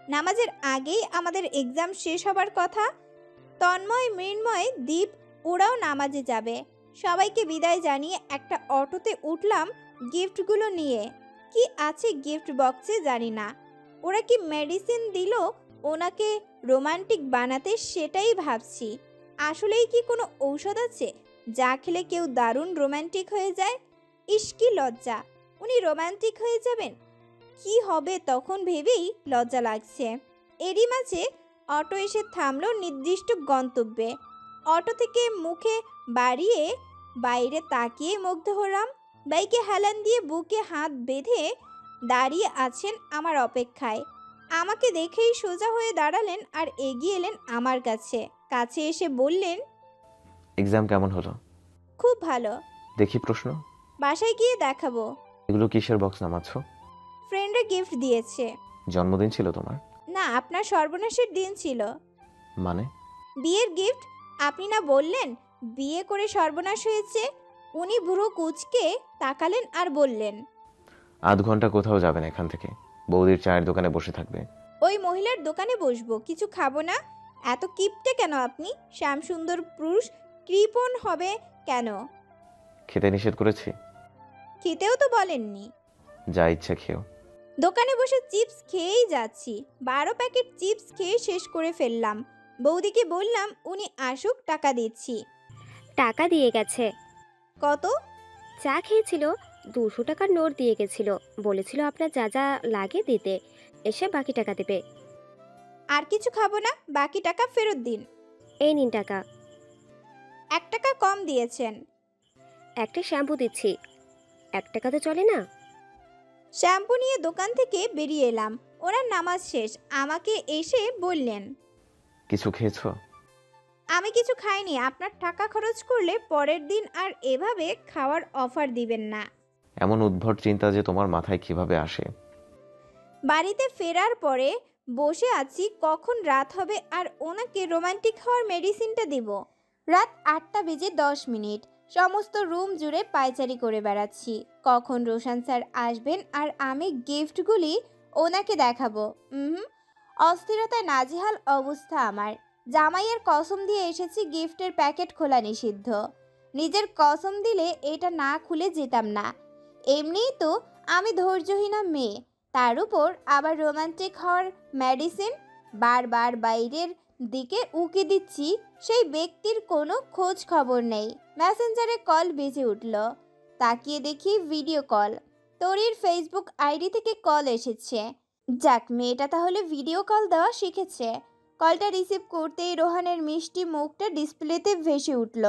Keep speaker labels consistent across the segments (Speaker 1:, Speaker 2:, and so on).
Speaker 1: নামাজের আগেই আমাদের এক্সাম শেষ হবার কথা। তন্ময়, মৃন্ময়, দীপ ওরাও নামাজে যাবে। সবাইকে বিদায় জানিয়ে একটা অটোতে উঠলাম গিফটগুলো নিয়ে। কি আছে গিফট বক্সে জানি না। ওরা কি মেডিসিন দিল ওনাকে রোমান্টিক বানাতে, সেটাই ভাবছি। আসলেই কি কোনো ঔষধ আছে যা খেলে কেউ দারুণ রোমান্টিক হয়ে যায়? ইস কি লজ্জা, উনি রোমান্টিক হয়ে যাবেন, কি হবে তখন ভেবেই লজ্জা লাগছে। এরই মাঝে অটো এসে থামলো নির্দিষ্ট গন্তব্যে। অটো থেকে মুখে বাড়িয়ে বাইরে তাকিয়ে মুগ্ধ হলাম। বাইকে হেলান দিয়ে বুকে হাত বেঁধে দাঁড়িয়ে আছেন আমার অপেক্ষায়। আমাকে দেখেই সোজা হয়ে দাঁড়ালেন আর এগিয়ে এলেন আমার কাছে। কাছে এসে বললেন,
Speaker 2: এক্সাম কেমন হলো?
Speaker 1: খুব ভালো।
Speaker 2: দেখি প্রশ্ন।
Speaker 1: বাসায় গিয়ে দেখাবো।
Speaker 2: এগুলো কিসের বক্স নামাচ্ছ?
Speaker 1: ফ্রেন্ডরা গিফট দিয়েছে।
Speaker 2: জন্মদিন ছিল তোমার?
Speaker 1: না, আপনার সর্বনাশের দিন ছিল।
Speaker 2: মানে?
Speaker 1: বিয়ের গিফট। আপনি না বললেন বিয়ে করে সর্বনাশ হয়েছে? উনি ভুরু কুঁচকে তাকালেন আর বললেন,
Speaker 2: আধ ঘন্টা কোথাও যাবেন এখান থেকে, বৌদির চায়ের দোকানে বসে থাকবে।
Speaker 1: ওই মহিলার দোকানে বসবো, কিছু খাবো না। এত কিপটে কেন আপনি? শ্যামসুন্দর পুরুষ কৃপণ হবে কেন?
Speaker 2: খেতে নিষেধ করেছি?
Speaker 1: খেতেও তো বলেননি।
Speaker 2: যা ইচ্ছা খেও।
Speaker 1: দোকানে বসে চিপস খেয়েই যাচ্ছি। 12 প্যাকেট চিপস খেয়ে শেষ করে ফেললাম। বৌদিকে বললাম উনি আসুক, টাকা দিচ্ছি।
Speaker 3: টাকা দিয়ে গেছে।
Speaker 1: কত?
Speaker 3: চা খেয়েছিল, 200 টাকার নোট দিয়ে গেছিল, বলেছিল আপনার যা যা লাগে দিতে, এসে বাকি টাকা দেবে।
Speaker 1: আর কিছু খাবো না, বাকি টাকা ফেরত দিন।
Speaker 3: এই নিন টাকা।
Speaker 1: 1 টাকা কম দিয়েছেন।
Speaker 3: একটা শ্যাম্পু দিচ্ছি, 1 টাকা তো চলে না?
Speaker 1: শ্যাম্পু নিয়ে দোকান থেকে বেরিয়ে এলাম। ওনার নামাজ শেষ। আমাকে এসে বললেন,
Speaker 2: কিছু খেয়েছো?
Speaker 1: আমি কিছু খাইনি। আপনার টাকা খরচ করলে পরের দিন আর এভাবে খাওয়ার অফার দিবেন না।
Speaker 2: এমন উদ্ভট চিন্তা যে তোমার মাথায় কিভাবে আসে?
Speaker 1: বাড়িতে ফেরার পরে বসে আছি কখন রাত হবে আর ওনাকে রোমান্টিক হওয়ার মেডিসিনটা দিব। রাত 8টা বেজে 10 মিনিট। সমস্ত রুম জুড়ে পায়চারি করে বেড়াচ্ছি কখন রোশান স্যার আসবেন আর আমি গিফটগুলি ওনাকে দেখাবো। অস্থিরতায় নাজেহাল অবস্থা আমার। জামাইয়ের কসম দিয়ে এসেছি গিফটের প্যাকেট খোলা নিষিদ্ধ। নিজের কসম দিলে এটা না খুলে যেতাম না। এমনিই তো আমি ধৈর্যহীনা মেয়ে, তার উপর আবার রোমান্টিক হওয়ার মেডিসিন। বারবার বাইরের দিকে উকি দিচ্ছি, সেই ব্যক্তির কোনো খোঁজ খবর নেই। মেসেঞ্জারে কল বেজে উঠল। তাকিয়ে দেখি ভিডিও কল। তরির ফেসবুক আইডি থেকে কল এসেছে। যাক, মেয়েটা তাহলে ভিডিও কল দেওয়া শিখেছে। কলটা রিসিভ করতেই রোহানের মিষ্টি মুখটা ডিসপ্লেতে ভেসে উঠল।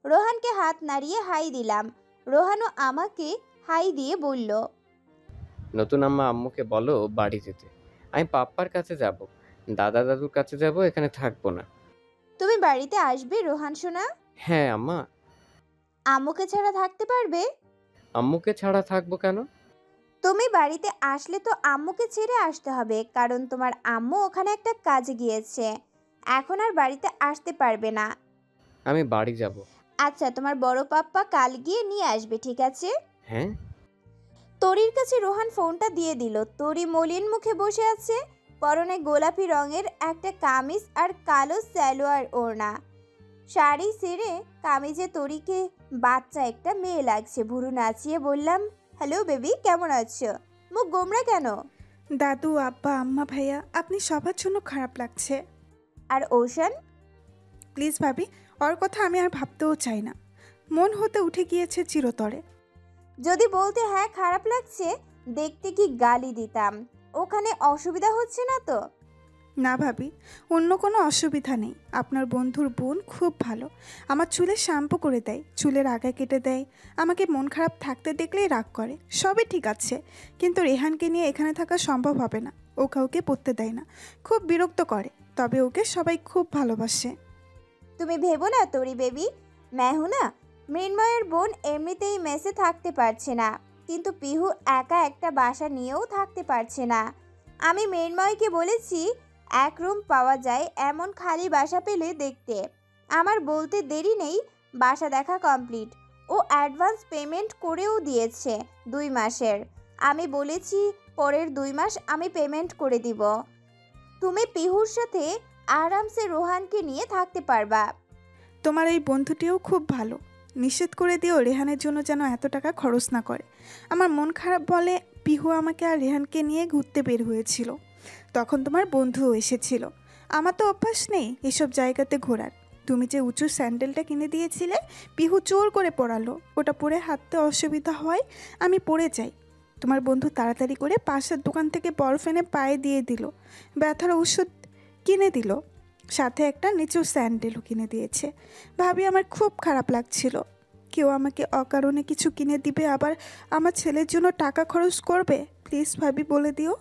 Speaker 1: রোহানকে হাত নাড়িয়ে হাই দিলাম। রোহানও আমাকে হাই দিয়ে বলল,
Speaker 4: নতুন আম্মা আম্মুকে বলো বাড়ি যেতে, আমি পাপ্পার কাছে যাব, দাদা দাদুর কাছে যাব, এখানে থাকবো না।
Speaker 1: তুমি বাড়িতে আসবে রোহান সোনা?
Speaker 4: হ্যাঁ আম্মা।
Speaker 1: আম্মুকে ছাড়া থাকতে পারবে?
Speaker 4: আম্মুকে ছাড়া থাকবো কেন?
Speaker 1: তুমি বাড়িতে আসলে তো আম্মুকে ছেড়ে আসতে হবে, কারণ তোমার আম্মু ওখানে একটা কাজে গিয়েছে, এখন আর বাড়িতে আসতে পারবে না।
Speaker 4: আমি বাড়ি যাব।
Speaker 1: আচ্ছা, তোমার বড় পাপ্পা কাল গিয়ে নিয়ে আসবে, ঠিক আছে?
Speaker 4: হ্যাঁ।
Speaker 1: তরির কাছে রোহান ফোনটা দিয়ে দিল। তরি মলিন মুখে বসে আছে, পরনে গোলাপি রঙের একটা কামিজ আর কালো সালোয়ার ওড়না। শাড়ি ছেড়ে কামিজে তরিকে বাচ্চা একটা মেয়ে লাগছে। ভুরু নাচিয়ে বললাম, হ্যালো বেবি, কেমন আছো? মুখ গোমড়া কেন?
Speaker 5: দাদু, আব্বা, আম্মা, ভাইয়া, আপনি সবার জন্য খারাপ লাগছে।
Speaker 1: আর ওশান?
Speaker 5: প্লিজ ভাবি, ওর কথা আমি আর ভাবতেও চাই না। মন হতে উঠে গিয়েছে চিরতরে।
Speaker 1: যদি বলতে হ্যাঁ খারাপ লাগছে, দেখতে কি গালি দিতাম। ওখানে অসুবিধা হচ্ছে না তো?
Speaker 5: না ভাবি, অন্য কোনো অসুবিধা নেই। আপনার বন্ধুর বোন খুব ভালো, আমার চুলে শ্যাম্পু করে দেয়, চুলের আগা কেটে দেয়, আমাকে মন খারাপ থাকতে দেখলেই রাগ করে। সবই ঠিক আছে, কিন্তু রেহানকে নিয়ে এখানে থাকা সম্ভব হবে না। ও কাউকে পড়তে দেয় না, খুব বিরক্ত করে, তবে ওকে সবাই খুব ভালোবাসে।
Speaker 1: তুমি ভেবো না তরি বেবি, মেহু না মৃন্ময়ের বোন এমনিতেই মেসে থাকতে পারছে না, কিন্তু পিহু একা একটা বাসা নিয়েও থাকতে পারছে না। আমি মৃন্ময়কে বলেছি এক রুম পাওয়া যায় এমন খালি বাসা পেলে দেখতে। আমার বলতে দেরি নেই, বাসা দেখা কমপ্লিট। ও অ্যাডভান্স পেমেন্ট করেও দিয়েছে 2 মাসের। আমি বলেছি পরের 2 মাস আমি পেমেন্ট করে দিব। তুমি পিহুর সাথে আরামসে রোহানকে নিয়ে থাকতে পারবা।
Speaker 5: তোমার এই বন্ধুটিও খুব ভালো। নিষেধ করে দিও রেহানের জন্য যেন এত টাকা খরচ না করে। আমার মন খারাপ বলে পিহু আমাকে আর রেহানকে নিয়ে ঘুরতে বের হয়েছিল, তখন তোমার বন্ধুও এসেছিল। আমার তো অভ্যাস নেই এসব জায়গাতে ঘোরার। তুমি যে উঁচু স্যান্ডেলটা কিনে দিয়েছিলে পিহু জোর করে পরালো, ওটা পরে হাঁটতে অসুবিধা হয়, আমি পড়ে যাই। তোমার বন্ধু তাড়াতাড়ি করে পাশের দোকান থেকে বরফ এনে পায়ে দিয়ে দিল, ব্যথার ওষুধ কিনে দিল, সাথে একটা নিচু স্যান্ডেলও কিনে দিয়েছে। ভাবি আমার খুব খারাপ লাগছিল। কেউ আমাকে অকারণে কিছু কিনে দিবে আবার আমার ছেলের জন্য টাকা খরচ করবে? প্লিজ ভাবি বলে দিও।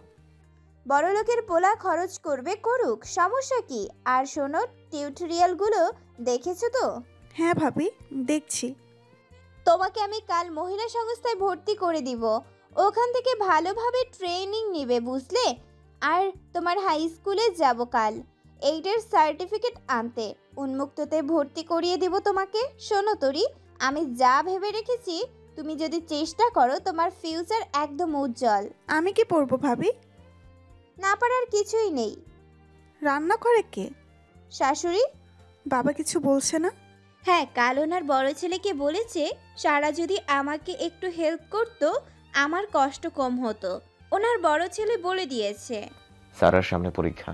Speaker 1: বড়লোকের পোলা খরচ করবে, করুক, সমস্যা কি? আর শোনো, টিউটোরিয়ালগুলো দেখেছো তো?
Speaker 5: হ্যাঁ ভাবি, দেখছি।
Speaker 1: তোমাকে আমি কাল মহিলা সংস্থায় ভর্তি করে দিব। ওখান থেকে ভালোভাবে ট্রেনিং নিবে, বুঝলে? আর তোমার হাই স্কুলে যাব কাল এইটার সার্টিফিকেট আনতে। উন্মুক্ততে ভর্তি করিয়ে দিব তোমাকে। শোনো তরি, আমি যা ভেবে রেখেছি, তুমি যদি চেষ্টা করো তোমার ফিউচার একদম উজ্জ্বল।
Speaker 5: আমি কি পড়বো ভাবি?
Speaker 1: না পারার কিছুই নেই।
Speaker 5: রান্না করে কে?
Speaker 1: শাশুড়ি।
Speaker 5: বাবা কিছু বলছে না?
Speaker 1: হ্যাঁ, কাল ওনার বড় ছেলেকে বলেছে সারা যদি আমাকে একটু হেল্প করতো আমার কষ্ট কম হতো। ওনার বড় ছেলে বলে দিয়েছে।
Speaker 2: সারার সামনে পরীক্ষা,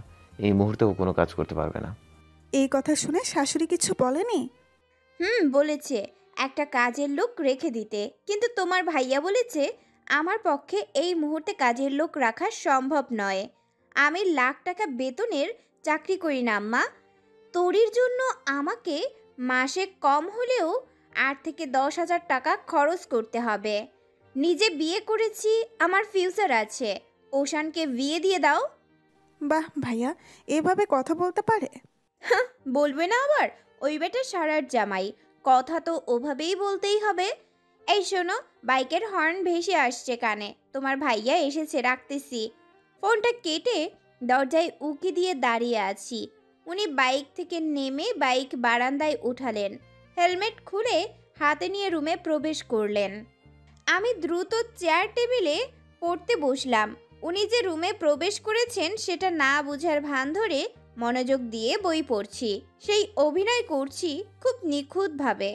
Speaker 2: এই মুহূর্তে ও কোনো কাজ করতে পারবে না।
Speaker 5: এই কথা শুনে শাশুড়ি কিছু বলেনি?
Speaker 1: বলেছে একটা কাজের লোক রেখে দিতে, কিন্তু তোমার ভাইয়া বলেছে আমার পক্ষে এই মুহূর্তে কাজের লোক রাখা সম্ভব নয়। আমি লাখ টাকা বেতনের চাকরি করি না আম্মা। তোরির জন্য আমাকে মাসে কম হলেও 8 থেকে 10,000 টাকা খরচ করতে হবে। নিজে বিয়ে করেছি, আমার ফিউচার আছে। ওশানকে বিয়ে দিয়ে দাও।
Speaker 5: বাহ ভাইয়া, এভাবে কথা বলতে পারে?
Speaker 1: বলবে না আবার? ওই বেটা সারার জামাই, কথা তো ওভাবেই বলতেই হবে। এই শোনো, বাইকের হর্ন ভেসে আসছে কানে। তোমার ভাইয়া এসেছে, রাখতেছি। ফোনটা কেটে দরজায় উকি দিয়ে দাঁড়িয়ে আছি। উনি বাইক থেকে নেমে বাইক বারান্দায় উঠালেন, হেলমেট খুলে হাতে নিয়ে রুমে প্রবেশ করলেন। আমি দ্রুত চেয়ার টেবিলে পড়তে বসলাম। উনি যে রুমে প্রবেশ করেছেন সেটা না বুঝার ভান ধরে মনোযোগ দিয়ে বই পড়ছি, সেই অভিনয় করছি খুব নিখুঁতভাবে।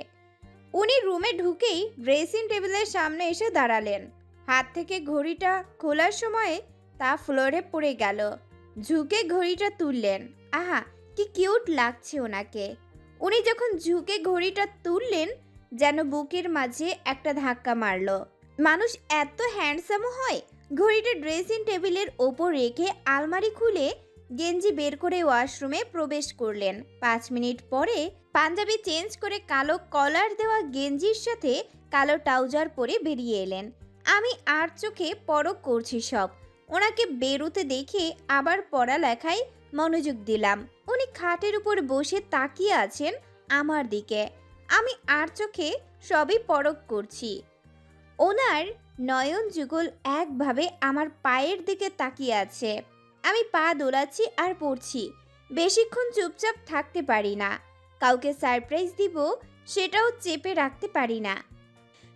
Speaker 1: উনি রুমে ঢুকেই ড্রেসিং টেবিলের সামনে এসে দাঁড়ালেন। হাত থেকে ঘড়িটা খোলার সময় তা ফ্লোরে পড়ে গেল। ঝুঁকে ঘড়িটা তুললেন। আহা, কি কিউট লাগছে ওনাকে। উনি যখন ঝুঁকে ঘড়িটা তুললেন যেন বুকের মাঝে একটা ধাক্কা মারল। মানুষ এত হ্যান্ডসাম হয়? ঘড়িটা ড্রেসিং টেবিলের ওপর রেখে আলমারি খুলে গেঞ্জি বের করে ওয়াশরুমে প্রবেশ করলেন। 5 মিনিট পরে পাঞ্জাবি চেঞ্জ করে কালো কলার দেওয়া গেঞ্জির সাথে কালো ট্রাউজার পরে বেরিয়ে এলেন। আমি আর চোখে পরক করছি সব। ওনাকে বেরোতে দেখে আবার পড়ালেখায় মনোযোগ দিলাম। উনি খাটের উপর বসে তাকিয়ে আছেন আমার দিকে। আমি আর চোখে সবই পরক করছি। ওনার নয়ন যুগল একভাবে আমার পায়ের দিকে তাকিয়ে আছে। আমি পা দোলাচ্ছি আর পড়ছি। বেশিক্ষণ চুপচাপ থাকতে পারি না। কাউকে সারপ্রাইজ দিব সেটাও চেপে রাখতে পারি না।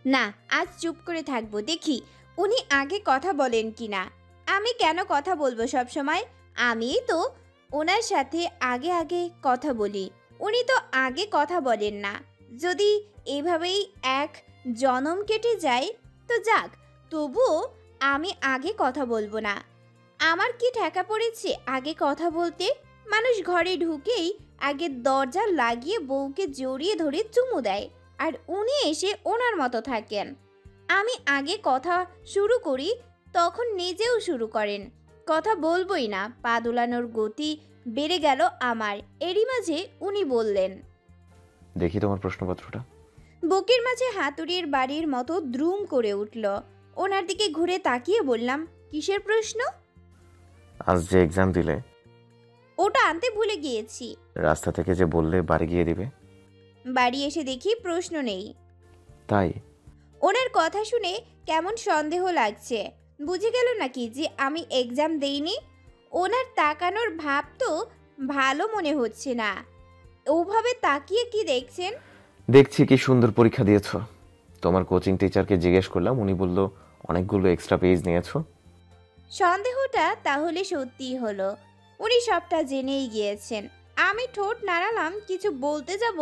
Speaker 1: না, আজ চুপ করে থাকবো, দেখি উনি আগে কথা বলেন কি না। আমি কেন কথা বলবো সব সময়? আমিই তো ওনার সাথে আগে আগে কথা বলি, উনি তো আগে কথা বলেন না। যদি এভাবেই এক জনম কেটে যায় তো যাক, তবুও আমি আগে কথা বলবো না। আমার কি ঠেকা পড়েছে আগে কথা বলতে? মানুষ ঘরে ঢুকেই আগে দরজা লাগিয়ে বউকে জড়িয়ে ধরে চুমু দেয়, আর উনি এসে ওনার মতো থাকেন। আমি আগে কথা শুরু করি, তখন নিজেও শুরু করেন। কথা বলবই না। পা দোলানোর গতি বেড়ে গেল আমার। এরই মাঝে উনি বললেন,
Speaker 2: দেখি তোমার প্রশ্নপত্রটা।
Speaker 1: বুকের মাঝে হাতুড়ির বাড়ির মতো দ্রুম করে উঠল। ওনার দিকে ঘুরে তাকিয়ে বললাম, কিসের প্রশ্ন?
Speaker 2: আজ যে এক্সাম দিলে,
Speaker 1: ওটা আনতে ভুলে গিয়েছি।
Speaker 2: রাস্তা থেকে যে বললে বাড়ি গিয়ে দিবে,
Speaker 1: বাড়ি এসে দেখি প্রশ্ন নেই।
Speaker 2: তাই?
Speaker 1: ওনার কথা শুনে কেমন সন্দেহ লাগছে। বুঝে গেল নাকি যে আমি এক্সাম দেইনি? ওনার তাকানোর ভাব তো ভালো মনে হচ্ছে না। ওভাবে তাকিয়ে কি দেখছেন?
Speaker 2: দেখছি কি সুন্দর পরীক্ষা দিয়েছো। তোমার কোচিং টিচারকে জিজ্ঞেস করলাম, উনি বলল অনেকগুলো এক্সট্রা পেজ নিয়েছো।
Speaker 1: সন্দেহটা তাহলে সত্যিই হলো। উনি সবটা জেনেই গিয়েছেন। আমি ঠোঁট নাড়ালাম কিছু বলতে যাব,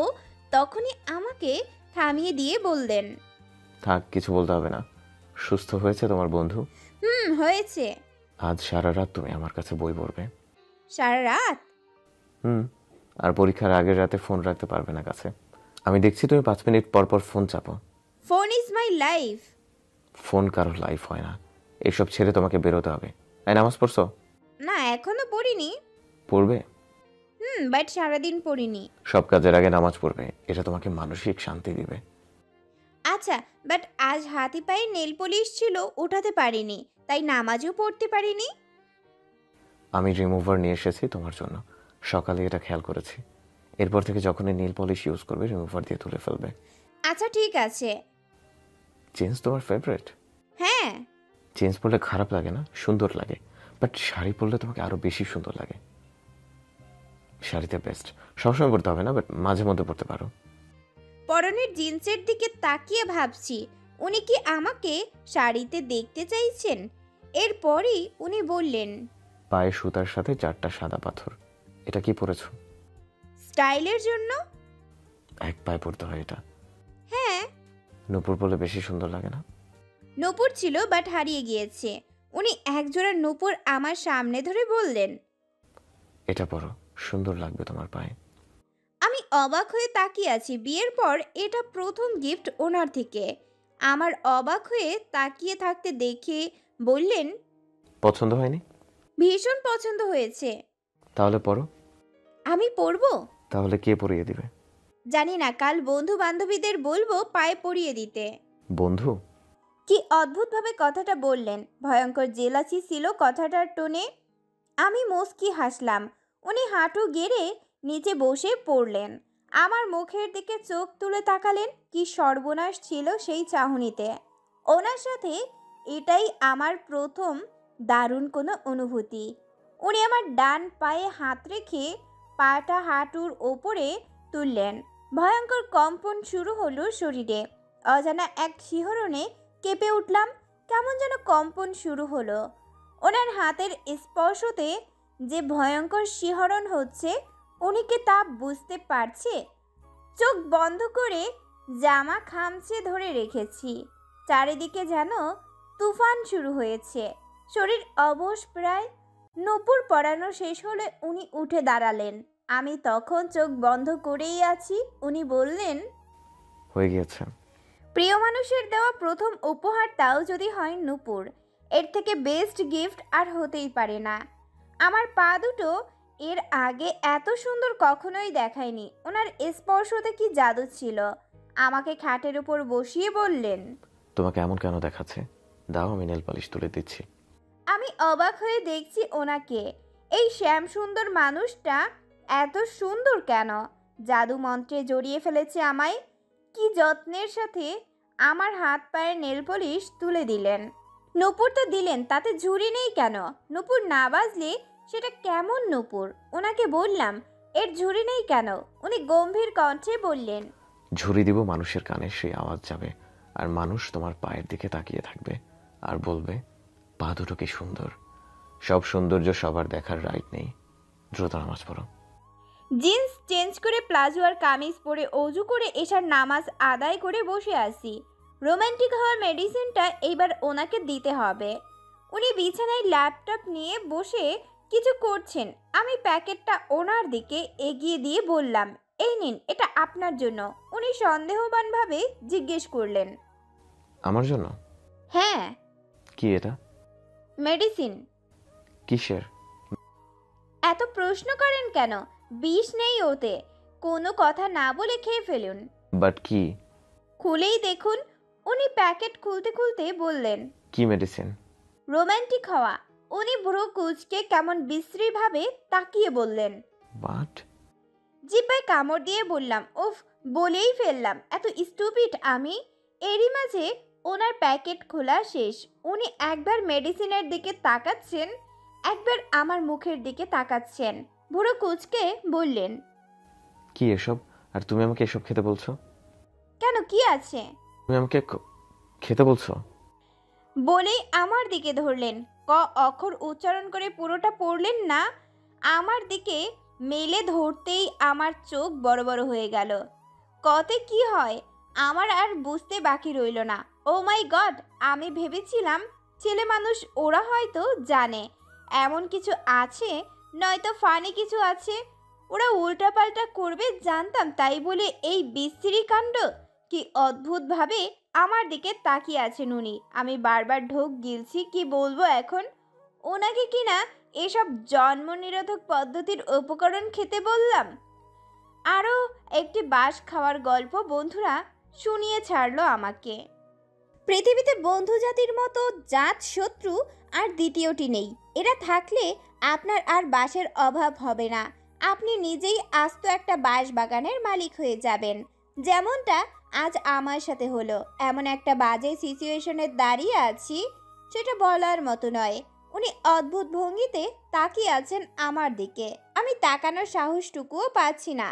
Speaker 1: তখনই আমাকে থামিয়ে দিয়ে বললেন,
Speaker 2: থাক, কিছু বলতে হবে না। সুস্থ হয়েছে তোমার বন্ধু?
Speaker 1: হয়েছে।
Speaker 2: আজ সারা রাত তুমি আমার কাছে বই পড়বে।
Speaker 1: সারা রাত?
Speaker 2: আর পরীক্ষার আগের রাতে ফোন রাখতে পারবে না কাছে। আমি দেখছি তুমি 5 মিনিট পর পর ফোন চাপো।
Speaker 1: Phone is my life.
Speaker 2: Phone কারোর লাইফ হয় না। এসব ছেড়ে তোমাকে বেরোতে হবে। নামাজ পড়ছো?
Speaker 1: না, এখনো পড়িনি।
Speaker 2: পড়বে?
Speaker 1: বাট সারাদিন পড়িনি।
Speaker 2: সব কাজের আগে নামাজ পড়বে, এটা তোমাকে মানসিক শান্তি দিবে।
Speaker 1: আচ্ছা, বাট আজ হাতি পায়ে নেল পলিশ ছিল, উঠাতে পারিনি, তাই নামাজও পড়তে পারিনি।
Speaker 2: আমি রিমুভার নিয়ে এসেছি তোমার জন্য। সকালে এটা খেয়াল করেছি। এরপর থেকে যখনই নীল পলিশ ইউজ করবে রিমুভার দিয়ে তুলে ফেলবে।
Speaker 1: আচ্ছা ঠিক আছে।
Speaker 2: জিন্স তোমার ফেভারিট?
Speaker 1: হ্যাঁ।
Speaker 2: জিন্স পরলে খারাপ লাগে না, সুন্দর লাগে। বাট শাড়ি পরলে তোমাকে আরো বেশি সুন্দর লাগে। শাড়িতে বেস্ট। সবসময় পরতে হবে না, বাট মাঝে মধ্যে পরতে পারো।
Speaker 1: পরনের জিন্সের দিকে তাকিয়ে ভাবছি উনি কি আমাকে শাড়িতে দেখতে চাইছেন। এরপরই উনি বললেন,
Speaker 2: পায়ে সুতার সাথে 4টা সাদা পাথর। এটা কি পরেছো?
Speaker 1: স্টাইলের জন্য।
Speaker 2: এক পায়ে পরতে হয় এটা।
Speaker 1: হ্যাঁ।
Speaker 2: নূপুর পরলে বেশি সুন্দর লাগে না?
Speaker 1: নূপুর ছিল বাট হারিয়ে গিয়েছে। উনি একজোড়া নূপুর আমার সামনে ধরে বললেন,
Speaker 2: এটা পরো, সুন্দর লাগবে তোমার পায়ে।
Speaker 1: আমি অবাক হয়ে তাকিয়ে আছি। বিয়ের পর এটা প্রথম গিফট ওনার থেকে। আমার অবাক হয়ে তাকিয়ে থাকতে দেখে বললেন,
Speaker 2: পছন্দ হয়নি?
Speaker 1: ভীষণ পছন্দ হয়েছে।
Speaker 2: তাহলে পরো।
Speaker 1: আমি পরবো?
Speaker 2: তাহলে কে পরিয়ে দিবে?
Speaker 1: জানি না, কাল বন্ধু বান্ধবীদের বলবো পায়ে পরিয়ে দিতে।
Speaker 2: বন্ধু?
Speaker 1: কি অদ্ভুতভাবে কথাটা বললেন। ভয়ঙ্কর জেলাসি ছিল কথাটার টোনে। আমি মুচকি হাসলাম। উনি হাঁটু গেড়ে নিচে বসে পড়লেন। আমার মুখের দিকে চোখ তুলে তাকালেন। কি সর্বনাশ ছিল সেই চাহনিতে। ওনার সাথে এটাই আমার প্রথম দারুণ কোনো অনুভূতি। উনি আমার ডান পায়ে হাত রেখে পাটা হাঁটুর ওপরে তুললেন। ভয়ঙ্কর কম্পন শুরু হলো শরীরে। অজানা এক শিহরণে কেঁপে উঠলাম। কেমন যেন কম্পন শুরু হলো। ওনার হাতের স্পর্শতে যে ভয়ঙ্কর শিহরণ হচ্ছে, উনি কি তা বুঝতে পারছে? চোখ বন্ধ করে জামা খামচে ধরে রেখেছি। চারিদিকে যেন তুফান শুরু হয়েছে। শরীর অবশ প্রায়। নূপুর পরানো শেষ হলে উনি উঠে দাঁড়ালেন। আমি তখন চোখ বন্ধ করেই আছি। উনি বললেন,
Speaker 2: হয়ে গিয়েছে।
Speaker 1: প্রিয় মানুষের দেওয়া প্রথম উপহার, তাও যদি হয় নূপুর। এর থেকে বেস্ট গিফট আর হতেই পারে না। আমার পা দুটো এর আগে এত সুন্দর কখনোই দেখায়নি। ওনার স্পর্শতে কি জাদু ছিল। আমাকে খাটের উপর বসিয়ে বললেন,
Speaker 2: তোমাকে এমন কেন দেখাচ্ছে? দাও, আমি নেল পলিশ তুলে দিচ্ছি।
Speaker 1: আমি অবাক হয়ে দেখছি ওনাকে। এই শ্যাম সুন্দর মানুষটা এত সুন্দর কেন? জাদু মন্ত্রে জড়িয়ে ফেলেছে আমায়। কি যত্নের সাথে আমার হাত পায়ের নেল পলিশ তুলে দিলেন। নূপুর তো দিলেন, তাতে ঝুরি নেই কেন? নূপুর না বাজলে সেটা কেমন নূপুর? ওনাকে বললাম, এর ঝুরি নেই কেন? উনি গম্ভীর কণ্ঠে বললেন,
Speaker 2: ঝুরি দিব মানুষের কানে, সেই আওয়াজ যাবে। আর মানুষ তোমার পায়ের দিকে তাকিয়ে থাকবে আর বলবে, পা দুটো কি সুন্দর। সব সৌন্দর্য সবার দেখার রাইট নেই। দ্রুত নামাজ পড়ো।
Speaker 1: জিন্স চেঞ্জ করে প্লাজো আর কামিজ পরে অজু করে এশার নামাজ আদায় করে বসে আছি। রোমান্টিক হওয়ার মেডিসিনটা এইবার ওনাকে দিতে হবে। উনি বিছানায় ল্যাপটপ নিয়ে বসে কিছু করছেন। আমি প্যাকেটটা ওনার দিকে এগিয়ে দিয়ে বললাম, এই নিন, এটা আপনার জন্য। উনি সন্দেহবানভাবে জিজ্ঞেস করলেন,
Speaker 2: আমার জন্য?
Speaker 1: হ্যাঁ।
Speaker 2: কি এটা?
Speaker 1: মেডিসিন।
Speaker 2: কিসের?
Speaker 1: এত প্রশ্ন করেন কেন? বিষ নেই ওতে। কোনো কথা না বলে খেয়ে ফেলুন।
Speaker 2: বাট কি?
Speaker 1: খুলেই দেখুন। উনি প্যাকেট খুলতে খুলতে বললেন,
Speaker 2: কি মেডিসিন?
Speaker 1: রোমান্টিক হওয়া। উনি ভ্রু কুঁচকে কেমন বিশ্রীভাবে তাকিয়ে বললেন।
Speaker 2: বাট?
Speaker 1: জিব্বায় কামড় দিয়ে বললাম, উফ, বলেই ফেললাম, এত স্টুপিড আমি। এরই মাঝে ওনার প্যাকেট খোলা শেষ। উনি একবার মেডিসিনের দিকে তাকাচ্ছেন, একবার আমার মুখের দিকে তাকাচ্ছেন। ভ্রু কুঁচকে বললেন,
Speaker 2: কি এসব? আর তুমি আমাকে এসব খেতে বলছো?
Speaker 1: কেন, কি আছে?
Speaker 2: তুমি আমাকে খেতে বলছো?
Speaker 1: বলেই আমার দিকে ধরলেন। ক অক্ষর উচ্চারণ করে পুরোটা পড়লেন না। আমার দিকে মেলে ধরতেই আমার চোখ বড় বড় হয়ে গেল। কতে কি হয় আমার আর বুঝতে বাকি রইল না। ও মাই গড, আমি ভেবেছিলাম ছেলে মানুষ ওরা হয়তো জানে এমন কিছু আছে, নয়তো ফানি কিছু আছে, ওরা উল্টাপাল্টা করবে জানতাম, তাই বলে এই বিশ্রী কাণ্ড। কি অদ্ভুতভাবে আমার দিকে তাকিয়ে আছে নুনি। আমি বারবার ঢোক গিলছি, কি বলবো এখন। ওনাকে কিনা এসব জন্ম নিরোধক পদ্ধতির উপকরণ খেতে বললাম। আরও একটি বাঁশ খাওয়ার গল্প বন্ধুরা শুনিয়ে ছাড়লো আমাকে। পৃথিবীতে বন্ধু জাতির মতো জাত শত্রু আর দ্বিতীয়টি নেই। এরা থাকলে আপনার আর বাঁশের অভাব হবে না। আপনি নিজেই আস্ত একটা বাঁশ বাগানের মালিক হয়ে যাবেন, যেমনটা আজ আমার সাথে হলো। এমন একটা বাজে সিচুয়েশনে দাঁড়িয়ে আছি সেটা বলার মতো নয়। উনি অদ্ভুত ভঙ্গিতে তাকিয়ে আছেন আমার দিকে। আমি তাকানোর সাহসটুকুও পাচ্ছি না।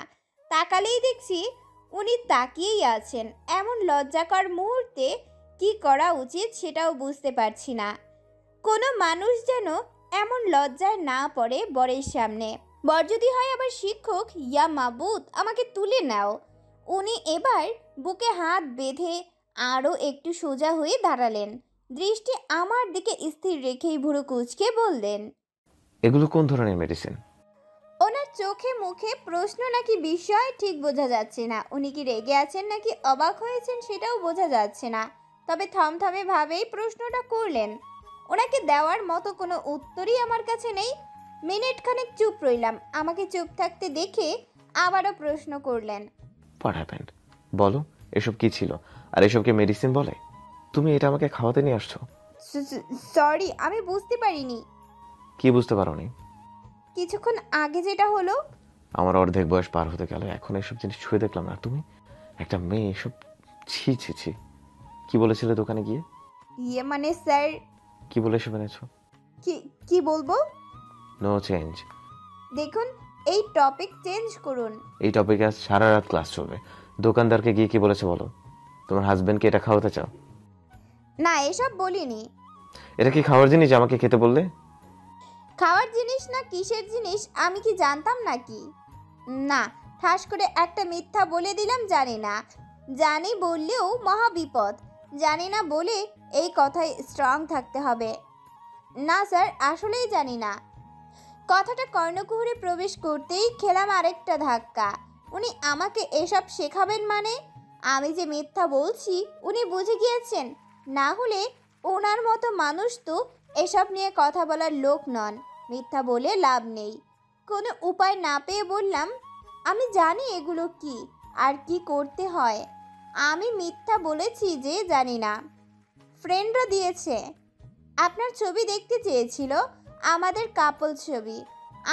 Speaker 1: তাকালেই দেখছি উনি তাকিয়েই আছেন। এমন লজ্জাকর মুহূর্তে কি করা উচিত সেটাও বুঝতে পারছি না। কোনো মানুষ যেন এমন লজ্জায় না পড়ে বরের সামনে। বর যদি হয় আবার শিক্ষক, ইয়া মাবুদ আমাকে তুলে নাও। উনি এবার বুকে হাত বেঁধে আরও একটু সোজা হয়ে দাঁড়ালেন। দৃষ্টি আমার দিকে স্থির রেখেই ভুরু কুঁচকে বললেন,
Speaker 2: এগুলো কোন ধরনের মেডিসিন?
Speaker 1: ওনার চোখে মুখে প্রশ্ন নাকি বিষয় ঠিক বোঝা যাচ্ছে না। উনি কি রেগে আছেন নাকি অবাক হয়েছেন সেটাও বোঝা যাচ্ছে না। তবে থমথমে ভাবেই প্রশ্নটা করলেন। ওনাকে দেওয়ার মতো কোনো উত্তরই আমার কাছে নেই। মিনিট খানেক চুপ রইলাম। আমাকে চুপ থাকতে দেখে আবারও প্রশ্ন করলেন,
Speaker 2: হোয়াট হ্যাপেন্ড? বলো, এসব কি ছিল? আর এসবকে মেডিসিন বলে? তুমি এটা আমাকে খাওয়াতে নিয়ে আসছো?
Speaker 1: সরি, আমি বুঝতে পারিনি।
Speaker 2: কি বুঝতে পারোনি?
Speaker 1: কিছুক্ষণ আগে যেটা হলো।
Speaker 2: আমার অর্ধেক বয়স পার হতে গেল, এখন এসব জিনিস ছুঁয়ে দেখলাম না। তুমি একটা মেয়ে, এসব ছি ছি ছি। কি বলেছিলে দোকানে গিয়ে?
Speaker 1: ইয়ে মানে স্যার।
Speaker 2: কি বলে এসব এনেছো?
Speaker 1: কি বলবো?
Speaker 2: No change.
Speaker 1: দেখুন, এই টপিক চেঞ্জ করুন।
Speaker 2: এই টপিকে আজ সারা রাত ক্লাস চলবে। দোকানদারকে গিয়ে কি বলেছে বলো? তোমার হাজবেন্ডকে এটা খাওয়াতে চাও?
Speaker 1: না, এসব বলিনি।
Speaker 2: এটা কি খাওয়ার জিনিস আমাকে খেতে বললে?
Speaker 1: খাওয়ার জিনিস না কিসের জিনিস আমি কি জানতাম নাকি? না, ঠাস করে একটা মিথ্যা বলে দিলাম। জানি না। জানি বললেও মহা বিপদ। জানি না বলে এই কথায় স্ট্রং থাকতে হবে। না স্যার, আসলেই জানি না। কথাটা কর্ণকুহরে প্রবেশ করতেই খেলাম আরেকটা ধাক্কা। উনি আমাকে এসব শেখাবেন মানে? আমি যে মিথ্যা বলছি উনি বুঝে গিয়েছেন। না হলে ওনার মতো মানুষ তো এসব নিয়ে কথা বলার লোক নন। মিথ্যা বলে লাভ নেই। কোনো উপায় না পেয়ে বললাম, আমি জানি এগুলো কি আর কি করতে হয়। আমি মিথ্যা বলেছি যে জানি না। ফ্রেন্ডরা দিয়েছে। আপনার ছবি দেখতে চেয়েছিল, আমাদের কাপল ছবি।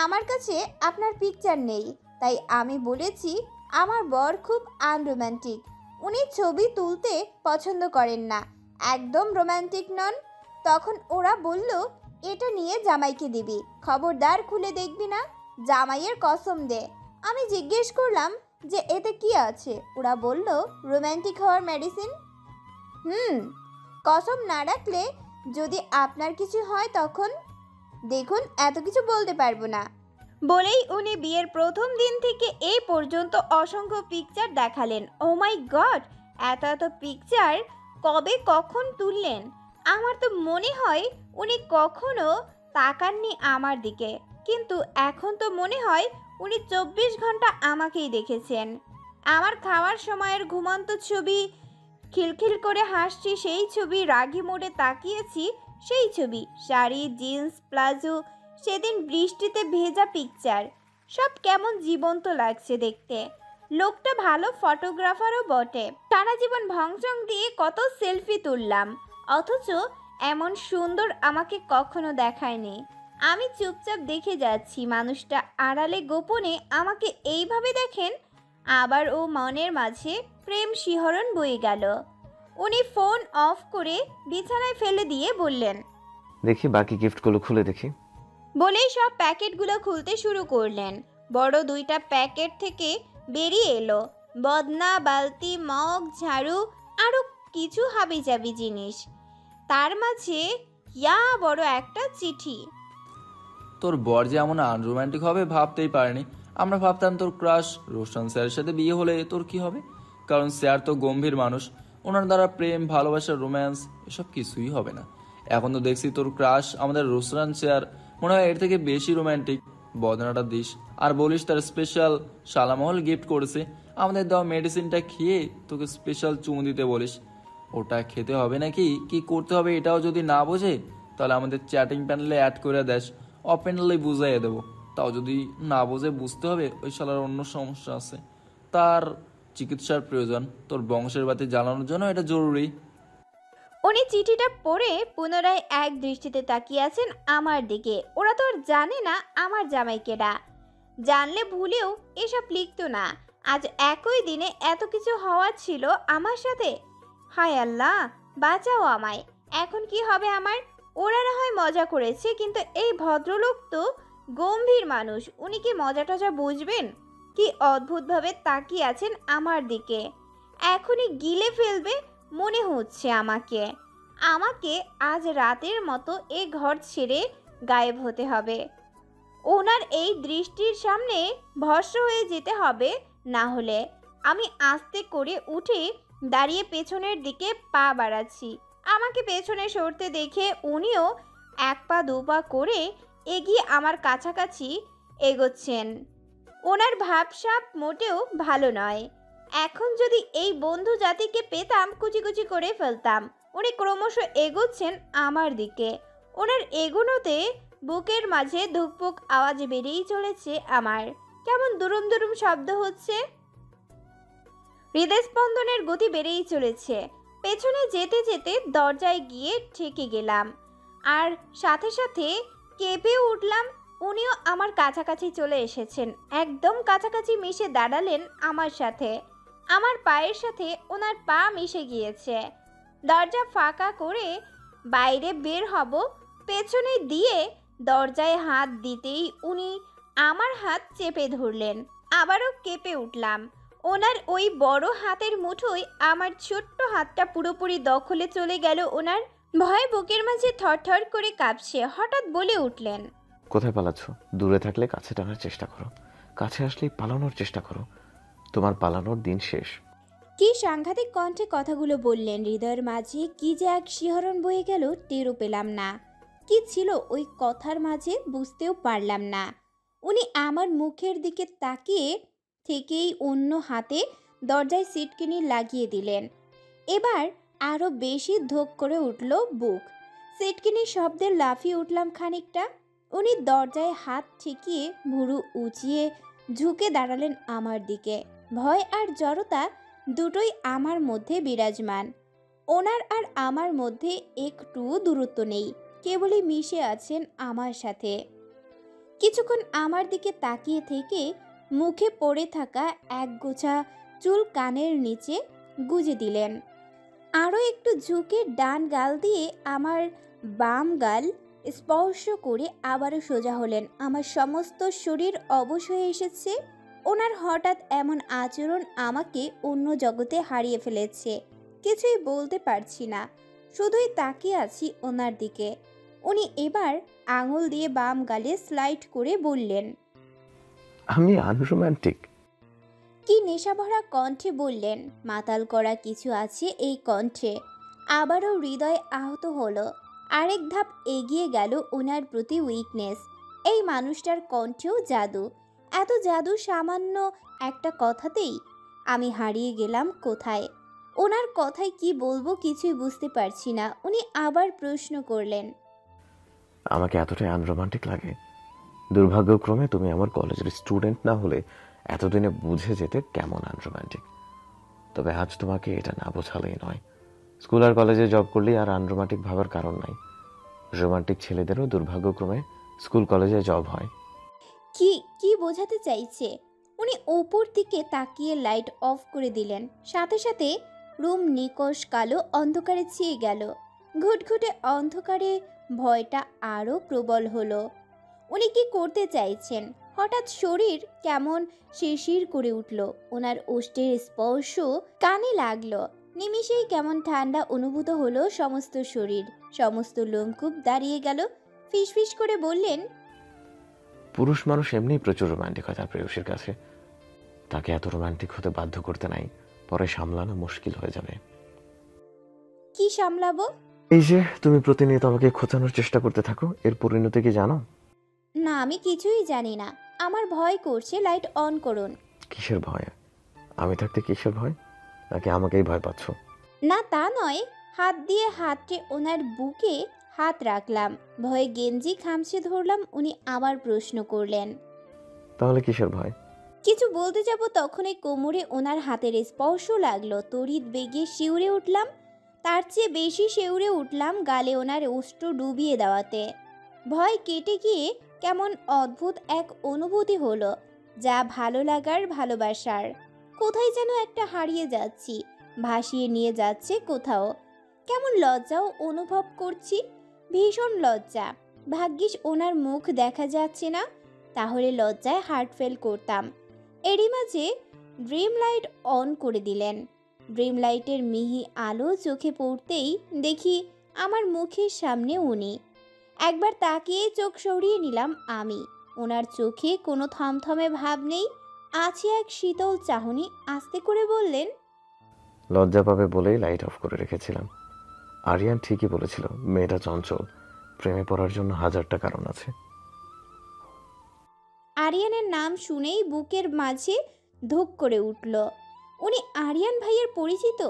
Speaker 1: আমার কাছে আপনার পিকচার নেই, তাই আমি বলেছি আমার বর খুব আনরোম্যান্টিক। উনি ছবি তুলতে পছন্দ করেন না, একদম রোম্যান্টিক নন। তখন ওরা বলল, এটা নিয়ে জামাইকে দিবি, খবরদার খুলে দেখবি না, জামাইয়ের কসম দে। আমি জিজ্ঞেস করলাম যে এতে কি আছে? ওরা বলল রোম্যান্টিক হওয়ার মেডিসিন। কসম না রাখলে যদি আপনার কিছু হয় তখন? দেখুন, এত কিছু বলতে পারবো না। বলেই উনি বিয়ের প্রথম দিন থেকে এই পর্যন্ত অসংখ্য পিকচার দেখালেন। ও মাই গড, এত এত পিকচার কবে কখন তুললেন? আমার তো মনে হয় উনি কখনো তাকাননি আমার দিকে, কিন্তু এখন তো মনে হয় উনি 24 ঘন্টা আমাকেই দেখেছেন। আমার খাওয়ার সময়ের ঘুমন্ত ছবি, খিলখিল করে হাসছি সেই ছবি, রাগী মোড়ে তাকিয়েছি সেই ছবি, শাড়ি, জিন্স, প্লাজো, সেদিন বৃষ্টিতে ভেজা পিকচার, সব কেমন জীবন্ত লাগছে দেখতে। লোকটা ভালো ফটোগ্রাফারও বটে। সারা জীবন ভংচং দিয়ে কত সেলফি তুললাম, অথচ এমন সুন্দর আমাকে কখনো দেখায়নি। আমি চুপচাপ দেখে যাচ্ছি, মানুষটা আড়ালে গোপনে আমাকে এইভাবে দেখেন। আবার ও মনের মাঝে প্রেম শিহরণ বয়ে গেল। উনি ফোন অফ করে বিছানায় ফেলে দিয়ে বললেন,
Speaker 2: দেখি বাকি গিফটগুলো খুলে দেখি।
Speaker 1: বলেই সব প্যাকেটগুলো খুলতে শুরু করলেন। বড় 2টা প্যাকেট থেকে বেরিয়ে এলো বদনা, বালতি, মগ, ঝাড়ু, আরও কিছু হাবিজাবি জিনিস। তার মাঝে ইয়া বড় একটা চিঠি।
Speaker 6: তোর বর যে এমন আনরোম্যান্টিক হবে ভাবতেই পারিনি। আমরা ভাবতাম তোর ক্রাশ রোশন স্যারের সাথে বিয়ে হলে তোর কি হবে, কারণ স্যার তো গম্ভীর মানুষ, ওনার দ্বারা প্রেম ভালোবাসা রোম্যান্স এসব কিছুই হবে না। এখন তো দেখছি তোর ক্রাশ আমাদের রোশন স্যার, মনে হয় এর থেকে বেশি রোম্যান্টিক। বদনাটা দিস আর বলিস তার স্পেশাল সালামহল গিফট করেছে, আমাদের দেওয়া মেডিসিনটা খেয়ে তোকে স্পেশাল চুমু দিতে বলিস। ওটা খেতে হবে নাকি কি করতে হবে এটাও যদি না বোঝে তাহলে আমাদের চ্যাটিং প্যানেলে অ্যাড করে দেস, ওপেনলি বুঝাইয়ে দেবো। তাও যদি না বোঝে বুঝতে হবে ওই শালার অন্য সমস্যা আছে, তার চিকিৎসার প্রয়োজন। তোর বংশের বাতি জ্বালানোর জন্য এটা জরুরি।
Speaker 1: উনি চিঠিটা পড়ে পুনরায় এক দৃষ্টিতে তাকিয়ে আছেন আমার দিকে। ওরা তো আর জানে না আমার জামাই কেডা, জানলে ভুলেও এসব লিখতো না। আজ একই দিনে এত কিছু হওয়া ছিল আমার সাথে। হায় আল্লাহ, বাঁচাও আমায়। এখন কি হবে আমার? ওরা না হয় মজা করেছে, কিন্তু এই ভদ্রলোক তো গম্ভীর মানুষ, উনি কি মজা টজা বুঝবেন? কি অদ্ভুতভাবে তাকিয়ে আছেন আমার দিকে, এখনই গিলে ফেলবে মনে হচ্ছে আমাকে। আমাকে আজ রাতের মতো এ ঘর ছেড়ে গায়েব হতে হবে। ওনার এই দৃষ্টির সামনে ভস্ম হয়ে যেতে হবে, না হলে। আমি আস্তে করে উঠে দাঁড়িয়ে পেছনের দিকে পা বাড়াচ্ছি। আমাকে পেছনে সরতে দেখে উনিও এক পা দু পা করে এগিয়ে আমার কাছাকাছি এগোচ্ছেন। ওনার ভাবসাব মোটেও ভালো নয়। এখন যদি এই বন্ধু জাতিকে পেতাম কুচি কুচি করে ফেলতাম। উনি ক্রমশ এগোচ্ছেন আমার দিকে। ওনার এগোনোতে বুকের মাঝে ধুকপুক আওয়াজ বেরিয়েই চলেছে আমার। কেমন দুরুম দুরুম শব্দ হচ্ছে, হৃদস্পন্দনের গতি বেড়েই চলেছে। পেছনে যেতে যেতে দরজায় গিয়ে ঠেকে গেলাম, আর সাথে সাথে কেঁপে উঠলাম। উনিও আমার কাছাকাছি চলে এসেছেন, একদম কাছাকাছি মিশে দাঁড়ালেন আমার সাথে। আমার পায়ের সাথে ওনার পা মিশে গিয়েছে। দরজা ফাঁকা করে বাইরে বের হব, পেছনে দিয়ে দরজায় হাত দিতেই উনি আমার হাত চেপে ধরলেন। আবারও কেঁপে উঠলাম। ওনার ওই বড় হাতের মুঠোয় আমার ছোট্ট হাতটা পুরোপুরি দখলে চলে গেল ওনার। ভয়ে বুকের মাঝে থরথর করে কাঁপছে। হঠাৎ বলে উঠলেন,
Speaker 2: কোথায় পালাচ্ছ? দূরে থাকলে কাছে টানার চেষ্টা করো, কাছে আসলেই পালানোর চেষ্টা করো। তোমার পালানোর দিন শেষ।
Speaker 1: কি সাংঘাতিক কণ্ঠে কথাগুলো বললেন। হৃদয়ের মাঝে কি যে এক শিহরণ বয়ে গেল টেরও পেলাম না। কি ছিল ওই কথার মাঝে বুঝতেও পারলাম না। উনি আমার মুখের দিকে তাকিয়ে থেকেই অন্য হাতে দরজায় সিটকিনি লাগিয়ে দিলেন। এবার আরও বেশি ধোক করে উঠল বুক। সিটকিনির শব্দে লাফিয়ে উঠলাম খানিকটা। উনি দরজায় হাত ঠেকিয়ে ভুরু উঁচিয়ে ঝুঁকে দাঁড়ালেন আমার দিকে। ভয় আর জড়তা দুটোই আমার মধ্যে বিরাজমান। ওনার আর আমার মধ্যে একটু দূরত্ব নেই, কেবলই মিশে আছেন আমার সাথে। কিছুক্ষণ আমার দিকে তাকিয়ে থেকে মুখে পড়ে থাকা এক গোছা চুল কানের নিচে গুজে দিলেন। আরও একটু ঝুঁকে ডান গাল দিয়ে আমার বাম গাল স্পর্শ করে আবারও সোজা হলেন। আমার সমস্ত শরীর অবশ হয়ে এসেছে। ওনার হঠাৎ এমন আচরণ আমাকে অন্য জগতে হারিয়ে ফেলেছে। কিছুই বলতে পারছি না, শুধুই তাকিয়ে আছি ওনার দিকে। উনি এবার আঙুল দিয়ে বাম গালে স্লাইড করে বললেন,
Speaker 2: আমি আনরোম্যান্টিক?
Speaker 1: কি নেশাভরা কণ্ঠে বললেন। মাতাল করা কিছু আছে এই কণ্ঠে। আবারও হৃদয় আহত হলো। আরেক ধাপ এগিয়ে গেল ওনার প্রতি উইকনেস। এই মানুষটার কণ্ঠেও জাদু। এত জাদু সামান্য একটা কথাতেই। আমি হারিয়ে গেলাম কোথায়। ওনার কথায় কি বলবো কিছুই বুঝতে পারছি না। উনি আবার প্রশ্ন করলেন,
Speaker 2: আমাকে এতটাই আনরোমান্টিক লাগে? দুর্ভাগ্যক্রমে তুমি আমার কলেজের স্টুডেন্ট না হলে এতদিনে বুঝে যেতে কেমন আনরোমান্টিক। তবে আজ তোমাকে এটা না বোঝালেই নয়। স্কুল আর কলেজে জব করলেই আর আনরোমান্টিক ভাবার কারণ নাই। রোমান্টিক ছেলেদেরও দুর্ভাগ্যক্রমে স্কুল কলেজে জব হয়।
Speaker 1: কি কি বোঝাতে চাইছে? উনি ওপর দিকে তাকিয়ে লাইট অফ করে দিলেন। সাথে সাথে রুম নিকশ কালো অন্ধকারে ছেয়ে গেল। ঘুটঘুটে অন্ধকারে ভয়টা আরও প্রবল হলো। উনি কি করতে চাইছেন? হঠাৎ শরীর কেমন শিরশির করে উঠল। ওনার ওষ্ঠের স্পর্শ কানে লাগলো। নিমিষেই কেমন ঠান্ডা অনুভূত হলো সমস্ত শরীর। সমস্ত লোমকূপ দাঁড়িয়ে গেল। ফিসফিস করে বললেন,
Speaker 2: পুরুষ মানুষ এমনিই প্রচুর রোমান্টিক হয় তার প্রেয়সীর কাছে, তাকে এত রোমান্টিক হতে বাধ্য করতে নাই, পরে সামলানো মুশকিল হয়ে যাবে।
Speaker 1: কি সামলাবো?
Speaker 2: এই যে তুমি প্রতিনিয়ত আমাকে খোঁচানোর চেষ্টা করতে থাকো, এর পরিণতি কি জানো?
Speaker 1: না, আমি কিছুই জানি না। আমার ভয় করছে, লাইট অন করুন।
Speaker 2: কিসের ভয়? আমি থাকতে কিসের ভয়? নাকি আমাকেই ভয় পাচ্ছ?
Speaker 1: না তা নয়, হাত দিয়ে হাতটে ওনার বুকে হাত রাখলাম, ভয়ে গেঞ্জি খামচে ধরলাম। উনি আবার প্রশ্ন করলেন,
Speaker 2: তাহলে কিসের ভয়?
Speaker 1: কিছু বলতে যাব তখনই কোমরে ওনার হাতের স্পর্শ লাগলো। তড়িৎ বেগে শিউরে উঠলাম, তার চেয়ে বেশি শিউরে উঠলাম গালে ওনার ওষ্ঠ ডুবিয়ে দেওয়াতে। ভয় কেটে গিয়ে কেমন অদ্ভুত এক অনুভূতি হলো, যা ভালো লাগার, ভালোবাসার। কোথায় যেন একটা হারিয়ে যাচ্ছি, ভাসিয়ে নিয়ে যাচ্ছে কোথাও। কেমন লজ্জাও অনুভব করছি, ভীষণ লজ্জা। ভাগ্যিস ওনার মুখ দেখা যাচ্ছে না, তাহলে লজ্জায় হার্ট ফেল করতাম। এরই মাঝে ড্রিম লাইট অন করে দিলেন। ড্রিম লাইটের মিহি আলো চোখে পড়তেই দেখি আমার মুখের সামনে উনি। একবার তাকিয়ে চোখ সরিয়ে নিলাম আমি। ওনার চোখে কোনো থমথমে ভাব নেই, আছে এক শীতল চাহনি। আস্তে করে বললেন,
Speaker 2: লজ্জা পাবে বলেই লাইট অফ করে রেখেছিলাম। আরিয়ান ঠিকই বলেছিল, মেয়েটা চঞ্চল, প্রেমে পড়ার জন্য হাজারটা কারণ আছে।
Speaker 1: আরিয়ানের নাম শুনেই বুকের মাঝে ধুক করে উঠল। উনি আরিয়ান ভাইয়ের পরিচিত?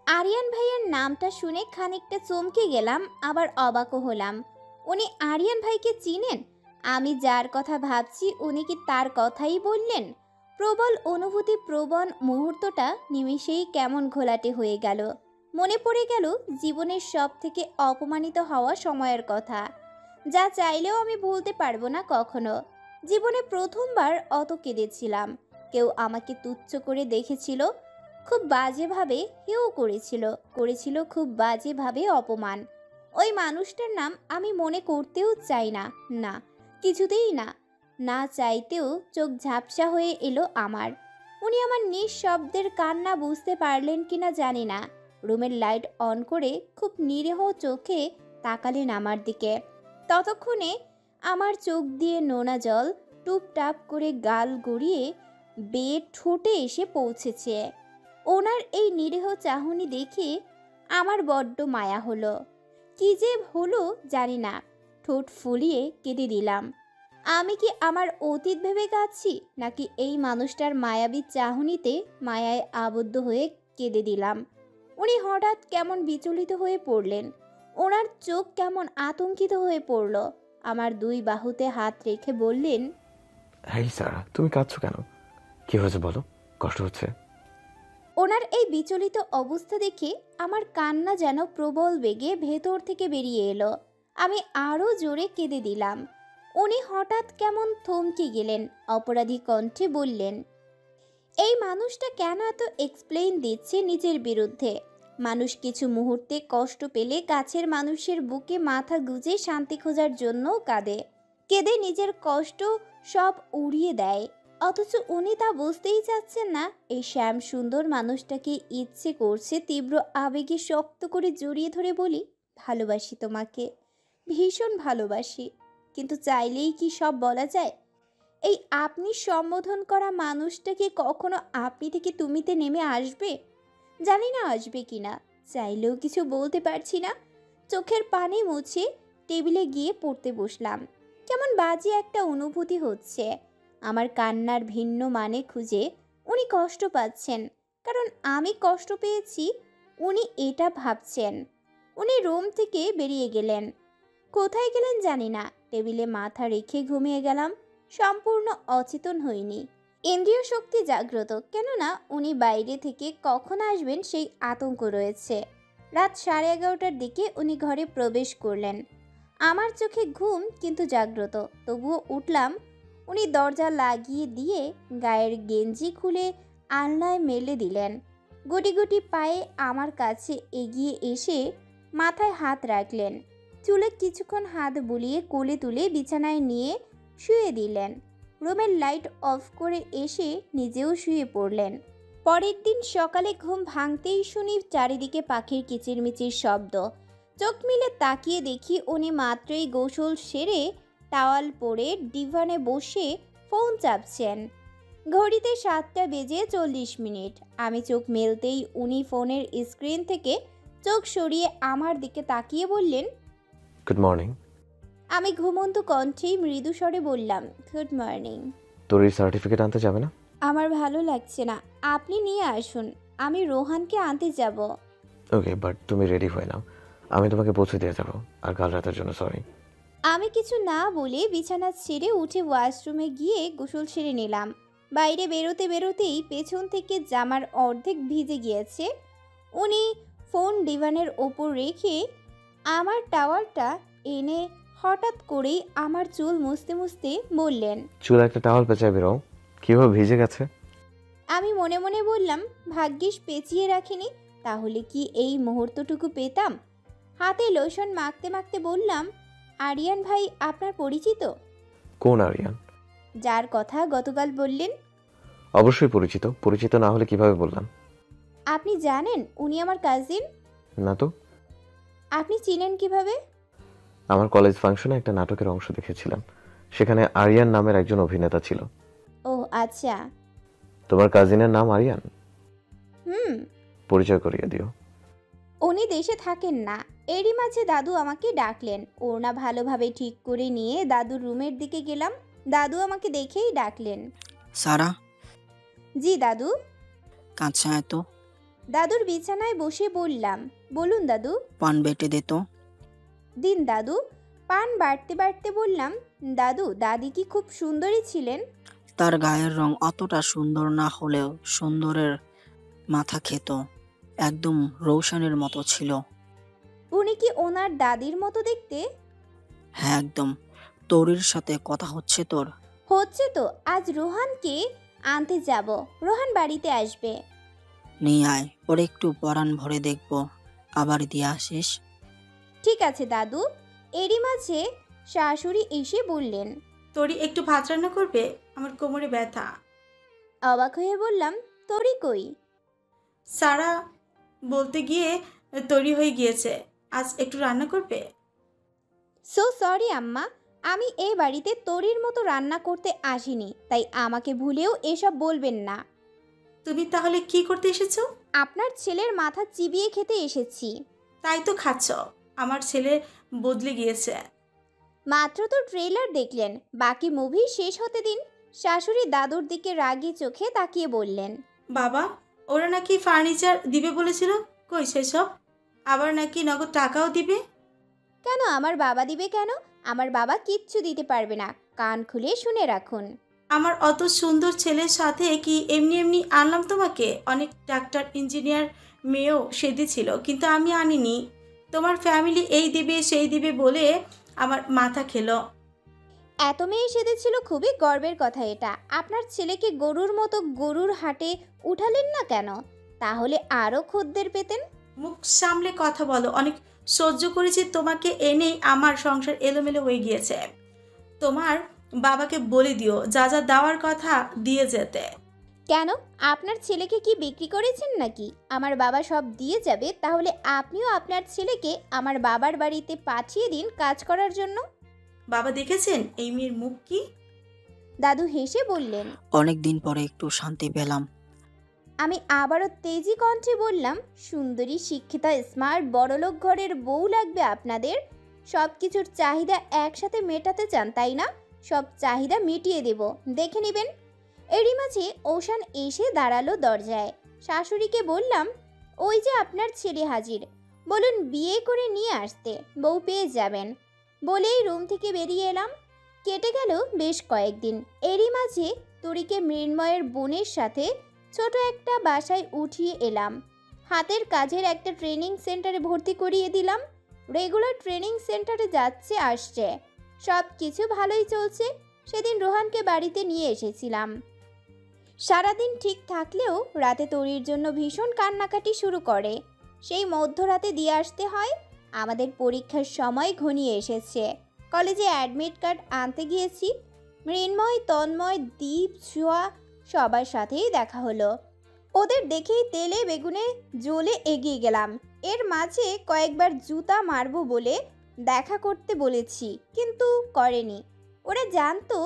Speaker 1: আরিয়ান ভাইয়ের নামটা শুনে খানিকটা চমকে গেলাম, আবার অবাকও হলাম। উনি আরিয়ান ভাইকে চিনেন? আমি যার কথা ভাবছি উনি কি তার কথাই বললেন? প্রবল অনুভূতি, প্রবণ মুহূর্তটা নিমেষেই কেমন ঘোলাটে হয়ে গেল। মনে পড়ে গেল জীবনের সব থেকে অপমানিত হওয়া সময়ের কথা, যা চাইলেও আমি ভুলতে পারবো না কখনো। জীবনে প্রথমবার অত কেঁদেছিলাম। কেউ আমাকে তুচ্ছ করে দেখেছিল, খুব বাজেভাবে হেও করেছিল খুব বাজেভাবে অপমান। ওই মানুষটার নাম আমি মনে করতেও চাই না, না কিছুতেই না। না চাইতেও চোখ ঝাপসা হয়ে এলো আমার। উনি আমার নিঃশব্দের কান্না বুঝতে পারলেন কিনা জানি না। রুমের লাইট অন করে খুব নিরীহ চোখে তাকালেন আমার দিকে। ততক্ষণে আমার চোখ দিয়ে নোনা জল টুপটাপ করে গাল গড়িয়ে বেয়ে ঠোঁটে এসে পৌঁছেছে। ওনার এই নিরীহ চাহনি দেখে আমার বড্ড মায়া হলো। কি যে হলো জানি না, ঠোঁট ফুলিয়ে কেঁদে দিলাম। আমি কি আমার অতীত ভেবে কাঁদছি, নাকি এই মানুষটার মায়াবী চাহনিতে মায়ায় আবদ্ধ হয়ে কেঁদে দিলাম? উনি হঠাৎ কেমন বিচলিত হয়ে পড়লেন, ওনার চোখ কেমন আতঙ্কিত হয়ে পড়ল। আমার দুই বাহুতে হাত রেখে বললেন,
Speaker 2: হেই সারা, তুমি কাঁদছো কেন? কি হয়েছে বলো, কষ্ট হচ্ছে?
Speaker 1: ওনার এই বিচলিত অবস্থা দেখে আমার কান্না যেন প্রবল বেগে ভেতর থেকে বেরিয়ে এলো। আমি আরও জোরে কেঁদে দিলাম। উনি হঠাৎ কেমন থমকে গেলেন, অপরাধী কণ্ঠে বললেন, এই মানুষটা কেন এত এক্সপ্লেইন দিচ্ছে নিজের বিরুদ্ধে? মানুষ কিছু মুহূর্তে কষ্ট পেলে কাছের মানুষের বুকে মাথা গুজে শান্তি খোঁজার জন্যও কাঁদে, কেঁদে নিজের কষ্ট সব উড়িয়ে দেয়। অথচ উনি তা বুঝতেই চাচ্ছেন না। এই শ্যাম সুন্দর মানুষটাকে ইচ্ছে করছে তীব্র আবেগে শক্ত করে জড়িয়ে ধরে বলি, ভালোবাসি তোমাকে, ভীষণ ভালোবাসি। কিন্তু চাইলেই কি সব বলা যায়? এই আপনি সম্বোধন করা মানুষটাকে কখনো আপনি থেকে তুমিতে নেমে আসবে? জানি না আসবে কিনা, চাইলেও কিছু বলতে পারছি না। চোখের পানি মুছে টেবিলে গিয়ে পড়তে বসলাম। কেমন বাজে একটা অনুভূতি হচ্ছে। আমার কান্নার ভিন্ন মানে খুঁজে উনি কষ্ট পাচ্ছেন, কারণ আমি কষ্ট পেয়েছি, উনি এটা ভাবছেন। উনি রুম থেকে বেরিয়ে গেলেন। কোথায় গেলেন জানি না। টেবিলে মাথা রেখে ঘুমিয়ে গেলাম, সম্পূর্ণ অচেতন হইনি। ইন্দ্রিয় শক্তি জাগ্রত, কেননা উনি বাইরে থেকে কখন আসবেন সেই আতঙ্ক রয়েছে। রাত 11:30টার দিকে উনি ঘরে প্রবেশ করলেন। আমার চোখে ঘুম কিন্তু জাগ্রত, তবুও উঠলাম। উনি দরজা লাগিয়ে দিয়ে গায়ের গেঞ্জি খুলে আলনায় মেলে দিলেন। গুটি গুটি পায়ে আমার কাছে এগিয়ে এসে মাথায় হাত রাখলেন। চুলে কিছুক্ষণ হাত বুলিয়ে কোলে তুলে বিছানায় নিয়ে শুয়ে দিলেন। রুমের লাইট অফ করে এসে নিজেও শুয়ে পড়লেন। পরের দিন সকালে ঘুম ভাঙতেই শুনি চারিদিকে পাখির কিচিরমিচির শব্দ। চোখ মিলে তাকিয়ে দেখি উনি মাত্রই গোসল সেরে টাওয়াল পরে ডিভানে বসে ফোন চাপছেন। ঘড়িতে 7:40 আমি চোখ মেলতেই উনি ফোনের স্ক্রিন থেকে চোখ সরিয়ে আমার দিকে তাকিয়ে বললেন,
Speaker 2: গুড মর্নিং।
Speaker 1: আমি ঘুমন্ত কণ্ঠেই মৃদু স্বরে বললাম, গুড মর্নিং।
Speaker 2: তোর এই সার্টিফিকেট আনতে যাবে না?
Speaker 1: আমার ভালো লাগছে না, আপনি নিয়ে আসুন, আমি রোহানকে আনতে যাব।
Speaker 2: ওকে, বাট তুমি রেডি হয়ে নাও, আমি তোমাকে পৌঁছে দিয়ে যাবো। আর কাল রাতের জন্য সরি।
Speaker 1: আমি কিছু না বলে বিছানা ছেড়ে উঠে ওয়াশরুমে গিয়ে গোসল সেরে নিলাম। বাইরে বেরোতে বেরোতেই পেছন থেকে জামার অর্ধেক ভিজে গিয়েছে। উনি ফোন ডিভানের ওপর রেখে আমার টাওয়ালটা এনে হঠাৎ করেই আমার চুল মুছতে মুছতে বললেন,
Speaker 2: চুল একটা টাওয়াল পেঁচায় বেরো, কিভাবে ভিজে গেছে।
Speaker 1: আমি মনে মনে বললাম, ভাগ্যিস পেঁচিয়ে রাখিনি, তাহলে কি এই মুহূর্তটুকু পেতাম। হাতে লোশন মাখতে মাখতে বললাম, আরিয়ান ভাই আপনার পরিচিত?
Speaker 2: কোন আরিয়ান?
Speaker 1: যার কথা গতকাল বললেন।
Speaker 2: অবশ্যই পরিচিত, পরিচিত না হলে কিভাবে বললাম।
Speaker 1: আপনি জানেন উনি আমার কাজিন?
Speaker 2: না তো।
Speaker 1: আপনি চিনেন কিভাবে?
Speaker 2: আমার কলেজ ফাংশনে একটা নাটকের অংশ দেখেছিলাম, সেখানে আরিয়ান নামের একজন অভিনেতা ছিল।
Speaker 1: ও আচ্ছা।
Speaker 2: তোমার কাজিনের নাম আরিয়ান?
Speaker 1: হুম।
Speaker 2: পরিচয় করিয়ে দিও।
Speaker 1: উনি দেশে থাকেন না। এরই মাঝে দাদু আমাকে ডাকলেন। ওড়না ভালোভাবে ঠিক করে নিয়ে দাদুর রুমের দিকে গেলাম। দাদু আমাকে দেখেই ডাকলেন,
Speaker 7: সারা।
Speaker 1: জি দাদু।
Speaker 7: কাছে আয় তো।
Speaker 1: দাদুর বিছানায় বসে বললাম, বলুন দাদু।
Speaker 7: পান বেটে দে তো।
Speaker 1: দিন দাদু। পান বাড়তে বাড়তে বললাম, দাদু দাদি কি খুব সুন্দরী ছিলেন?
Speaker 7: তার গায়ের রং অতটা সুন্দর না হলেও সুন্দরের মাথা খেত, একদম রৌশনের মতো ছিল।
Speaker 1: উনি কি ওনার দাদির মতো দেখতে?
Speaker 7: হ্যাঁ একদম। তোরির সাথে কথা হচ্ছে তোর?
Speaker 1: হচ্ছে তো। আজ রোহানকে আনতে যাব, রোহান বাড়িতে আসবে।
Speaker 7: নিয়ে আয়, ওর একটু পরাণ ভরে দেখব, আবার দিয়ে আসিস।
Speaker 1: ঠিক আছে দাদু। এরই মাঝে শাশুড়ি এসে বললেন,
Speaker 8: তোরই একটু ভাত রান্না করবে, আমার কোমরে ব্যথা।
Speaker 1: অবাক হয়ে বললাম, তোরই কই?
Speaker 8: সারা বলতে গিয়ে তৈরি হয়ে গিয়েছে, আজ একটু রান্না করবে।
Speaker 1: সো সরি আম্মা, আমি এই বাড়িতে তোরির মতো রান্না করতে আসিনি, তাই আমাকে ভুলেও এসব বলবেন না।
Speaker 8: তুমি তাহলে কি করতে এসেছো?
Speaker 1: আপনার ছেলের মাথা চিবিয়ে খেতে এসেছি।
Speaker 8: তাই তো খাচ্ছ। আমার ছেলে বদলে গিয়েছে।
Speaker 1: মাত্র তো ট্রেলার দেখলেন, বাকি মুভি শেষ হতে দিন। শাশুড়ি দাদুর দিকে রাগী চোখে তাকিয়ে বললেন,
Speaker 8: বাবা, ওরা নাকি ফার্নিচার দিবে বলেছিল, কই সেসব? আবার নাকি নগদ টাকাও দিবে।
Speaker 1: কেন আমার বাবা দিবে কেন? আমার বাবা কিচ্ছু দিতে পারবে না, কান খুলে শুনে রাখুন।
Speaker 8: আমার অত সুন্দর ছেলের সাথে কি এমনি এমনি আনলাম তোমাকে? অনেক ডাক্তার ইঞ্জিনিয়ার মেয়েও সেধেছিল, কিন্তু আমি আনিনি। তোমার ফ্যামিলি এই দিবে সেই দিবে বলে আমার মাথা খেলো।
Speaker 1: এত মেয়ে সেধেছিল, খুবই গর্বের কথা এটা। আপনার ছেলেকে গরুর মতো গরুর হাটে উঠালেন না কেন? তাহলে আরও খদ্দের পেতেন।
Speaker 8: মুখ সামলে কথা বলো। অনেক সহ্য করেছি তোমাকে, এনেই আমার সংসার এলোমেলো হয়ে গিয়েছে। তোমার বাবাকে বলে দিও যা যা দেওয়ার কথা দিয়ে যেতে।
Speaker 1: কেন, আপনার ছেলেকে কি বিক্রি করেছেন নাকি? আমার বাবা সব দিয়ে যাবে, তাহলে আপনিও আপনার ছেলেকে আমার বাবার বাড়িতে পাঠিয়ে দিন কাজ করার জন্য।
Speaker 8: বাবা দেখেছেন এই মেয়ের মুখ কি?
Speaker 1: দাদু হেসে বললেন,
Speaker 7: অনেক দিন পরে একটু শান্তি পেলাম।
Speaker 1: আমি আবারও তেজি কণ্ঠে বললাম, সুন্দরী, শিক্ষিতা, স্মার্ট, বড়লোক ঘরের বউ লাগবে আপনাদের। সব কিছুর চাহিদা একসাথে মেটাতে চান তাই না? সব চাহিদা মিটিয়ে দেব, দেখে নেবেন। এরই মাঝে ওশান এসে দাঁড়ালো দরজায়। শাশুড়িকে বললাম, ওই যে আপনার ছেলে হাজির, বলুন বিয়ে করে নিয়ে আসতে, বউ পেয়ে যাবেন। বলেই রুম থেকে বেরিয়ে এলাম। কেটে গেল বেশ কয়েকদিন। এরই মাঝে তুরিকে মৃন্ময়ের বোনের সাথে ছোট একটা বাসায় উঠিয়ে এলাম। হাতের কাজের একটা ট্রেনিং সেন্টারে ভর্তি করিয়ে দিলাম। রেগুলার ট্রেনিং সেন্টারে যাচ্ছে আসছে, সব কিছু ভালোই চলছে। সেদিন রোহানকে বাড়িতে নিয়ে এসেছিলাম। সারাদিন ঠিক থাকলেও রাতে তরির জন্য ভীষণ কান্নাকাটি শুরু করে। সেই মধ্যরাতে দিয়ে আসতে হয়। আমাদের পরীক্ষার সময় ঘনিয়ে এসেছে। কলেজে অ্যাডমিট কার্ড আনতে গিয়েছি। মৃন্ময়, তন্ময়, দীপ, ছোঁয়া সবার সাথেই দেখা হলো। ওদের দেখেই তেলে বেগুনে জ্বলে এগিয়ে গেলাম। এর মাঝে কয়েকবার জুতা মারবো বলে দেখা করতে বলেছি, কিন্তু করেনি। ওরা জানতো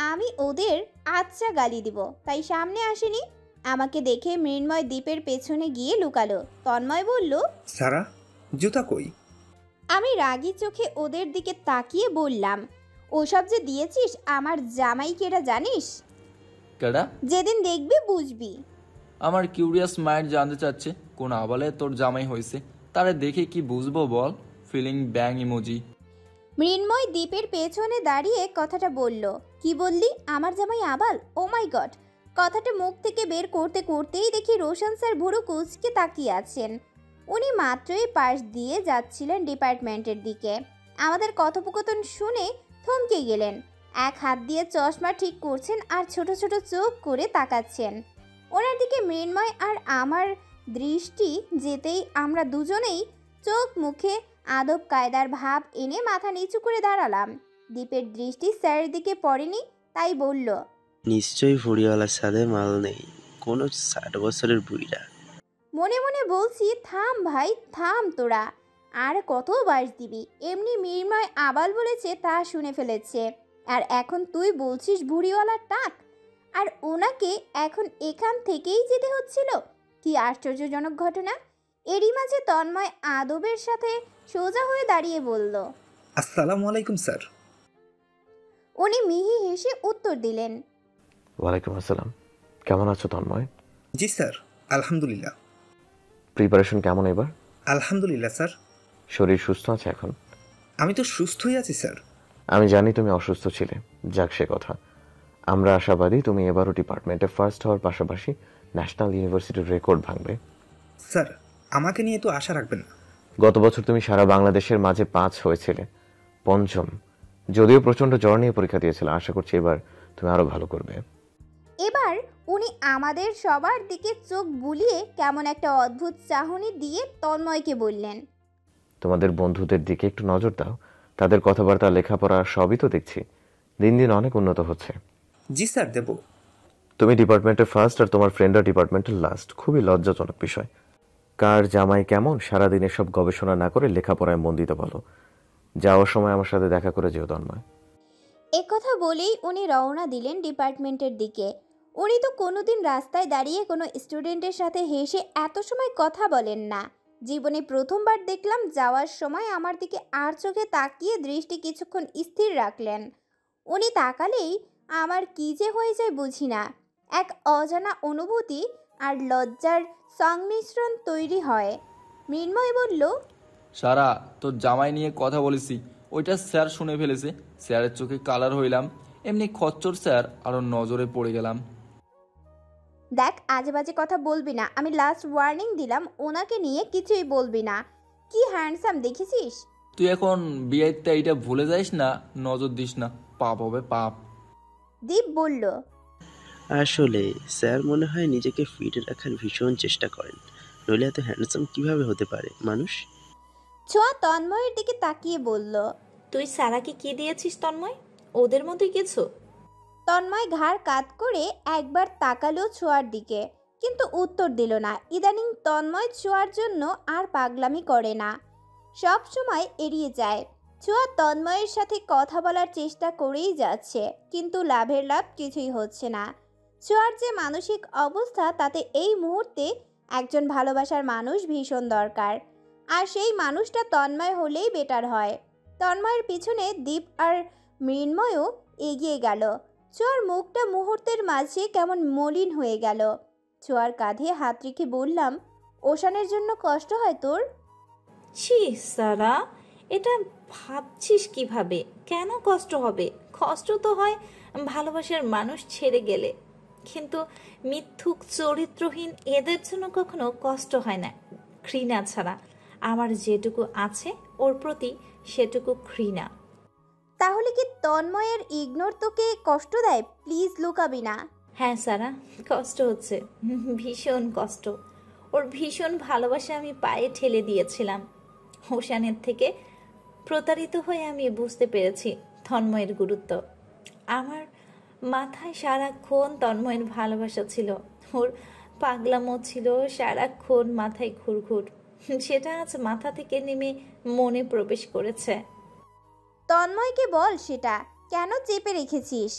Speaker 1: আমি ওদের আচ্ছা গালি দিব, তাই সামনে আসেনি। আমাকে দেখে মৃন্ময় দ্বীপের পেছনে গিয়ে লুকালো। তন্ময় বলল,
Speaker 9: সারা, জুতা কই?
Speaker 1: আমি রাগী চোখে ওদের দিকে তাকিয়ে বললাম, ওসব যে দিয়েছিস আমার জামাইকেরা জানিস?
Speaker 6: কেডা?
Speaker 1: যেদিন দেখবি বুঝবি।
Speaker 6: আমার কিউরিয়াস মাইন্ড জানতে চাচ্ছে কোন আবালে তোর জামাই হয়েছে, তারে দেখে কি বুঝবো বল? ফিলিং ব্যাং ইমোজি।
Speaker 1: মৃন্ময় দ্বীপের পেছনে দাঁড়িয়ে কথাটা বলল। কি বললি? আমার জামাই আবাল? ও মাই গড! কথাটা মুখ থেকে বের করতে করতেই দেখি রোশন স্যার ভুরু কুঁচকে তাকিয়ে আছেন। উনি মাত্রই পাশ দিয়ে যাচ্ছিলেন ডিপার্টমেন্টের দিকে। আমাদের কথোপকথন শুনে থমকে গেলেন। এক হাত দিয়ে চশমা ঠিক করছেন আর ছোট ছোট চোখ করে তাকাচ্ছেন। ওনার দিকে মৃন্ময় আর আমার দৃষ্টি যেতেই আমরা দুজনেই চোখ মুখে আদব কায়দার ভাব এনে মাথা নিচু করে দাঁড়ালাম। দ্বীপের দৃষ্টি স্যারের দিকে পড়েনি, তাই বলল,
Speaker 10: নিশ্চয়ই ফুড়িওয়ালার সাথে মাল নেই, কোনো 60 বছরের বুড়িরা।
Speaker 1: মনে মনে বলছি, থাম ভাই থাম তোরা, আর কত বাস দিবি? এমনি মৃন্ময় আবাল বলেছে তা শুনে ফেলেছে, আর এখন তুই বলছিস ভুড়িওয়ালার টাক? আর ওনাকে এখন এখান থেকেই যেতে হচ্ছিল? কি আশ্চর্যজনক ঘটনা! এরই মাঝে তন্ময় আদবের সাথে সোজা হয়ে দাঁড়িয়ে বলল,
Speaker 9: আসসালামু আলাইকুম স্যার।
Speaker 1: উনি মিহি হেসে উত্তর দিলেন,
Speaker 2: ওয়ালাইকুম আসসালাম। কেমন আছো তন্ময়?
Speaker 9: জি স্যার, আলহামদুলিল্লাহ।
Speaker 2: প্রিপারেশন কেমন এবার?
Speaker 9: আলহামদুলিল্লাহ স্যার।
Speaker 2: শরীর সুস্থ আছে এখন?
Speaker 9: আমি তো সুস্থই আছি স্যার।
Speaker 2: আমি জানি তুমি অসুস্থ ছিলে, যাক সে কথা। আমরা আশাবাদী তুমি এবারও ডিপার্টমেন্টে ফার্স্ট হওয়ার পাশাপাশি ন্যাশনাল ইউনিভার্সিটির রেকর্ড ভাঙবে।
Speaker 9: স্যার, আমাকে নিয়ে তো আশা রাখবেন না।
Speaker 2: গত বছর তুমি সারা বাংলাদেশের মাঝে 5 হয়েছিলে, 5ম। যদিও প্রচন্ড জ্বর নিয়ে পরীক্ষা দিয়েছিলে, আশা করছি এবার তুমি আরো ভালো করবে।
Speaker 1: এবার উনি আমাদের সবার দিকে চোখ বুলিয়ে কেমন একটা অদ্ভুত চাহনি দিয়ে তন্ময়কে বললেন,
Speaker 2: তোমাদের বন্ধুদের দিকে একটু নজর দাও, তাদের কথাবার্তা লেখাপড়া সবই তো দেখছি দিন দিন অনেক উন্নত হচ্ছে।
Speaker 9: জি স্যার, দেব।
Speaker 2: তুমি ডিপার্টমেন্টের ফার্স্ট আর তোমার ফ্রেন্ডরা ডিপার্টমেন্টের লাস্ট, খুবই লজ্জাজনক বিষয়। কার জামাই কেমন সারাদিনে সব গবেষণা না করে লেখাপড়ায় মন দিতে বলো। যাওয়ার সময় আমার সাথে দেখা করে যেও তন্ময়।
Speaker 1: একথা বলেই উনি রওনা দিলেন ডিপার্টমেন্টের দিকে। উনি তো কোনোদিন রাস্তায় দাঁড়িয়ে কোনো স্টুডেন্টের সাথে হেসে এত সময় কথা বলেন না। জীবনে প্রথমবার দেখলাম যাওয়ার সময় আমার দিকে আর চোখে তাকিয়ে দৃষ্টি কিছুক্ষণ স্থির রাখলেন। উনি তাকালেই আমার কী যে হয়ে যায় বুঝি না, এক অজানা অনুভূতি আর লজ্জার সংমিশ্রণ তৈরি হয়। মৃন্ময় বলল,
Speaker 6: সারা, তোর জামাই নিয়ে কথা বলেছি, ওইটা স্যার শুনে ফেলেছে। স্যারের চোখে কালার হইলাম, এমনি খচ্চর স্যার আরো নজরে পড়ে গেলাম।
Speaker 1: দেখ, আজে বাজে কথা বলবি না, আমি লাস্ট ওয়ার্নিং দিলাম, ওনাকে নিয়ে কিছুই বলবি না। কি হ্যান্ডসাম দেখেছিস?
Speaker 6: তুই এখন বিয়েতে এইটা ভুলে যাইস না, নজর দিস না, পাপ হবে পাপ।
Speaker 1: দীপ বলল,
Speaker 10: আসলে স্যার মনে হয় নিজেকে ফিট রাখার ভীষণ চেষ্টা করেন, নইলে এত হ্যান্ডসাম কিভাবে হতে পারে মানুষ।
Speaker 1: ছোঁয়া তন্ময়ের দিকে তাকিয়ে বলল,
Speaker 11: তুই সারাকে কি দিয়েছিস তন্ময়? ওদের মধ্যে কিছু?
Speaker 1: তন্ময় ঘাড় কাত করে একবার তাকালো ছোঁয়ার দিকে, কিন্তু উত্তর দিল না। ইদানিং তন্ময় ছোঁয়ার জন্য আর পাগলামি করে না, সব সময় এড়িয়ে যায়। ছোঁয়া তন্ময়ের সাথে কথা বলার চেষ্টা করেই যাচ্ছে, কিন্তু লাভের লাভ কিছুই হচ্ছে না। ছোঁয়ার যে মানসিক অবস্থা, তাতে এই মুহূর্তে একজন ভালোবাসার মানুষ ভীষণ দরকার, আর সেই মানুষটা তন্ময় হলেই বেটার হয়। তন্ময়ের পিছনে দীপ আর মৃন্ময়ও এগিয়ে গেল। ছোঁয়ার মুখটা মুহূর্তের মাঝে কেমন মলিন হয়ে গেল। ছোঁয়ার কাঁধে হাত রেখে বললাম, ওশানের জন্য কষ্ট হয় তোর?
Speaker 11: ছি সারা, এটা ভাবছিস কিভাবে? কেন কষ্ট হবে? কষ্ট তো হয় ভালোবাসার মানুষ ছেড়ে গেলে, কিন্তু মিথ্যুক চরিত্রহীন এদের জন্য কখনো কষ্ট হয় না, ঘৃণা ছাড়া। আমার যেটুকু আছে ওর প্রতি সেটুকু ঘৃণা।
Speaker 1: তাহলে কি তন্ময়ের ইগনোর তোকে কষ্ট দেয়? প্লিজ লুকাবি না।
Speaker 11: হ্যাঁ সারা, কষ্ট হচ্ছে, ভীষণ কষ্ট। ওর ভীষণ ভালোবাসা আমি পায়ে ঠেলে দিয়েছিলাম। হোসানের থেকে প্রতারিত হয়ে আমি বুঝতে পেরেছি তন্ময়ের গুরুত্ব। আমার মাথায় সারাক্ষণ তন্ময়ের ভালোবাসা ছিল, ওর পাগলামো ছিল সারাক্ষণ মাথায় ঘুরঘুর, সেটা আজ মাথা থেকে নেমে মনে প্রবেশ করেছে।
Speaker 1: তন্ময়কে বল সেটা। কেন চেপে রেখেছিস?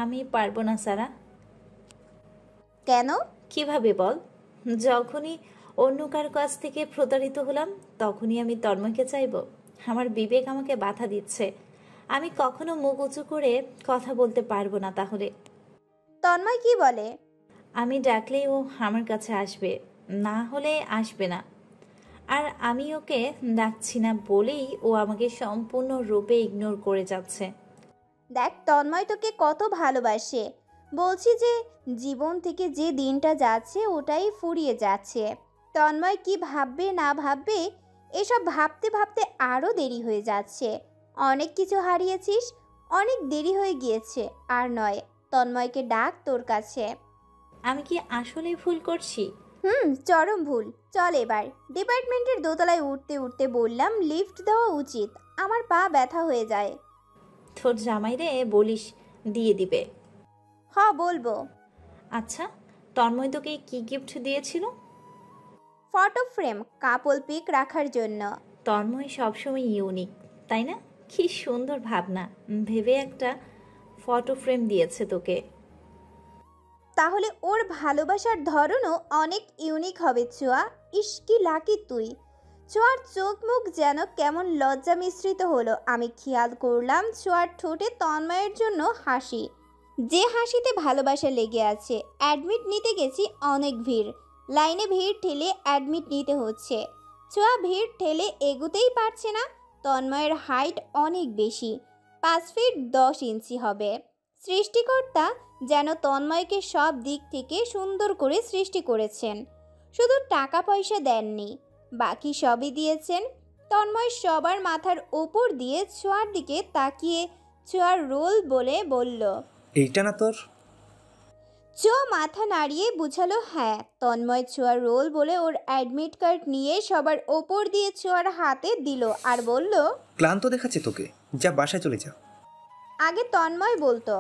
Speaker 11: আমি পারবো না সারা।
Speaker 1: কেন?
Speaker 11: কিভাবে বল? যখনই অন্য কার কাছ থেকে প্রতারিত হলাম তখনই আমি তন্ময়কে চাইবো? আমার বিবেক আমাকে বাধা দিচ্ছে। আমি কখনো মুখ উঁচু করে কথা বলতে পারবো না। তাহলে
Speaker 1: তন্ময় কি বলে?
Speaker 11: আমি ডাকলেই ও আমার কাছে আসবে, না হলে আসবে না। আর আমি ওকে ডাকছি না বলেই ও আমাকে সম্পূর্ণ রূপে ইগনোর করে যাচ্ছে।
Speaker 1: দেখ তন্ময় তোকে কত ভালোবাসে। বলছি যে জীবন থেকে যে দিনটা যাচ্ছে ওটাই ফুরিয়ে যাচ্ছে। তন্ময় কি ভাববে না ভাববে এসব ভাবতে ভাবতে আরও দেরি হয়ে যাচ্ছে। অনেক কিছু হারিয়েছিস, অনেক দেরি হয়ে গিয়েছে। আর নয়, তন্ময়কে ডাক তোর কাছে।
Speaker 11: আমি কি আসলেই ভুল করছি?
Speaker 1: চরম ভুল। চল এবার। ডিপার্টমেন্টের দোতলায় উঠতে উঠতে বললাম লিফট দেওয়া উচিত, আমার পা ব্যথা হয়ে যায়।
Speaker 11: তোর জামাইরে বলিস দিয়ে দিবে।
Speaker 1: বলবো।
Speaker 11: আচ্ছা, তন্ময় তোকে কি গিফট দিয়েছিল?
Speaker 1: ফটো ফ্রেম, কাপল পিক রাখার জন্য।
Speaker 11: তন্ময় সবসময় ইউনিক, তাই না? কি সুন্দর ভাবনা ভেবে একটা ফটো ফ্রেম দিয়েছে তোকে।
Speaker 1: তাহলে ওর ভালোবাসার ধরনও অনেক ইউনিক হবে ছোঁয়া। ইস কি লাকি তুই। ছোঁয়ার চোখ মুখ যেন কেমন লজ্জা মিশ্রিত হলো। আমি খেয়াল করলাম ছোঁয়ার ঠোঁটে তন্ময়ের জন্য হাসি, যে হাসিতে ভালোবাসা লেগে আছে। অ্যাডমিট নিতে গেছি, অনেক ভিড়। লাইনে ভিড় ঠেলে অ্যাডমিট নিতে হচ্ছে। ছোঁয়া ভিড় ঠেলে এগুতেই পারছে না। তন্ময়ের হাইট অনেক বেশি, 5 ফিট 10 ইঞ্চি হবে। সৃষ্টিকর্তা যেন তন্ময়কে সব দিক থেকে সুন্দর করে সৃষ্টি করেছেন। শুধু টাকা পয়সা দেননি, বাকি সবই দিয়েছেন। তন্ময় সবার মাথার ওপর দিয়ে ছোঁয়ার দিকে তাকিয়ে ছোঁয়ার রোল বলে বলল,
Speaker 9: এইটা না তোর?
Speaker 1: ছোঁয়া মাথা নাড়িয়ে বুঝালো হ্যাঁ। তন্ময় ছোঁয়ার রোল বলে ওর অ্যাডমিট কার্ড নিয়ে সবার ওপর দিয়ে ছোঁয়ার হাতে দিল আর বলল,
Speaker 9: ক্লান্ত দেখাচ্ছে তোকে, যা বাসায় চলে যা।
Speaker 1: আগে তন্ময় বলতো,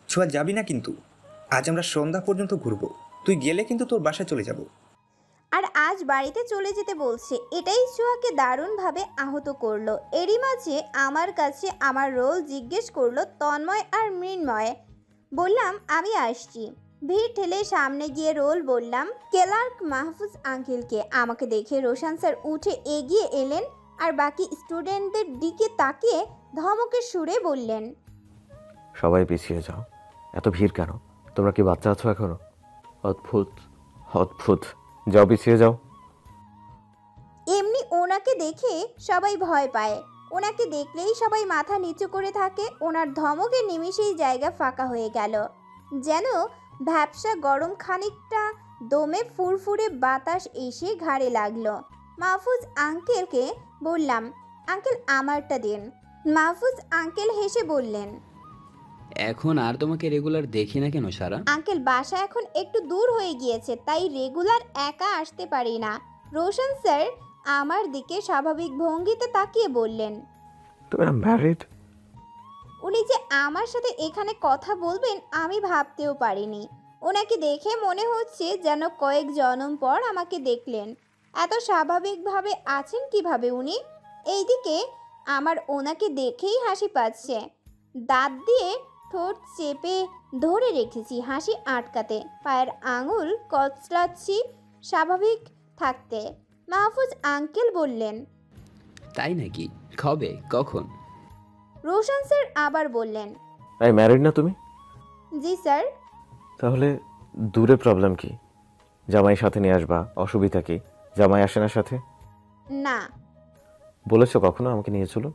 Speaker 9: ছোঁয়া যাবি না কিন্তু। আজ আমরা সন্ধ্যা পর্যন্ত ঘুরবো, তুই গেলে কিন্তু তোর বাসায় চলে যাব।
Speaker 1: আর আজ বাড়িতে চলে যেতে বলছে। এটাই ছোঁয়াকে দারুণভাবে আহত করলো। এরই মাঝে আমার কাছে আমার রোল জিজ্ঞেস করলো তন্ময় আর মৃন্ময়। বললাম আমি আসছি। ভিড় ঠেলে সামনে গিয়ে রোল বললাম ক্লার্ক মাহফুজ আঙ্কেলকে। আমাকে দেখে রোশন স্যার উঠে এগিয়ে এলেন আর বাকি স্টুডেন্টদের দিকে তাকিয়ে ধমকের সুরে বললেন,
Speaker 2: সবাই পিছিয়ে যাও। এত ভিড় কেন? তোমরা কি বাচ্চা আছো এখনো? অদ্ভুত অদ্ভুত, যাও পিছিয়ে যাও।
Speaker 1: এমনি ওনাকে দেখে সবাই ভয় পায়। ওনাকে দেখলেই সবাই মাথা নিচু করে থাকে। ওনার ধমকে নিমিষেই জায়গা ফাঁকা হয়ে গেল। যেন ভ্যাপসা গরম খানিকটা দমে ফুরফুরে বাতাস এসে ঘাড়ে লাগলো। মাহফুজ আঙ্কেলকে বললাম, আঙ্কেল আমারটা দিন। মাহফুজ আঙ্কেল হেসে বললেন,
Speaker 12: এখন আর তোমাকে রেগুলার দেখি না কেন সারা?
Speaker 1: আঙ্কেল বাসা এখন একটু দূর হয়ে গিয়েছে, তাই রেগুলার একা আসতে পারি না। রোশন স্যার আমার দিকে স্বাভাবিক ভঙ্গিতে তাকিয়ে বললেন,
Speaker 2: তোমরা ম্যারিড?
Speaker 1: উনি যে আমার সাথে এখানে কথা বলবেন আমি ভাবতেও পারিনি। ওনাকে দেখে মনে হচ্ছে যেন কয়েক জন্ম পর আমাকে দেখলেন। এত স্বাভাবিকভাবে আছেন কিভাবে উনি? এইদিকে আমার ওনাকে দেখেই হাসি পাচ্ছে। দাঁত দিয়ে ঠোঁট চেপে ধরে রেখেছি হাসি আটকাতে। পায়ের আঙুল কচলাচ্ছি স্বাভাবিক থাকতে। মাহফুজ আঙ্কেল বললেন,
Speaker 12: তাই নাকি? কবে, কখন?
Speaker 1: রোশন স্যার আবার বললেন,
Speaker 2: তাই ম্যারিড না তুমি?
Speaker 1: জি স্যার।
Speaker 2: তাহলে দূরে প্রবলেম কি? জামাই সাথে নিয়ে আসবা, অসুবিধা কি? জামাই আসে না সাথে?
Speaker 1: না।
Speaker 2: বলেছো কখনো আমাকে নিয়ে চলো?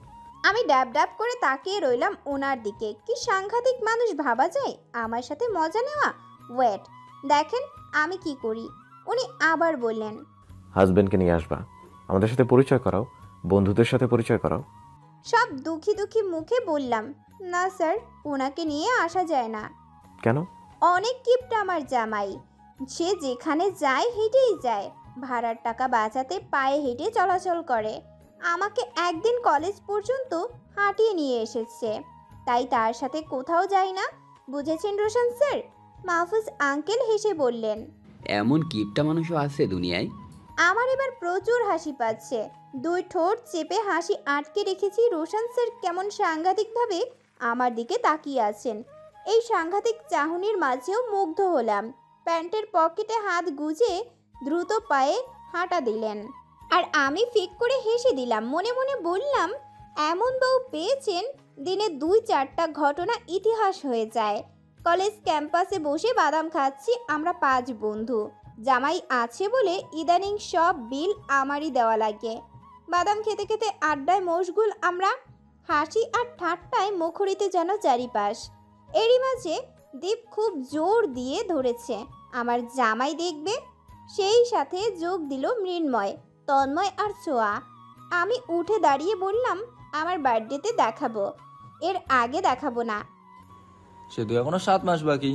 Speaker 1: আমি ড্যাব ড্যাব করে তাকিয়ে রইলাম ওনার দিকে। কি সাংঘাতিক মানুষ ভাবা যায় আমার সাথে মজা নেওয়া। ওয়েট, দেখেন আমি কি করি। উনি আবার বললেন,
Speaker 2: হাজবেন্ডকে নিয়ে আসবা, আমাদের সাথে পরিচয় করাও, বন্ধুদের সাথে পরিচয় করাও।
Speaker 1: সব দুঃখী দুঃখী মুখে বললাম, না স্যার, ওনাকে নিয়ে আসা যায় না।
Speaker 2: কেন?
Speaker 1: অনেক কিপ্ট আমার জামাই। সে যেখানে যায় হেঁটেই যায়। ভাড়ার টাকা বাঁচাতে পায়ে হেঁটে চলাচল করে। আমাকে একদিন কলেজ পর্যন্ত হাঁটিয়ে নিয়ে এসেছে, তাই তার সাথে কোথাও যাই না। বুঝেছেন রোশন স্যার? মাহফুজ আঙ্কেল হেসে বললেন,
Speaker 12: এমন কিপটা মানুষও আছে দুনিয়ায়?
Speaker 1: আমার এবার প্রচুর হাসি পাচ্ছে। দুই ঠোঁট চেপে হাসি আটকে রেখেছি। রোশন স্যার কেমন সাংঘাতিকভাবে আমার দিকে তাকিয়ে আছেন। এই সাংঘাতিক চাহনির মাঝেও মুগ্ধ হলাম। প্যান্টের পকেটে হাত গুজে দ্রুত পায়ে হাঁটা দিলেন, আর আমি ফিক করে হেসে দিলাম। মনে মনে বললাম, এমন বউ পেয়েছেন, দিনে 2-4টা ঘটনা ইতিহাস হয়ে যায়। কলেজ ক্যাম্পাসে বসে বাদাম খাচ্ছি আমরা 5 বন্ধু। জামাই আছে বলে ইদানিং সব বিল আমারই দেওয়া লাগে। বাদাম খেতে খেতে আড্ডায় মশগুল আমরা, হাসি আর ঠাট্টায় মুখরিত যেন চারিপাশ। এরই মাঝে দীপ খুব জোর দিয়ে ধরেছে আমার জামাই দেখবে। সেই সাথে যোগ দিল মৃন্ময়, তন্ময় আর ছোঁয়া। আমি উঠে দাঁড়িয়ে বললাম, আমার বার্থডেতে দেখাবো, এর আগে দেখাবো না।
Speaker 6: সে তো এখনো 7 মাস বাকি।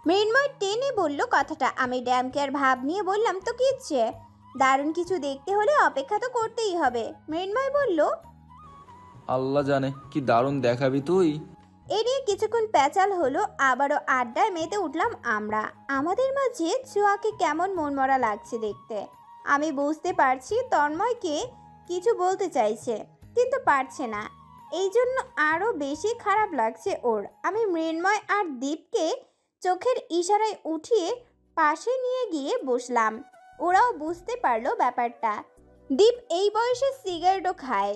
Speaker 1: মৃন্ময় টেনে বলল কথাটা। আমি ড্যাম কেয়ার ভাব নিয়ে বললাম, তো কি ইচ্ছে, দারুণ কিছু দেখতে হলে অপেক্ষা তো করতেই হবে। মৃন্ময় বলল,
Speaker 6: আল্লাহ জানে কি দারুণ দেখাবি তুই।
Speaker 1: এ নিয়ে কিছুক্ষণ প্যাচাল হলো, আবারও আড্ডায় মেতে উঠলাম আমরা। আমাদের মাঝে ছোঁয়াকে কেমন মনমরা লাগছে দেখতে। আমি বুঝতে পারছি তন্ময়কে কিছু বলতে চাইছে, কিন্তু পারছে না। এই জন্য আরও বেশি খারাপ লাগছে ওর। আমি মৃন্ময় আর দীপকে চোখের ইশারায় উঠিয়ে পাশে নিয়ে গিয়ে বসলাম। ওরাও বুঝতে পারলো ব্যাপারটা। দীপ এই বয়সে সিগারেটও খায়,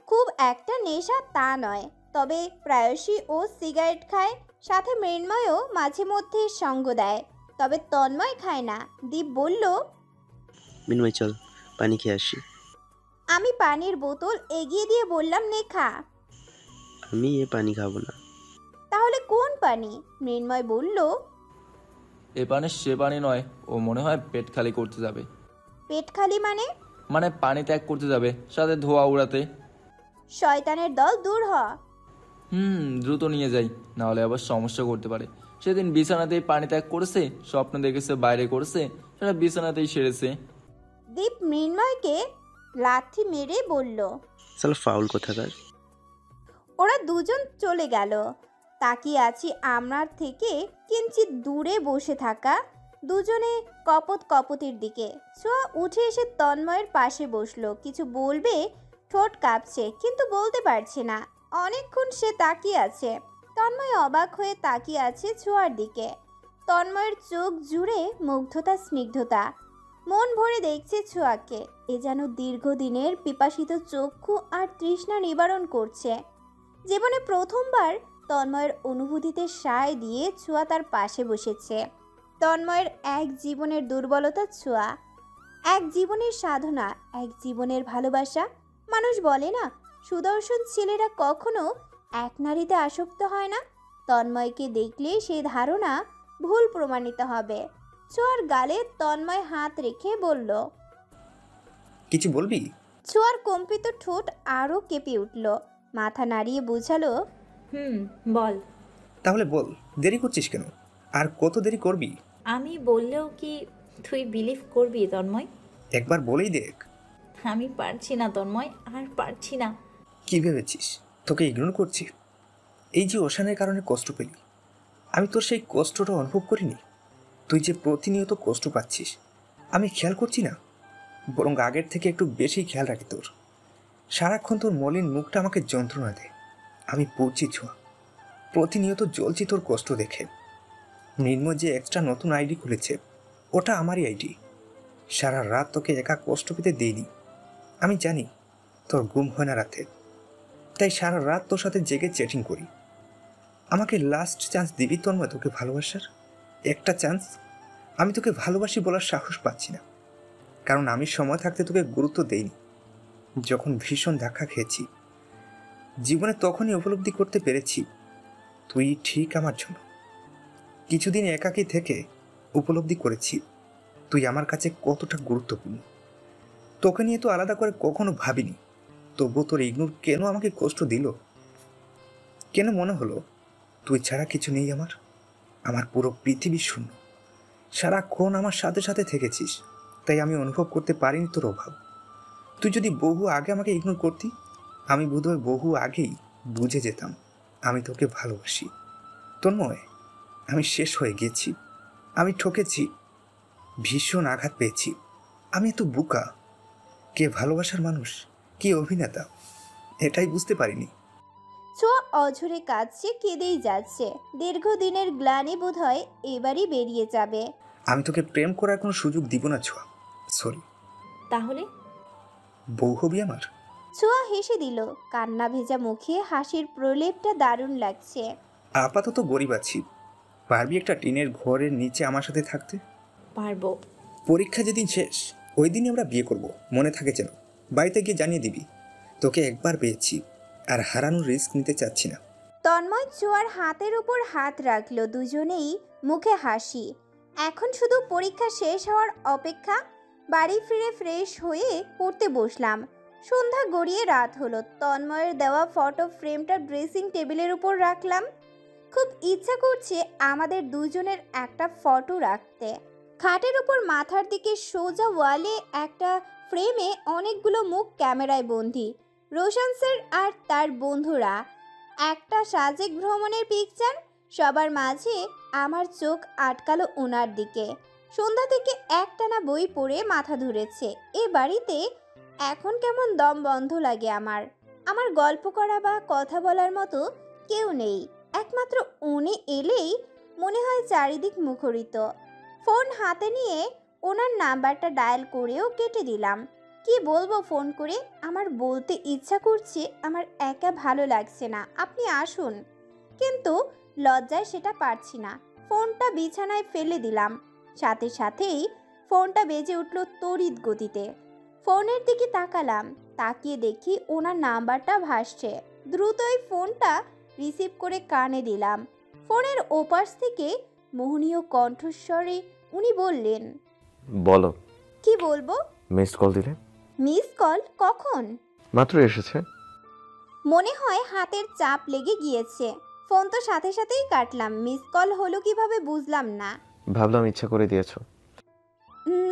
Speaker 1: খুব একটা নেশা তা নয়, তবে প্রায়শই ও সিগারেট খায়। সাথে মৃন্ময়ও মাঝে মধ্যে সঙ্গ দেয়, তবে তন্ময় খায় না। দীপ বলল,
Speaker 10: মিনময় চল পানি খেয়ে আসি।
Speaker 1: আমি পানির বোতল এগিয়ে দিয়ে বললাম, নে খা।
Speaker 10: আমি এ পানি খাবো না।
Speaker 1: তাহলে কোন পানি? মৃন্ময় বলল,
Speaker 6: এ পানি সে পানি নয়, ও মনে হয় পেট খালি করতে যাবে।
Speaker 1: পেট খালি মানে?
Speaker 6: মানে পানি ত্যাগ করতে যাবে, সাথে ধোয়া উড়াতে।
Speaker 1: শয়তানের দল, দূর হ।
Speaker 6: দ্রুত নিয়ে যাই, নাহলে আবার সমস্যা করতে পারে। সেদিন বিছানাতেই পানি ত্যাগ করেছে, স্বপ্ন দেখেছে বাইরে করেছে, সেটা বিছানাতেই সেরেছে।
Speaker 1: দীপ মৃন্ময়কে লাথি মেরে বলল,
Speaker 10: সালা ফাউল কোথাকার।
Speaker 1: ওরা দুজন চলে গেল। তাকিয়ে আছি আমার থেকে কিঞ্চিত দূরে বসে থাকা দুজনে কপত কপতির দিকে। ছোঁয়া উঠে এসে তন্ময়ের পাশে বসলো। কিছু বলবে, ঠোঁট কাঁপছে, কিন্তু বলতে পারছে না। অনেকক্ষণ সে তাকিয়ে আছে। তন্ময় অবাক হয়ে তাকিয়ে আছে ছোঁয়ার দিকে। তন্ময়ের চোখ জুড়ে মুগ্ধতা, স্নিগ্ধতা। মন ভরে দেখছে ছোঁয়াকে। এ যেন দীর্ঘদিনের পিপাসিত চক্ষু আর তৃষ্ণা নিবারণ করছে। জীবনে প্রথমবার তন্ময়ের অনুভূতিতে সায় দিয়ে ছোঁয়া তার পাশে বসেছে। তন্ময়ের এক জীবনের দুর্বলতা ছোঁয়া, এক জীবনের সাধনা, এক জীবনের ভালোবাসা। মানুষ বলে না, সুদর্শন ছেলেরা কখনো এক নারীতে আসক্ত হয় না। তন্ময়কে দেখলে সেই ধারণা ভুল প্রমাণিত হবে। ছোঁয়ার গালে তন্ময় হাত রেখে বলল,
Speaker 9: কিছু বলবি?
Speaker 1: ছোঁয়ার কম্পিত ঠোঁট আরও কেঁপে উঠল। মাথা নাড়িয়ে বুঝালো,
Speaker 11: বল।
Speaker 9: তাহলে বল, দেরি করছিস কেন? আর কত দেরি করবি?
Speaker 11: আমি বললেও কি তুই বিলিভ করবি তন্ময়?
Speaker 9: একবার বলেই দেখ।
Speaker 11: আমি পারছি না তন্ময়, আর পারছি না।
Speaker 9: কি ভেবেছিস তোকে ইগনোর করছি? এই যে ওশানের কারণে কষ্ট পেলি, আমি তোর সেই কষ্টটা অনুভব করিনি? তুই যে প্রতিনিয়ত কষ্ট পাচ্ছিস, আমি খেয়াল করছি না? বরং আগের থেকে একটু বেশি খেয়াল রাখি তোর। সারাক্ষণ তোর মলিন মুখটা আমাকে যন্ত্রণা দেয়। আমি পড়ছি ছোঁয়া, প্রতিনিয়ত জ্বলছি তোর কষ্ট দেখে। মৃন্ময় যে এক্সট্রা নতুন আইডি খুলেছে, ওটা আমারই আইডি। সারা রাত তোকে একা কষ্ট পেতে দিইনি। আমি জানি তোর ঘুম হয় না রাতে, তাই সারা রাত তোর সাথে জেগে চ্যাটিং করি। আমাকে লাস্ট চান্স দিবি তন্ময় তোকে ভালোবাসার? একটা চান্স। আমি তোকে ভালোবাসি বলার সাহস পাচ্ছি না, কারণ আমি সময় থাকতে তোকে গুরুত্ব দেইনি। যখন ভীষণ ধাক্কা খেয়েছি জীবনে, তখনই উপলব্ধি করতে পেরেছি তুই ঠিক আমার জন্য। কিছুদিন একাকী থেকে উপলব্ধি করেছি তুই আমার কাছে কতটা গুরুত্বপূর্ণ। তোকে নিয়ে তো আলাদা করে কখনো ভাবিনি, তবুও তোর ইগনোর কেন আমাকে কষ্ট দিল? কেন মনে হলো তুই ছাড়া কিছু নেই আমার? আমার পুরো পৃথিবী শূন্য। সারাক্ষণ আমার সাথে সাথে থেকেছিস, তাই আমি অনুভব করতে পারিনি তোর অভাব। তুই যদি বহু আগে আমাকে ইগনোর করতি, আমি বোধহয় বহু আগেই বুঝে যেতাম আমি তোকে ভালোবাসি। তন্ময়, আমি শেষ হয়ে গেছি। আমি ঠকেছি, ভীষণ আঘাত পেয়েছি। আমি এত বোকা। কে ভালোবাসার মানুষ, কে অভিনেতা, এটাই বুঝতে পারিনি।
Speaker 1: ছোঁয়া অঝরে কাঁদছে, কেঁদেই যাচ্ছে। দীর্ঘদিনের গ্লানি বোধহয় এবারই বেরিয়ে যাবে।
Speaker 9: আমি তোকে প্রেম করার কোনো সুযোগ দিব না ছোঁয়া। সরি।
Speaker 11: তাহলে
Speaker 9: বউ হবি আমার?
Speaker 1: ছোঁয়া হেসে দিল। কান্না ভেজা মুখে হাসির প্রলেপটা দারুণ লাগছে।
Speaker 9: আপাতত গরিব আছি, পারবি একটা টিনের ঘরের নিচে আমার সাথে থাকতে?
Speaker 11: পারবো।
Speaker 9: পরীক্ষা যেদিন শেষ ওই দিনই আমরা বিয়ে করব, মনে থাকে যেন। বাড়িতে গিয়ে জানিয়ে দিবি তোকে একবার পেয়েছি, আর হারানোর রিস্ক নিতে চাচ্ছি না।
Speaker 1: তন্ময় ছোঁয়ার হাতের উপর হাত রাখলো, দুজনেই মুখে হাসি। এখন শুধু পরীক্ষা শেষ হওয়ার অপেক্ষা। বাড়ি ফিরে ফ্রেশ হয়ে পড়তে বসলাম। সন্ধ্যা গড়িয়ে রাত হলো। তন্ময়ের দেওয়া ফটো ফ্রেমটা ড্রেসিং টেবিলের উপর রাখলাম। খুব ইচ্ছা করছে আমাদের দুজনের একটা ফটো রাখতে। খাটের উপর মাথার দিকে সোজা ওয়ালে একটা ফ্রেমে অনেকগুলো মুখ ক্যামেরায় বন্দী। রোশন স্যার আর তার বন্ধুরা। একটা সাজেক ভ্রমণের পিকচার। সবার মাঝে আমার চোখ আটকালো ওনার দিকে। সন্ধ্যা থেকে একটানা বই পড়ে মাথা ধরেছে। এ বাড়িতে এখন কেমন দম বন্ধ লাগে আমার। আমার গল্প করা বা কথা বলার মতো কেউ নেই। একমাত্র উনি এলেই মনে হয় চারিদিক মুখরিত। ফোন হাতে নিয়ে ওনার নাম্বারটা ডায়াল করেও কেটে দিলাম। কি বলবো ফোন করে? আমার বলতে ইচ্ছা করছে আমার একা ভালো লাগছে না, আপনি আসুন, কিন্তু লজ্জায় সেটা পারছি না। ফোনটা বিছানায় ফেলে দিলাম। সাথে সাথেই ফোনটা বেজে উঠল তড়িৎ গতিতে। ফোনের দিকে তাকালাম। তাকিয়ে দেখি ওনার নাম্বারটা ভাসছে। দ্রুতই ফোনটা রিসিভ করে কানে দিলাম। ফোনের ওপাশ থেকে মোহনীয় কণ্ঠস্বরে উনি বললেন,
Speaker 2: বলো।
Speaker 1: কি বলবো?
Speaker 2: মিসড কল দিলে?
Speaker 1: Miss call? কখন?
Speaker 2: মাত্র এসেছে।
Speaker 1: মনে হয় হাতের চাপ লেগে গিয়েছে। ফোন তো সাথে সাথেই কাটলাম। মিস কল হলো কিভাবে বুঝলাম না।
Speaker 2: ভাবলাম ইচ্ছা করে দিয়েছো।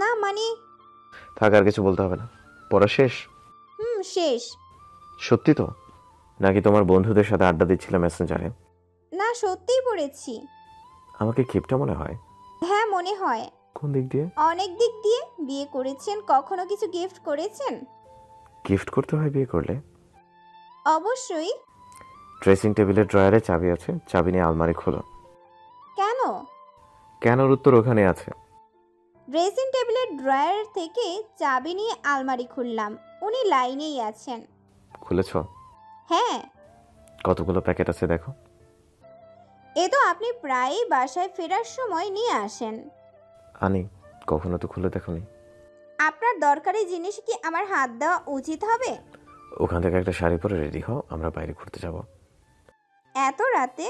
Speaker 1: না মানে।
Speaker 2: থাক, আর কিছু বলতে হবে না। পড়া শেষ?
Speaker 1: শেষ।
Speaker 2: সত্যি তো? নাকি তোমার বন্ধুদের সাথে আড্ডা দিচ্ছিলে মেসেঞ্জারে?
Speaker 1: না, সত্যিই পড়েছি।
Speaker 2: আমাকে কিপটা মনে হয়?
Speaker 1: হ্যাঁ মনে হয়।
Speaker 2: কোন দিক দিয়ে?
Speaker 1: অনেক দিক দিয়ে। বিয়ে করেছেন, কখনো কিছু গিফট করেছেন?
Speaker 2: গিফট করতে হয় বিয়ে করলে?
Speaker 1: অবশ্যই।
Speaker 2: ড্রেসিং টেবিলের ড্রয়ারে চাবি আছে, চাবি নিয়ে আলমারি খোলো।
Speaker 1: কেন?
Speaker 2: কেনর উত্তর ওখানে আছে।
Speaker 1: ড্রেসিং টেবিলের ড্রয়ার থেকে চাবি নিয়ে আলমারি খুললাম। উনি লাইনেই আছেন।
Speaker 2: খুলেছ?
Speaker 1: হ্যাঁ।
Speaker 2: কতগুলো প্যাকেট আছে দেখো।
Speaker 1: এ তো আপনি প্রায়ই বাসায় ফেরার সময় নিয়ে আসেন।
Speaker 2: আনি, কখনো তো খুলে দেখোনি।
Speaker 1: আপনার দরকারি জিনিস কি আমার হাত দেওয়া উচিত হবে?
Speaker 2: ওখান থেকে একটা শাড়ি পরে রেডি হও, আমরা বাইরে ঘুরতে যাব।
Speaker 1: এত রাতে?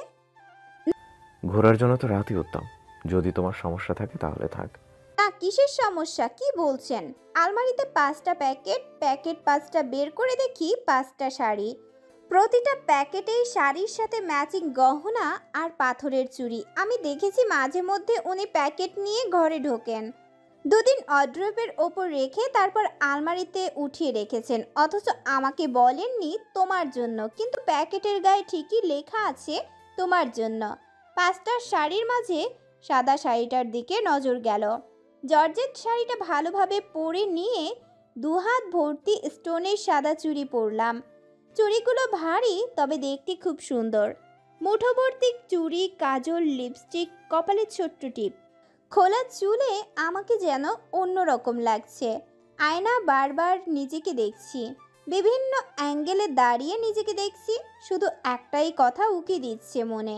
Speaker 2: ঘোরার জন্য তো রাতই উত্তম। যদি তোমার সমস্যা থাকে তাহলে থাক।
Speaker 1: না, কিসের সমস্যা? কি বলছেন? আলমারিতে 5টা প্যাকেট, প্যাকেট 5টা বের করে দেখি 5টা শাড়ি। প্রতিটা প্যাকেটেই শাড়ির সাথে ম্যাচিং গহনা আর পাথরের চুড়ি। আমি দেখেছি মাঝে মধ্যে উনি প্যাকেট নিয়ে ঘরে ঢোকেন, দুদিন ওয়ার্ড্রোবের ওপর রেখে তারপর আলমারিতে উঠিয়ে রেখেছেন। অথচ আমাকে বলেননি তোমার জন্য, কিন্তু প্যাকেটের গায়ে ঠিকই লেখা আছে তোমার জন্য। 5টা শাড়ির মাঝে সাদা শাড়িটার দিকে নজর গেল। জর্জেট শাড়িটা ভালোভাবে পরে নিয়ে দুহাত ভর্তি স্টোনের সাদা চুড়ি পরলাম। চুড়িগুলো ভারী, তবে দেখতে খুব সুন্দর। মুঠো ভর্তি চুড়ি, কাজল, লিপস্টিক, কপালে ছোট্ট টিপ। খোলা চুলে আমাকে যেন অন্যরকম লাগছে। আয়না বারবার নিজেকে দেখছি, বিভিন্ন অ্যাঙ্গেলে দাঁড়িয়ে নিজেকে দেখছি। শুধু একটাই কথা উকি দিচ্ছে মনে,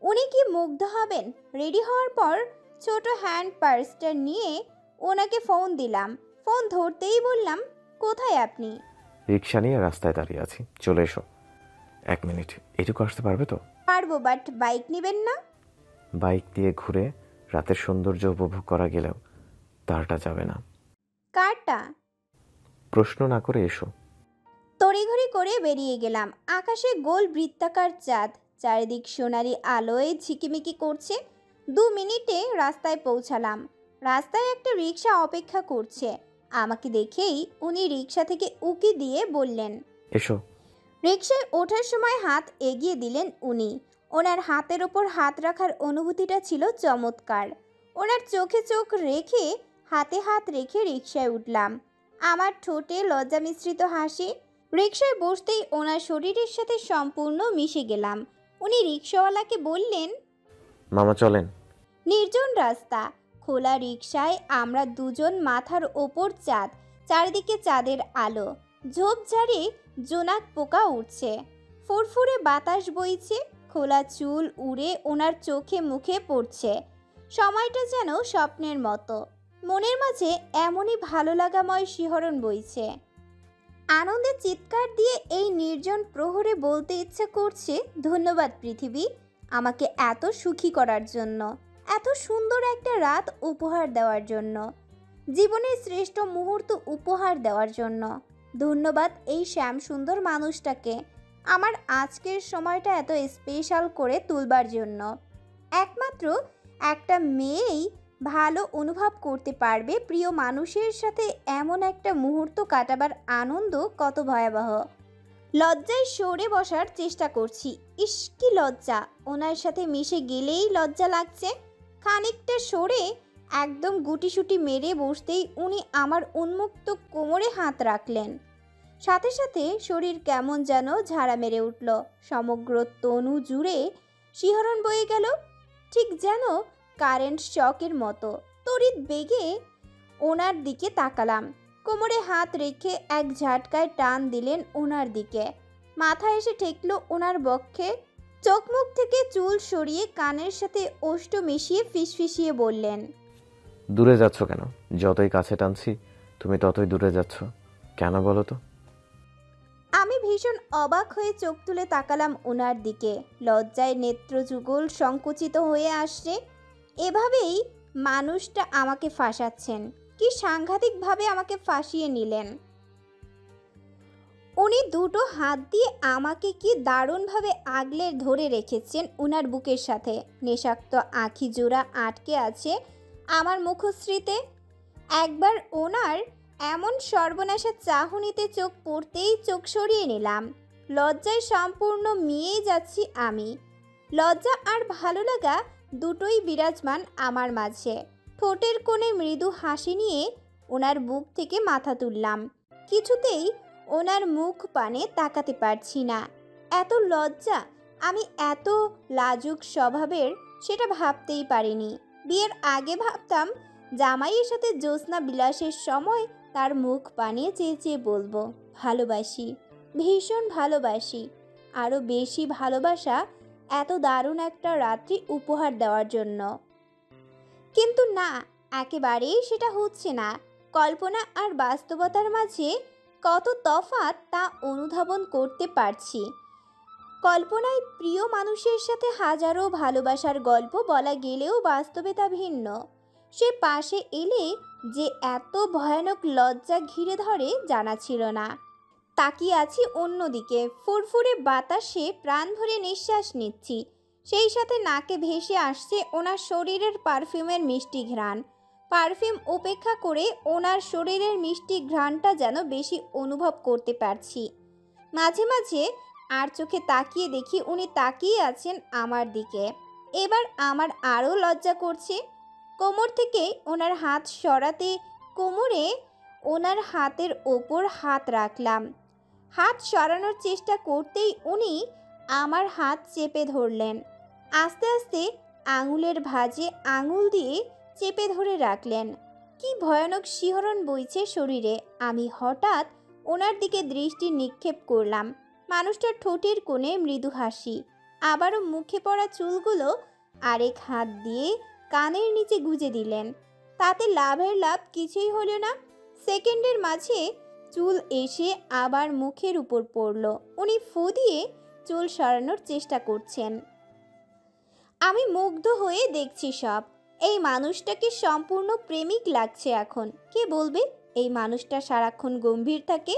Speaker 1: উনি কি মুগ্ধ হবেন? রেডি হওয়ার পর ছোট হ্যান্ড পার্সটা নিয়ে ওনাকে ফোন দিলাম। ফোন ধরতেই বললাম, কোথায় আপনি?
Speaker 2: রিক্সা নিয়ে রাস্তায় দাঁড়িয়ে আছি, চলে এসো। 1 মিনিট। এটুকু আসতে পারবে তো?
Speaker 1: পারবো, বাট বাইক নেবেন না?
Speaker 2: বাইক দিয়ে ঘুরে রাতের সৌন্দর্য উপভোগ করা গেলেও তারটা যাবে না।
Speaker 1: কারটা?
Speaker 2: প্রশ্ন না করে এসো।
Speaker 1: তড়িঘড়ি করে বেরিয়ে গেলাম। আকাশে গোল বৃত্তাকার চাঁদ, চারিদিক সোনালি আলোয় ঝিকিমিকি করছে। 2 মিনিটে রাস্তায় পৌঁছালাম। রাস্তায় একটা রিক্সা অপেক্ষা করছে। আমাকে দেখেই উনি রিক্সা থেকে উকি দিয়ে বললেন,
Speaker 2: এসো।
Speaker 1: রিক্সায় ওঠার সময় হাত এগিয়ে দিলেন উনি। ওনার হাতের ওপর হাত রাখার অনুভূতিটা ছিল চমৎকার। ওনার চোখে চোখ রেখে হাতে হাত রেখে রিক্সায় উঠলাম। আমার ঠোঁটে লজ্জা মিশ্রিত হাসি। রিকশায় বসতেই ওনার শরীরের সাথে সম্পূর্ণ মিশে গেলাম। উনি রিকশাওয়ালাকে বললেন,
Speaker 2: মামা চলেন।
Speaker 1: নির্জন রাস্তা, খোলা রিকশায় আমরা দুজন, মাথার ওপর চাঁদ, চারিদিকে চাঁদের আলো, ঝোপঝাড়ে জোনাক পোকা উঠছে, ফুরফুরে বাতাস বইছে, খোলা চুল উড়ে ওনার চোখে মুখে পড়ছে। সময়টা যেন স্বপ্নের মতো। মনের মাঝে এমনই ভালো লাগাময় শিহরণ বইছে। আনন্দে চিৎকার দিয়ে এই নির্জন প্রহরে বলতে ইচ্ছা করছে, ধন্যবাদ পৃথিবী, আমাকে এত সুখী করার জন্য, এত সুন্দর একটা রাত উপহার দেওয়ার জন্য, জীবনের শ্রেষ্ঠ মুহূর্ত উপহার দেওয়ার জন্য। ধন্যবাদ এই শ্যাম সুন্দর মানুষটাকে আমার আজকের সময়টা এত স্পেশাল করে তুলবার জন্য। একমাত্র একটা মেয়েই ভালো অনুভব করতে পারবে প্রিয় মানুষের সাথে এমন একটা মুহূর্ত কাটাবার আনন্দ কত ভয়াবহ। লজ্জায় সরে বসার চেষ্টা করছি। ইস কি লজ্জা, ওনার সাথে মিশে গেলেই লজ্জা লাগছে। খানিকটা সরে একদম গুটিসুটি মেরে বসতেই উনি আমার উন্মুক্ত কোমরে হাত রাখলেন। সাথে সাথে শরীর কেমন যেন ঝাড়া মেরে উঠল, সমগ্র তনু জুড়ে শিহরণ বয়ে গেল, ঠিক যেন কারেন্ট শকের মতো। তড়িৎ বেগে ওনার দিকে তাকালাম। কোমরে হাত রেখে এক ঝাটকায় টান দিলেন ওনার দিকে। মাথা এসে ঠেকল ওনার বক্ষে। চোখ মুখ থেকে চুল সরিয়ে কানের সাথে ওষ্ঠ মিশিয়ে ফিসফিসিয়ে বললেন,
Speaker 2: দূরে যাচ্ছ কেন? যতই কাছে টানছি তুমি ততই দূরে যাচ্ছ কেন বলো তো?
Speaker 1: আমি ভীষণ অবাক হয়ে চোখ তুলে তাকালাম ওনার দিকে। লজ্জায় নেত্রযুগল সংকুচিত হয়ে আসছে। এভাবেই মানুষটা আমাকে ফাঁসাচ্ছেন, কি সাংঘাতিকভাবে আমাকে ফাঁসিয়ে নিলেন। উনি দুটো হাত দিয়ে আমাকে কি দারুণভাবে আগলে ধরে রেখেছেন ওনার বুকের সাথে। নেশাক্ত আঁখি জোড়া আটকে আছে আমার মুখশ্রীতে। একবার ওনার এমন সর্বনাশা চাহনিতে চোখ পড়তেই চোখ সরিয়ে নিলাম। লজ্জায় সম্পূর্ণ মিয়েই যাচ্ছি আমি। লজ্জা আর ভালো লাগা দুটোই বিরাজমান আমার মাঝে। ঠোঁটের কোণে মৃদু হাসি নিয়ে ওনার বুক থেকে মাথা তুললাম। কিছুতেই ওনার মুখ পানে তাকাতে পারছি না। এত লজ্জা, আমি এত লাজুক স্বভাবের সেটা ভাবতেই পারিনি। বিয়ের আগে ভাবতাম জামাইয়ের সাথে জ্যোৎস্না বিলাসের সময় তার মুখ পানে চেয়ে চেয়ে বলবো ভালোবাসি, ভীষণ ভালোবাসি, আরও বেশি ভালোবাসা এত দারুণ একটা রাত্রি উপহার দেওয়ার জন্য। কিন্তু না, একেবারেই সেটা হচ্ছে না। কল্পনা আর বাস্তবতার মাঝে কত তফাৎ তা অনুধাবন করতে পারছি। কল্পনায় প্রিয় মানুষের সাথে হাজারো ভালোবাসার গল্প বলা গেলেও বাস্তবে তা ভিন্ন। সে পাশে এলে যে এত ভয়ানক লজ্জা ঘিরে ধরে জানা ছিল না। তাকিয়ে আছি অন্যদিকে, ফুরফুরে বাতাসে প্রাণ ভরে নিঃশ্বাস নিচ্ছি। সেই সাথে নাকে ভেসে আসছে ওনার শরীরের পারফিউমের মিষ্টি ঘ্রাণ। পারফিউম উপেক্ষা করে ওনার শরীরের মিষ্টি ঘ্রাণটা যেন বেশি অনুভব করতে পারছি। মাঝে মাঝে আর চোখে তাকিয়ে দেখি উনি তাকিয়ে আছেন আমার দিকে। এবার আমার আরও লজ্জা করছে। কোমর থেকে ওনার হাত সরাতে কোমরে ওনার হাতের ওপর হাত রাখলাম। হাত সরানোর চেষ্টা করতেই উনি আমার হাত চেপে ধরলেন। আস্তে আস্তে আঙুলের ভাঁজে আঙুল দিয়ে চেপে ধরে রাখলেন। কি ভয়ানক শিহরণ বইছে শরীরে। আমি হঠাৎ ওনার দিকে দৃষ্টি নিক্ষেপ করলাম। মানুষটার ঠোঁটের কোণে মৃদু হাসি। আবারও মুখে পড়া চুলগুলো আরেক হাত দিয়ে কানের নিচে গুজে দিলেন। তাতে লাভের লাভ কিছুই হলো না। সেকেন্ডের মাঝে চুল এসে আবার মুখের উপর পড়ল। উনি ফু দিয়ে চুল সরানোর চেষ্টা করছেন। আমি মুগ্ধ হয়ে দেখছি সব। এই মানুষটাকে সম্পূর্ণ প্রেমিক লাগছে এখন। কে বলবে এই মানুষটা সারাক্ষণ গম্ভীর থাকে?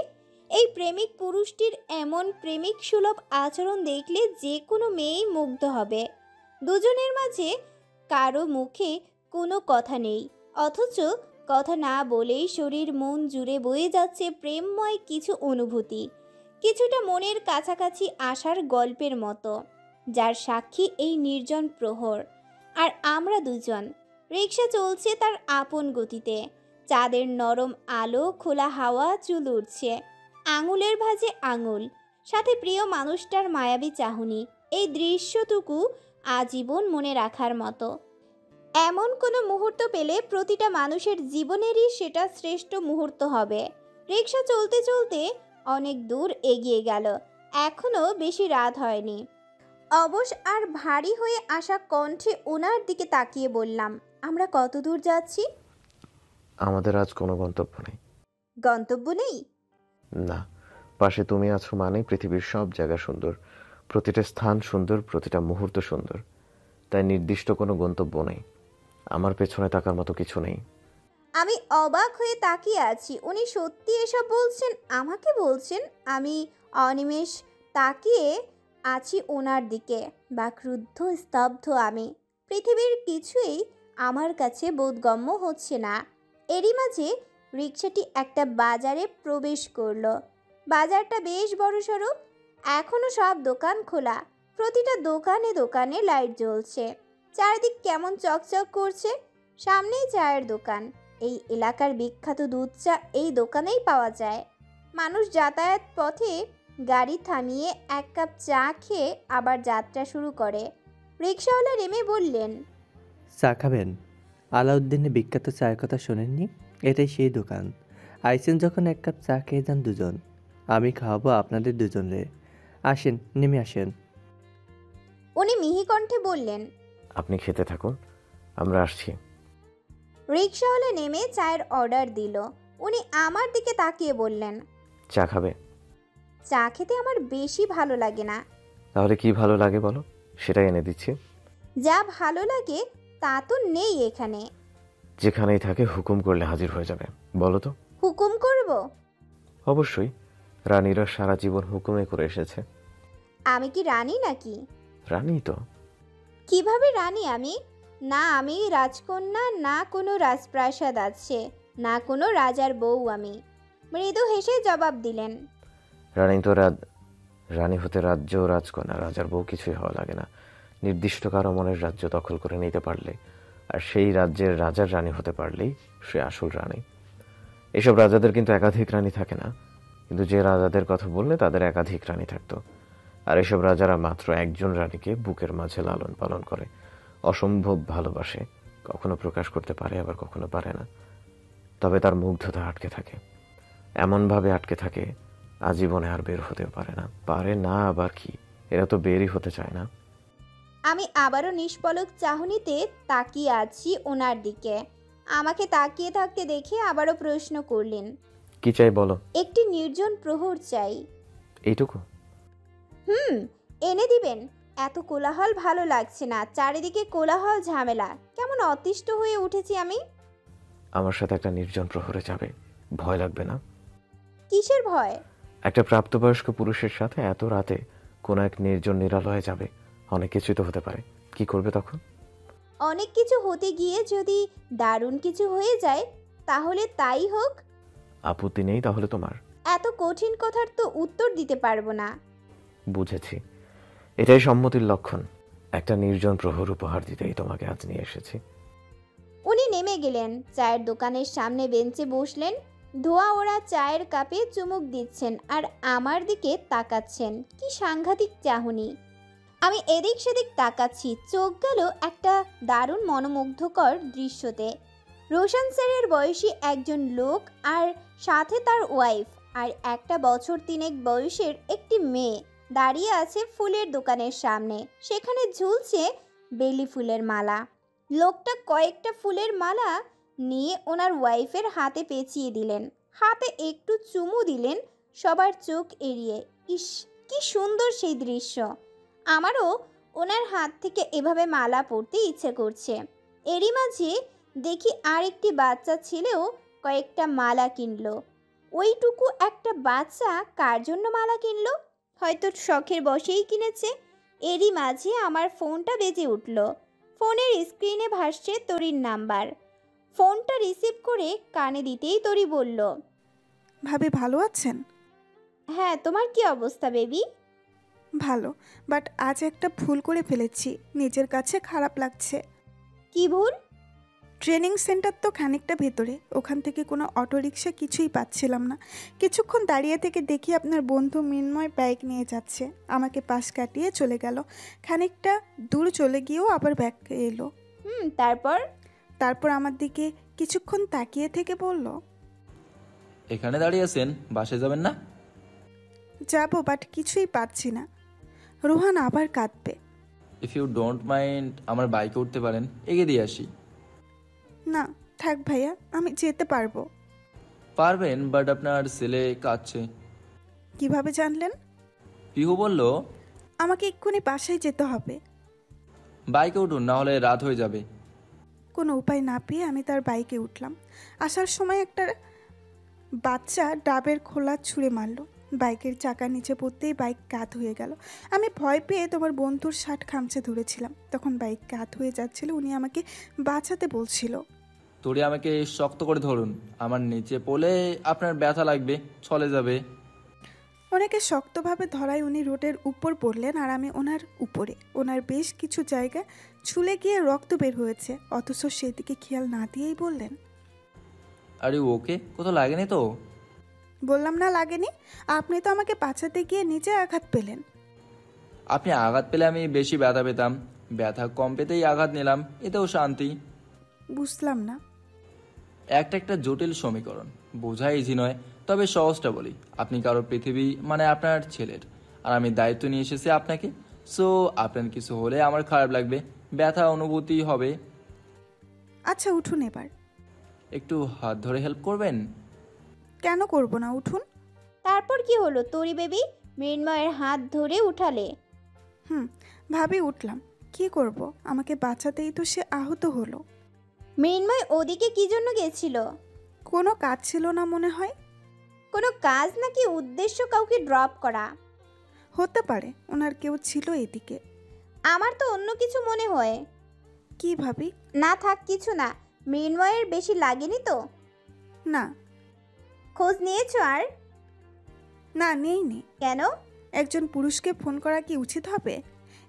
Speaker 1: এই প্রেমিক পুরুষটির এমন প্রেমিক সুলভ আচরণ দেখলে যে কোনো মেয়েই মুগ্ধ হবে। দুজনের মাঝে কারো মুখে কোনো কথা নেই, অথচ কথা না বলেই শরীর মন জুড়ে বয়ে যাচ্ছে প্রেমময় কিছু অনুভূতি, কিছুটা মনের কাছাকাছি আসার গল্পের মতো, যার সাক্ষী এই নির্জন প্রহর। আর আমরা দুজন। রিক্সা চলছে তার আপন গতিতে। চাঁদের নরম আলো, খোলা হাওয়া, চুল উঠছে। আঙুলের ভাঁজে আঙুল, সাথে প্রিয় মানুষটার মায়াবী চাহনি। এই দৃশ্যটুকু আজীবন মনে রাখার মতো। এমন কোনো মুহূর্ত পেলে প্রতিটা মানুষের জীবনেরই সেটা শ্রেষ্ঠ মুহূর্ত হবে। রিক্সা চলতে চলতে অনেক দূর এগিয়ে গেল। এখনো বেশি রাত হয়নি। অবশ আর ভারী হয়ে আসা কণ্ঠে ওনার দিকে তাকিয়ে বললাম, আমরা কত দূর যাচ্ছি?
Speaker 2: আমাদের আজ কোনো গন্তব্য নেই।
Speaker 1: গন্তব্য নেই?
Speaker 2: না, পাশে তুমি আছো মানেই পৃথিবীর সব জায়গা সুন্দর, প্রতিটা স্থান সুন্দর, প্রতিটা মুহূর্ত সুন্দর। তাই নির্দিষ্ট কোনো গন্তব্য নেই। আমার পেছনে তাকার মতো কিছু নেই।
Speaker 1: আমি অবাক হয়ে তাকিয়ে আছি। উনি সত্যি এসব বলছেন? আমাকে বলছেন? আমি অনিমেষ তাকিয়ে আছি ওনার দিকে। বাকরুদ্ধ, স্তব্ধ আমি। পৃথিবীর কিছুই আমার কাছে বোধগম্য হচ্ছে না। এরই মাঝে রিকশাটি একটা বাজারে প্রবেশ করলো। বাজারটা বেশ বড়সড়। এখনো সব দোকান খোলা। প্রতিটা দোকানে দোকানে লাইট জ্বলছে। চারিদিক কেমন চকচক করছে। সামনেই চায়ের দোকান। এই এলাকার বিখ্যাত দুধ চা এই দোকানেই পাওয়া যায়। মানুষ যাতায়াত পথে গাড়ি থামিয়ে এক কাপ চা খেয়ে আবার যাত্রা শুরু করে। রিকশাওয়ালা নেমে বললেন,
Speaker 13: চা খাবেন? আলাউদ্দিনের বিখ্যাত চায়ের কথা শোনেননি? এটাই সেই দোকান। আইসেন যখন এক কাপ চা খেয়ে যান দুজন। আমি খাওয়াবো আপনাদের দুজনরে। আসেন, নেমে আসেন।
Speaker 1: উনি মিহি কণ্ঠে বললেন,
Speaker 2: আপনি খেতে থাকুন, আমরা আসছি।
Speaker 1: রিকশাওয়ালা নেমে চায়ের অর্ডার দিল। উনি আমার দিকে তাকিয়ে বললেন,
Speaker 2: চা খাবে?
Speaker 1: চা খেতে আমার বেশি ভালো লাগে না।
Speaker 2: তাহলে কি ভালো লাগে বলো, সেটাই এনে দিচ্ছি।
Speaker 1: যা ভালো লাগে তা তো নেই এখানে।
Speaker 2: যেখানেই থাকে হুকুম করলে হাজির হয়ে যাবে। বলো তো।
Speaker 1: হুকুম করব?
Speaker 2: অবশ্যই, রানীরা সারা জীবন হুকুমে করে এসেছে।
Speaker 1: আমি কি রানী নাকি?
Speaker 2: রানী তো।
Speaker 1: কিভাবে রানী আমি? না আমি রাজকন্যা, না কোনো রাজপ্রাসাদ আছে, না কোনো রাজার বউ আমি। মৃদু হেসে জবাব দিলেন,
Speaker 2: রানী হতে রাজ্য, রাজকন্যা, রাজার বউ কিছুই হওয়া লাগে না। নির্দিষ্ট কারো মনের রাজ্য দখল করে নিতে পারলে আর সেই রাজ্যের রাজার রানী হতে পারলেই সে আসল রানী। এসব রাজাদের কিন্তু একাধিক রানী থাকে না, কিন্তু যে রাজাদের কথা বললে তাদের একাধিক রানী থাকতো। আর এসব রাজারা মাত্র একজন রানীকে বুকের মাঝে লালন পালন করে, অসম্ভব ভালোবাসে। কখনো প্রকাশ করতে পারে, আবার কখনো পারে না। তবে তার মুগ্ধতা আটকে থাকে, এমনভাবে আটকে থাকে আজীবনে আর বের হতে পারে না। পারে না আবার কি, এরা তো বেরই হতে চায় না।
Speaker 1: আমি আবারও নিষ্পলক চাহনিতে তাকিয়ে আছি ওনার দিকে। আমাকে তাকিয়ে থাকতে দেখে আবারও প্রশ্ন করলেন,
Speaker 2: কি চাই বলো?
Speaker 1: একটি নির্জন প্রহর চাই।
Speaker 2: এইটুকু?
Speaker 1: এনে দিবেন? এত কোলাহল ভালো লাগছে না। চারিদিকে কোলাহল, ঝামেলা। কেমন অতিষ্ঠ হয়ে উঠেছি আমি।
Speaker 2: আমার সাথে একটা নির্জন প্রহরে যাবে, ভয় লাগবে না?
Speaker 1: কিসের ভয়?
Speaker 2: একটা প্রাপ্তবয়স্ক পুরুষের সাথে এত রাতে কোনো এক নির্জন নিরালয়ে যাবে। অনেক কিছুই তো হতে পারে। কি করবে তখন?
Speaker 1: অনেক কিছু হতে গিয়ে যদি দারুণ কিছু হয়ে যায় তাহলে তাই হোক।
Speaker 2: আপত্তি নেই তাহলে তোমার?
Speaker 1: এত কঠিন কথার তো উত্তর দিতে পারবো না।
Speaker 2: বুঝেছি, এটাই সম্মতির লক্ষণ। একটা নির্জন প্রহর উপহার দিতেই তোমাকে আজ নিয়ে এসেছি।
Speaker 1: উনি নেমে গেলেন। চায়ের দোকানের সামনে বেঞ্চে বসলেন। ধোয়া ওরা চায়ের কাপে চুমুক দিচ্ছেন আর আমার দিকে তাকাচ্ছেন। কি সাংঘাতিক চাহনি। আমি এদিক সেদিক তাকাচ্ছি। চোখ গেল একটা দারুণ মনোমুগ্ধকর দৃশ্যতে। রোশন স্যারের বয়সী একজন লোক আর সাথে তার ওয়াইফ আর একটা বছর 3 বয়সের একটি মেয়ে দাঁড়িয়ে আছে ফুলের দোকানের সামনে। সেখানে ঝুলছে বেলি ফুলের মালা। লোকটা কয়েকটা ফুলের মালা নিয়ে ওনার ওয়াইফের হাতে পেঁচিয়ে দিলেন। হাতে একটু চুমু দিলেন সবার চোখ এড়িয়ে। ইস, কি সুন্দর সেই দৃশ্য। আমারও ওনার হাত থেকে এভাবে মালা পরতে ইচ্ছে করছে। এরই মাঝে দেখি আরেকটি বাচ্চা ছেলেও কয়েকটা মালা কিনলো। ওইটুকু একটা বাচ্চা কার জন্য মালা কিনলো? হয়তো শখের বশেই কিনেছে। এরই মাঝে আমার ফোনটা বেজে উঠল। ফোনের স্ক্রিনে ভাসছে তরির নাম্বার। ফোনটা রিসিভ করে কানে দিতেই তরি বলল,
Speaker 5: ভাবি ভালো আছেন?
Speaker 1: হ্যাঁ, তোমার কি অবস্থা বেবি?
Speaker 5: ভালো, বাট আজ একটা ভুল করে ফেলেছি। নিজের কাছে খারাপ লাগছে।
Speaker 1: কি ভুল?
Speaker 5: ট্রেনিং সেন্টার তো খানিকটা ভেতরে, ওখান থেকে কোনো অটোরিকশা কিছুই পাচ্ছিলাম না। কিছুক্ষণ দাঁড়িয়ে থেকে দেখি আপনার বন্ধু মৃন্ময় বাইক নিয়ে যাচ্ছে, আমাকে পাশ কাটিয়ে চলে গেল। খানিকটা দূর চলে গিয়েও আবার ব্যাক এলো। তারপর আমার দিকে কিছুক্ষণ তাকিয়ে থেকে বলল,
Speaker 6: এখানে দাঁড়িয়ে আছেন, বাসে যাবেন না?
Speaker 5: যাবো, বাট কিছুই পাচ্ছি না। রোহান আবার কাঁদবে।
Speaker 6: ইফ ইউ ডোন্ট মাইন্ড আমার বাইকে উঠতে পারেন, এগিয়ে দিয়ে আসি।
Speaker 5: না থাক ভাইয়া, আমি যেতে পারবো।
Speaker 6: পারবেন, বাট আপনার ছেলে কাঁদছে।
Speaker 5: কিভাবে জানলেন?
Speaker 6: পিহু বলল।
Speaker 5: আমাকে এক্ষুনি বাসায় যেতে হবে।
Speaker 6: বাইকে উঠুন, না হলে রাত হয়ে যাবে।
Speaker 5: কোনো উপায় না পেয়ে আমি তার বাইকে উঠলাম। আসার সময় একটা বাচ্চা ডাবের খোলা ছুঁড়ে মারলো, বাইকের চাকার নিচে পড়তেই বাইক কাত হয়ে গেল। আমি ভয় পেয়ে তোমার বন্ধুর শার্ট খামচে ধরেছিলাম, তখন বাইক কাত হয়ে যাচ্ছিল, উনি আমাকে বাঁচাতে বলছিল।
Speaker 6: তোরে আমাকে শক্ত করে ধরুন, আমার নিচে পড়লে আপনার ব্যথা লাগবে, চলে যাবে।
Speaker 5: ওনাকে শক্তভাবে ধরায় উনি রোডের উপর পড়লেন আর আমি ওনার উপরে। ওনার বেশ কিছু জায়গা ছুলে গিয়ে রক্ত বের হয়েছে, অথচ সেদিকে খেয়াল না দিয়েই বললেন,
Speaker 6: আরে ওকে, কোথাও লাগেনি তো?
Speaker 5: বললাম না লাগেনি, আপনি তো আমাকে বাঁচাতে গিয়ে নিজে আঘাত পেলেন।
Speaker 6: আপনি আঘাত পেলে আমি বেশি ব্যথা পেতাম, ব্যথা কম পেতেই আঘাত নিলাম, এতেও শান্তি।
Speaker 5: বুঝলাম না।
Speaker 6: একটা জটিল সমীকরণ, বোঝা ইজি নয়, তবে সহজটা বলি। আপনি কারো পৃথিবী, মানে আপনার ছেলের, আর আমি দায়িত্ব নিয়ে এসেছি আপনাকে। সো আপনার কিছু হলে আমার খারাপ লাগবে, ব্যথা অনুভূতি হবে।
Speaker 5: আচ্ছা উঠুন এবার।
Speaker 6: একটু হাত ধরে হেল্প করবেন?
Speaker 5: কেন করব না, উঠুন।
Speaker 1: তারপর কি হলো তোরি বেবি? মৃন্ময়ের হাত ধরে উঠালে?
Speaker 5: ভাবি উঠলাম। কি করব, আমাকে বাঁচাতেই তো সে আহত হলো।
Speaker 1: মৃন্ময় ওদিকে কি জন্য গেছিল?
Speaker 5: কোনো কাজ ছিল না মনে হয়।
Speaker 1: কোনো কাজ নাকি উদ্দেশ্য কাউকে ড্রপ করা?
Speaker 5: হতে পারে, ওনার কেউ ছিল এদিকে।
Speaker 1: আমার তো অন্য কিছু মনে হয়।
Speaker 5: কি ভাবি?
Speaker 1: না থাক, কিছু না। মৃন্ময়ের বেশি লাগেনি তো?
Speaker 5: না।
Speaker 1: খোঁজ নিয়েছো আর?
Speaker 5: না নেইনি।
Speaker 1: কেন?
Speaker 5: একজন পুরুষকে ফোন করা কি উচিত হবে?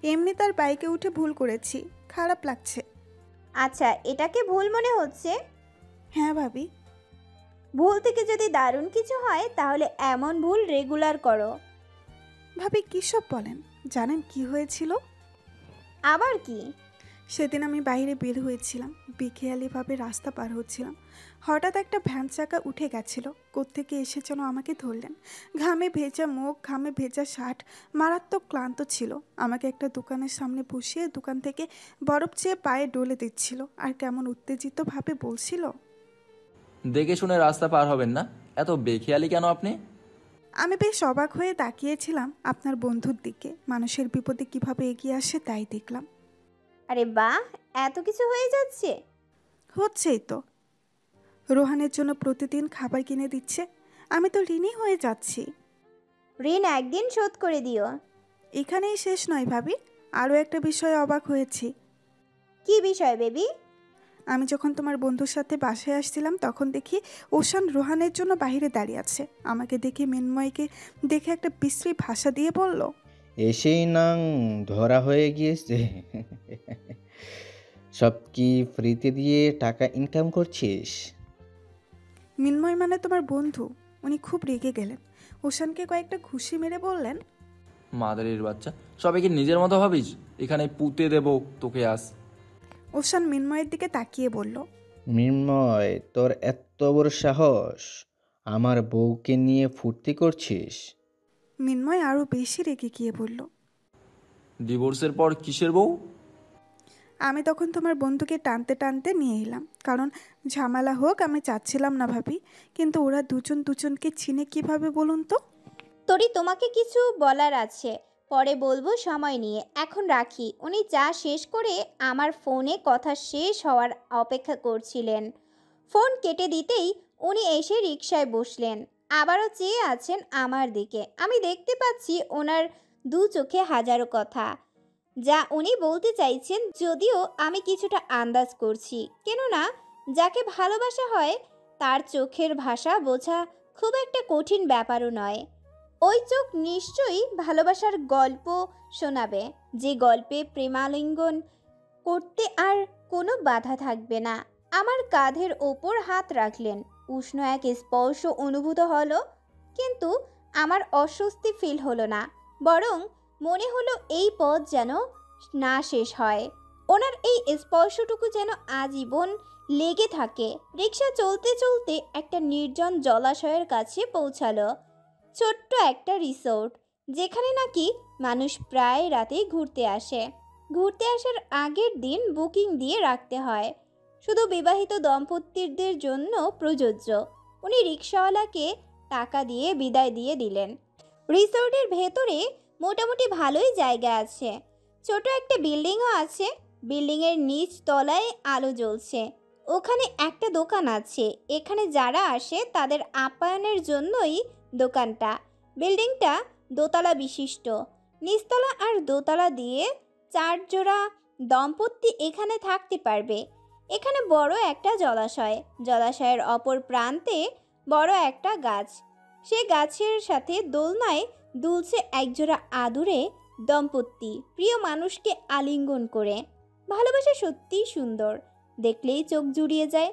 Speaker 5: এমনি তার বাইকে উঠে ভুল করেছি, খারাপ লাগছে।
Speaker 1: আচ্ছা, এটাকে ভুল মনে হচ্ছে?
Speaker 5: হ্যাঁ ভাবি।
Speaker 1: ভুল থেকে যদি দারুণ কিছু হয় তাহলে এমন ভুল রেগুলার করো।
Speaker 5: ভাবি কী সব বলেন? জানেন কি হয়েছিল?
Speaker 1: আবার কি?
Speaker 5: সেদিন আমি বাইরে বের হয়েছিলাম, বেখেয়ালিভাবে রাস্তা পার হচ্ছিলাম। হঠাৎ একটা ভ্যান চাকা উঠে গেছিল, কোত্থেকে এসে যেন আমাকে ধরলেন। ঘামে ভেজা মুখ, ঘামে ভেজা শার্ট, মারাত্মক ক্লান্ত ছিল। আমাকে একটা দোকানের সামনে বসিয়ে দোকান থেকে বরফ চেয়ে পায়ে ডলে দিচ্ছিল, আর কেমন উত্তেজিতভাবে বলছিল,
Speaker 6: দেখে শুনে রাস্তা পার হবেন না, এত বেখেয়ালি কেন আপনি?
Speaker 5: আমি বেশ অবাক হয়ে তাকিয়েছিলাম আপনার বন্ধুর দিকে। মানুষের বিপদে কিভাবে এগিয়ে আসে তাই দেখলাম।
Speaker 1: আরে বাহ, এত কিছু হয়ে যাচ্ছে।
Speaker 5: হচ্ছেই তো। রোহানের জন্য প্রতিদিন খাবার কিনে দিচ্ছে, আমি তো ঋণী হয়ে যাচ্ছি।
Speaker 1: ঋণ একদিন শোধ করে দিও।
Speaker 5: এখানেই শেষ নয় ভাবি, আরও একটা বিষয়ে অবাক হয়েছি।
Speaker 1: কি বিষয় বেবি?
Speaker 5: আমি যখন তোমার বন্ধুর সাথে বাসায় আসছিলাম তখন দেখি ওশান রোহানের জন্য বাইরে দাঁড়িয়ে আছে। আমাকে দেখে মৃন্ময়কে দেখে একটা বিশ্রী ভাষা দিয়ে বলল,
Speaker 14: এসেই নাং ধরা হয়ে গিয়েছে। সব কি ফ্রিতে দিয়ে টাকা ইনকাম করছিস?
Speaker 5: মৃন্ময় মানে তোমার বন্ধু। উনি খুব রেগে গেলেন, ওশানকে কয়েকটা ঘুষি মেরে বললেন,
Speaker 6: মাদারির বাচ্চা, সবাইকে নিজের মতো ভাবিস? এখানে পুঁতে দেব তোকে আজ।
Speaker 5: ওশান মৃন্ময়ের দিকে তাকিয়ে বলল,
Speaker 14: মৃন্ময়, তোর এত বড় সাহস, আমার বউকে নিয়ে ফুর্তি করছিস?
Speaker 5: মৃন্ময় আরও বেশি রেগে গিয়ে বলল,
Speaker 6: ডিভোর্সের পর কিসের বউ?
Speaker 5: আমি তখন তোমার বন্ধুকে টানতে টানতে নিয়ে এলাম, কারণ ঝামেলা হোক আমি চাচ্ছিলাম না ভাবি। কিন্তু ওরা দুজন দুজনকে চিনে কিভাবে বলুন তো?
Speaker 1: তোরি, তোমাকে কিছু বলার আছে, পরে বলবো সময় নিয়ে। এখন রাখি। উনি চা শেষ করে আমার ফোনে কথা শেষ হওয়ার অপেক্ষা করছিলেন। ফোন কেটে দিতেই উনি এসে রিকশায় বসলেন, আবারও চেয়ে আছেন আমার দিকে। আমি দেখতে পাচ্ছি ওনার দু চোখে হাজারো কথা, যা উনি বলতে চাইছেন, যদিও আমি কিছুটা আন্দাজ করছি। কেননা যাকে ভালোবাসা হয় তার চোখের ভাষা বোঝা খুব একটা কঠিন ব্যাপারও নয়। ওই চোখ নিশ্চয়ই ভালোবাসার গল্প শোনাবে, যে গল্পে প্রেমালিঙ্গন করতে আর কোনো বাধা থাকবে না। আমার কাঁধের ওপর হাত রাখলেন। উষ্ণ এক স্পর্শ অনুভূত হলো, কিন্তু আমার অস্বস্তি ফিল হলো না, বরং মনে হলো এই পথ যেন না শেষ হয়। ওনার এই স্পর্শটুকু যেন আজীবন লেগে থাকে। রিক্সা চলতে চলতে একটা নির্জন জলাশয়ের কাছে পৌঁছালো। ছোট্ট একটা রিসোর্ট, যেখানে নাকি মানুষ প্রায় রাতে ঘুরতে আসে। ঘুরতে আসার আগের দিন বুকিং দিয়ে রাখতে হয়, শুধু বিবাহিত দম্পতিদের জন্য প্রযোজ্য। উনি রিক্সাওয়ালাকে টাকা দিয়ে বিদায় দিয়ে দিলেন। রিসোর্টের ভেতরে মোটামুটি ভালোই জায়গা আছে, ছোট একটা বিল্ডিংও আছে। বিল্ডিংয়ের নিচ তলায় আলো জ্বলছে। ওখানে একটা দোকান আছে, এখানে যারা আসে তাদের আপ্যায়নের জন্যই দোকানটা। বিল্ডিংটা দোতলা বিশিষ্ট, নিচতলা আর দোতলা দিয়ে 4 জোড়া দম্পতি এখানে থাকতে পারবে। এখানে বড় একটা জলাশয়, জলাশয়ের অপর প্রান্তে বড় একটা গাছ। সে গাছের সাথে দোলনায় দুলছে একজোড়া আদুরে দম্পতি, প্রিয় মানুষকে আলিঙ্গন করে। ভালোবাসা সত্যিই সুন্দর, দেখলেই চোখ জুড়িয়ে যায়।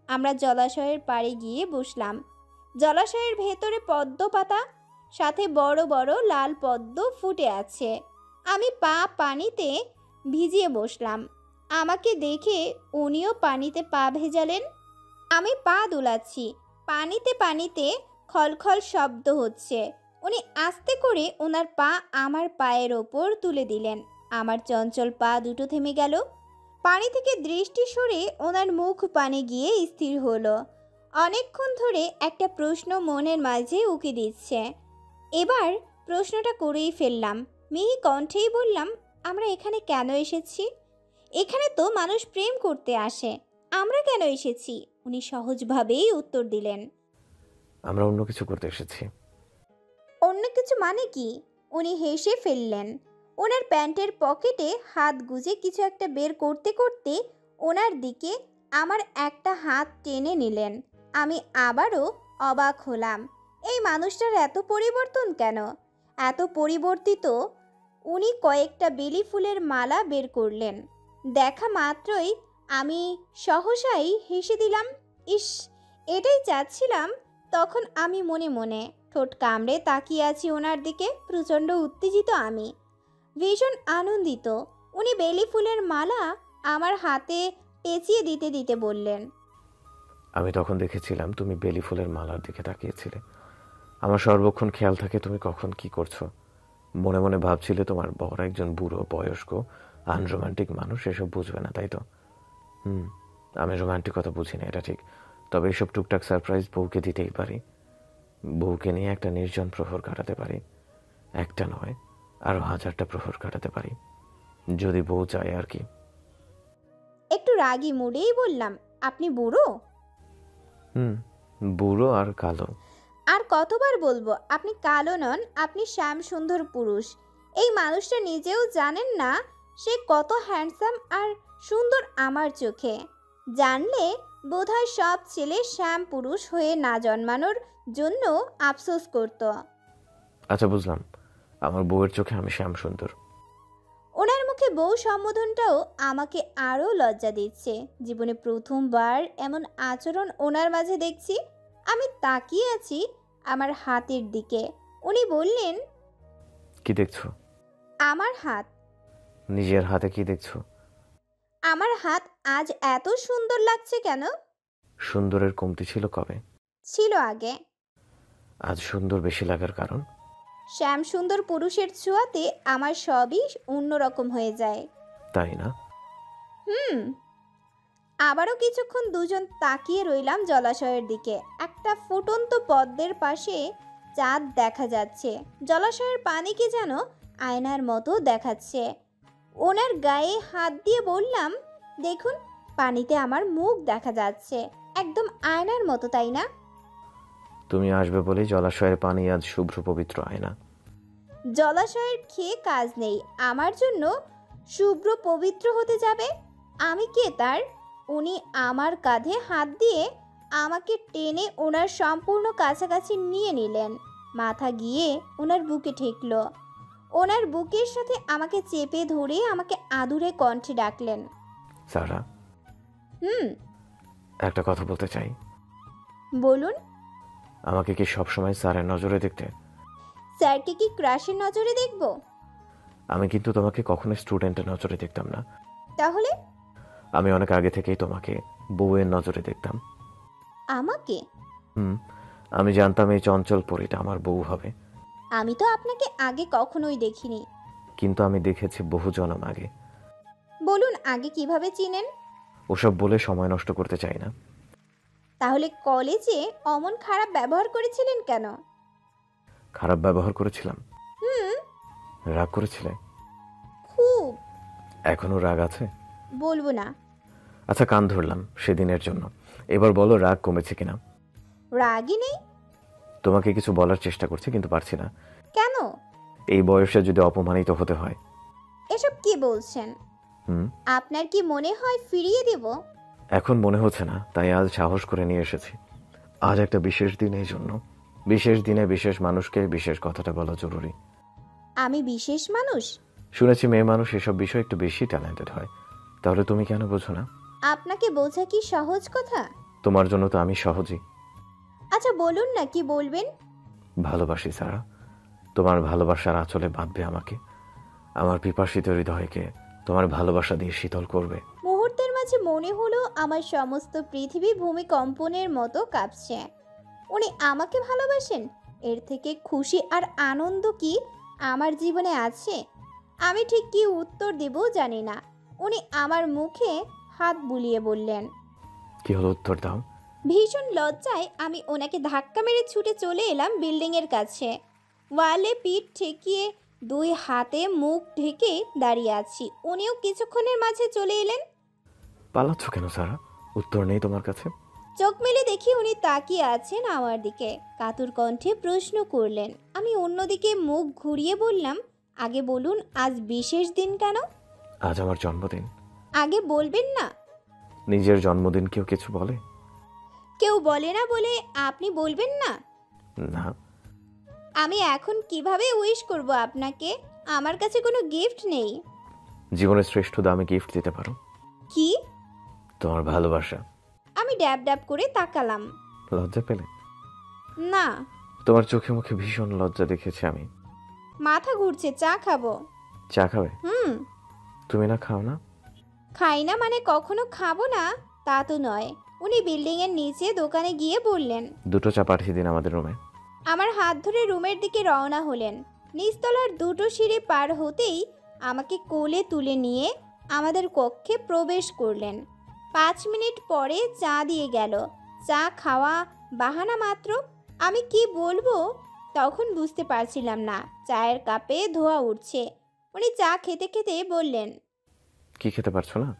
Speaker 1: আমরা জলাশয়ের পাড়ে গিয়ে বসলাম। জলাশয়ের ভেতরে পদ্ম পাতা, সাথে বড় বড় লাল পদ্ম ফুটে আছে। আমি পা পানিতে ভিজিয়ে বসলাম। আমাকে দেখে উনিও পানিতে পা ভেজালেন। আমি পা দুলাচ্ছি, পানিতে পানিতে খলখল শব্দ হচ্ছে। উনি আস্তে করে ওনার পা আমার পায়ের ওপর তুলে দিলেন। আমার চঞ্চল পা দুটো থেমে গেল। পানি থেকে দৃষ্টি সরে ওনার মুখ পানে গিয়ে স্থির হলো। অনেকক্ষণ ধরে একটা প্রশ্ন মনের মাঝে উকি দিচ্ছে। এবার প্রশ্নটা করেই ফেললাম। মিহি কণ্ঠেই বললাম, আমরা এখানে কেন এসেছি? এখানে তো মানুষ প্রেম করতে আসে, আমরা কেন এসেছি? উনি সহজভাবেই উত্তর দিলেন,
Speaker 2: আমরা অন্য কিছু করতে এসেছি।
Speaker 1: অন্য কিছু মানে কি? উনি হেসে ফেললেন। ওনার প্যান্টের পকেটে হাত গুজে কিছু একটা বের করতে করতে ওনার দিকে আমার একটা হাত টেনে নিলেন। আমি আবারও অবাক হলাম, এই মানুষটার এত পরিবর্তন কেন? এত পরিবর্তিত। উনি কয়েকটা বেলি ফুলের মালা বের করলেন। দেখা মাত্রই আমি সহসাই হেসে দিলাম। ইস, এটাই চাচ্ছিলাম। তখন আমি মনে মনে ঠোঁট কামড়ে তাকিয়ে আছি ওনার দিকে। প্রচণ্ড উত্তেজিত আমি, ভীষণ আনন্দিত। উনি বেলি ফুলের মালা আমার হাতে পেঁচিয়ে দিতে দিতে বললেন,
Speaker 2: আমি তখন দেখেছিলাম তুমি বেলি ফুলের মালার দিকে তাকিয়েছিলে। আমার সর্বক্ষণ খেয়াল থাকে তুমি কখন কি করছো। মনে মনে ভাবছিলে তোমার বড় একজন বুড়ো বয়স্ক আনরোমান্টিক মানুষ, এসব বুঝবে না, তাই তো? আমি রোমান্টিকতা বুঝি না, এটা ঠিক। তবে এসব টুকটাক সারপ্রাইজ বউকে দিতেই পারি। বউকে নিয়ে একটা নির্জন প্রহর কাটাতে পারি। একটা নয়, আরো 1000টা প্রহর কাটাতে পারি, যদি বউ চায় আর কি।
Speaker 1: একটু রাগী মুডেই বললাম, আপনি বুড়ো?
Speaker 2: বুড়ো আর কালো।
Speaker 1: আর কতবার বলবো, আপনি কালো নন, আপনি শ্যাম সুন্দর পুরুষ। এই মানুষটা নিজেও জানেন না সে কত হ্যান্ডসাম আর সুন্দর আমার চোখে। জানলে বোধহয় সব ছেলে শ্যাম পুরুষ হয়ে না জন্মানোর জন্য আফসোস করত।
Speaker 2: আচ্ছা বুঝলাম, আমার বউয়ের চোখে আমি শ্যাম সুন্দর।
Speaker 1: ওনার মুখে বউ সম্বোধনটাও আমাকে আরও লজ্জা দিচ্ছে। জীবনে প্রথমবার এমন আচরণ ওনার মাঝে দেখছি। আমি তাকিয়ে আছি আমার হাতের দিকে। উনি বললেন,
Speaker 2: কি দেখছো?
Speaker 1: আমার হাত।
Speaker 2: নিজের হাতে কি দেখছো?
Speaker 1: আমার হাত আজ এত সুন্দর লাগছে কেন?
Speaker 2: সুন্দরের কমতি ছিল কবে?
Speaker 1: ছিল আগে।
Speaker 2: আজ সুন্দর বেশি লাগার কারণ?
Speaker 1: শ্যাম সুন্দর পুরুষের ছোঁয়াতে আমার সবই অন্যরকম হয়ে যায়।
Speaker 2: তাই না?
Speaker 1: আবারও কিছুক্ষণ দুজন তাকিয়ে রইলাম জলাশয়ের দিকে। একটা ফুটন্ত পদ্মের পাশে চাঁদ দেখা যাচ্ছে। জলাশয়ের পানিকে যেন আয়নার মতো দেখাচ্ছে। ওনার গায়ে হাত দিয়ে বললাম, দেখুন, পানিতে আমার মুখ দেখা যাচ্ছে, একদম আয়নার মতো, তাই না?
Speaker 2: তুমি আসবে বলেই জলাশয়ের পানি আজ শুভ্র পবিত্র আয়না।
Speaker 1: জলাশয়ের খেয়ে কাজ নেই, আমার জন্য শুভ্র পবিত্র হতে যাবে? আমি কে তার? উনি আমার কাঁধে হাত দিয়ে আমাকে টেনে ওনার সম্পূর্ণ কাছাকাছি নিয়ে নিলেন। মাথা গিয়ে ওনার বুকে ঠেকল। ওনার বুকের সাথে আমাকে চেপে ধরে আমাকে আদুরে কণ্ঠে ডাকলেন,
Speaker 2: সারা। একটা কথা বলতে চাই।
Speaker 1: বলুন।
Speaker 2: আমাকে কি সবসময় স্যারের নজরে দেখতে?
Speaker 1: স্যারকে কি ক্রাশের নজরে দেখব?
Speaker 2: আমি কিন্তু তোমাকে কখনো স্টুডেন্টের নজরে দেখতাম না।
Speaker 1: তাহলে?
Speaker 2: আমি অনেক আগে থেকেই তোমাকে বউয়ের নজরে দেখতাম।
Speaker 1: আমাকে?
Speaker 2: আমি জানতাম এই চঞ্চল পরীটা আমার বউ হবে।
Speaker 1: আমি তো আপনাকে আগে কখনোই দেখিনি।
Speaker 2: কিন্তু আমি দেখেছি বহু জনম আগে।
Speaker 1: বলুন আগে কিভাবে চিনেন?
Speaker 2: ওসব বলে সময় নষ্ট করতে চাই না।
Speaker 1: তাহলে কলেজে অমন খারাপ ব্যবহার করেছিলেন কেন?
Speaker 2: খারাপ ব্যবহার করেছিলাম? রাগ করেছিলে?
Speaker 1: খুব।
Speaker 2: এখনো রাগ আছে?
Speaker 1: বলবো না।
Speaker 2: আচ্ছা, কান ধরলাম সেদিনের জন্য। এবার বলো রাগ কমেছে কিনা?
Speaker 1: রাগই নেই।
Speaker 2: তোমাকে কিছু বলার চেষ্টা করছি কিন্তু পারছি না।
Speaker 1: কেন?
Speaker 2: এই বয়সে যদি অপমানিত হতে হয়।
Speaker 1: এসব কি বলছেন? আপনার কি মনে হয় ফিরিয়ে দেব?
Speaker 2: এখন মনে হচ্ছে না, তাই আজ সাহস করে নিয়ে এসেছি। আজ একটা বিশেষ দিন, এই জন্য বিশেষ দিনে বিশেষ মানুষকে বিশেষ কথাটা বলা জরুরি।
Speaker 1: আমি বিশেষ মানুষ?
Speaker 2: শুনেছি মেয়ে মানুষ এসব বিষয়ে একটু বেশি ট্যালেন্টেড হয়। তাহলে তুমি কেন বোঝো না?
Speaker 1: আপনাকে বোঝা কি সহজ কথা?
Speaker 2: তোমার জন্য তো আমি সহজই।
Speaker 1: আচ্ছা বলুন না, কি বলবেন?
Speaker 2: ভালোবাসি সারা। তোমার ভালোবাসার আঁচলে বাঁধবে আমাকে। আমার পিপাসিত হৃদয়কে তোমার ভালোবাসা দিয়ে শীতল করবে।
Speaker 1: মুহূর্তের মাঝে মনে হলো আমার সমস্ত পৃথিবী ভূমিকম্পনের মতো কাঁপছে। উনি আমাকে ভালোবাসেন, এর থেকে খুশি আর আনন্দ কি আমার জীবনে আছে? আমি ঠিক কি উত্তর দেব জানি না। উনি আমার মুখে হাত বুলিয়ে বললেন।
Speaker 2: কি হলো, উত্তর দাও।
Speaker 1: ভীষণ লজ্জায় আমি ওনাকে ধাক্কা মেরে ছুটে চলে এলাম বিল্ডিং এর কাছে। ওয়ালে পিঠ ঠেকিয়ে দুই হাতে মুখ ঢেকে দাঁড়িয়ে আছি। উনিও কিছুক্ষণের মাঝে চলে এলেন।
Speaker 2: পালাচ্ছ কেন সারা? উত্তর নেই তোমার কাছে?
Speaker 1: চোখ মেলে দেখি উনি তাকিয়ে আছেন আমার দিকে। কাতর কণ্ঠে প্রশ্ন করলেন। আমি অন্যদিকে মুখ ঘুরিয়ে বললাম, আগে বলুন আজ বিশেষ দিন কেন?
Speaker 2: আজ আমার জন্মদিন।
Speaker 1: আগে বলবেন না?
Speaker 2: নিজের জন্মদিন কেউ কিছু বলে?
Speaker 1: কেউ বলে না বলে আপনি বলবেন না?
Speaker 2: না।
Speaker 1: আমি এখন কিভাবে উইশ করব আপনাকে? আমার কাছে কোনো গিফট নেই।
Speaker 2: জীবনের শ্রেষ্ঠ দামি গিফট দিতে পারো।
Speaker 1: কি?
Speaker 2: তোমার ভালোবাসা।
Speaker 1: আমি ড্যাব ড্যাব করে তাকালাম।
Speaker 2: লজ্জা পেলে?
Speaker 1: না।
Speaker 2: তোমার চোখে মুখে ভীষণ লজ্জা দেখেছি আমি।
Speaker 1: মাথা ঘুরছে, চা খাবো।
Speaker 2: চা খাবে? তুমি না খাও না?
Speaker 1: খাই না মানে কখনো খাবো না তা তো নয়। উনি বিল্ডিং এর নিচে দোকানে গিয়ে বললেন,
Speaker 2: 2টো চা পাঠিয়ে দিন আমাদের রুমে।
Speaker 1: আমার হাত ধরে রুমের দিকে রওনা হলেন। নিচতলার 2টো সিঁড়ি পার হতেই আমাকে কোলে তুলে নিয়ে আমাদের কক্ষে প্রবেশ করলেন। 5 মিনিট পরে চা দিয়ে গেল। চা খাওয়া বাহানা মাত্র। আমি কি বলবো তখন বুঝতে পারছিলাম না। চায়ের কাপে ধোঁয়া উঠছে। উনি চা খেতে খেতে বললেন,
Speaker 2: কি খেতে পারছো না?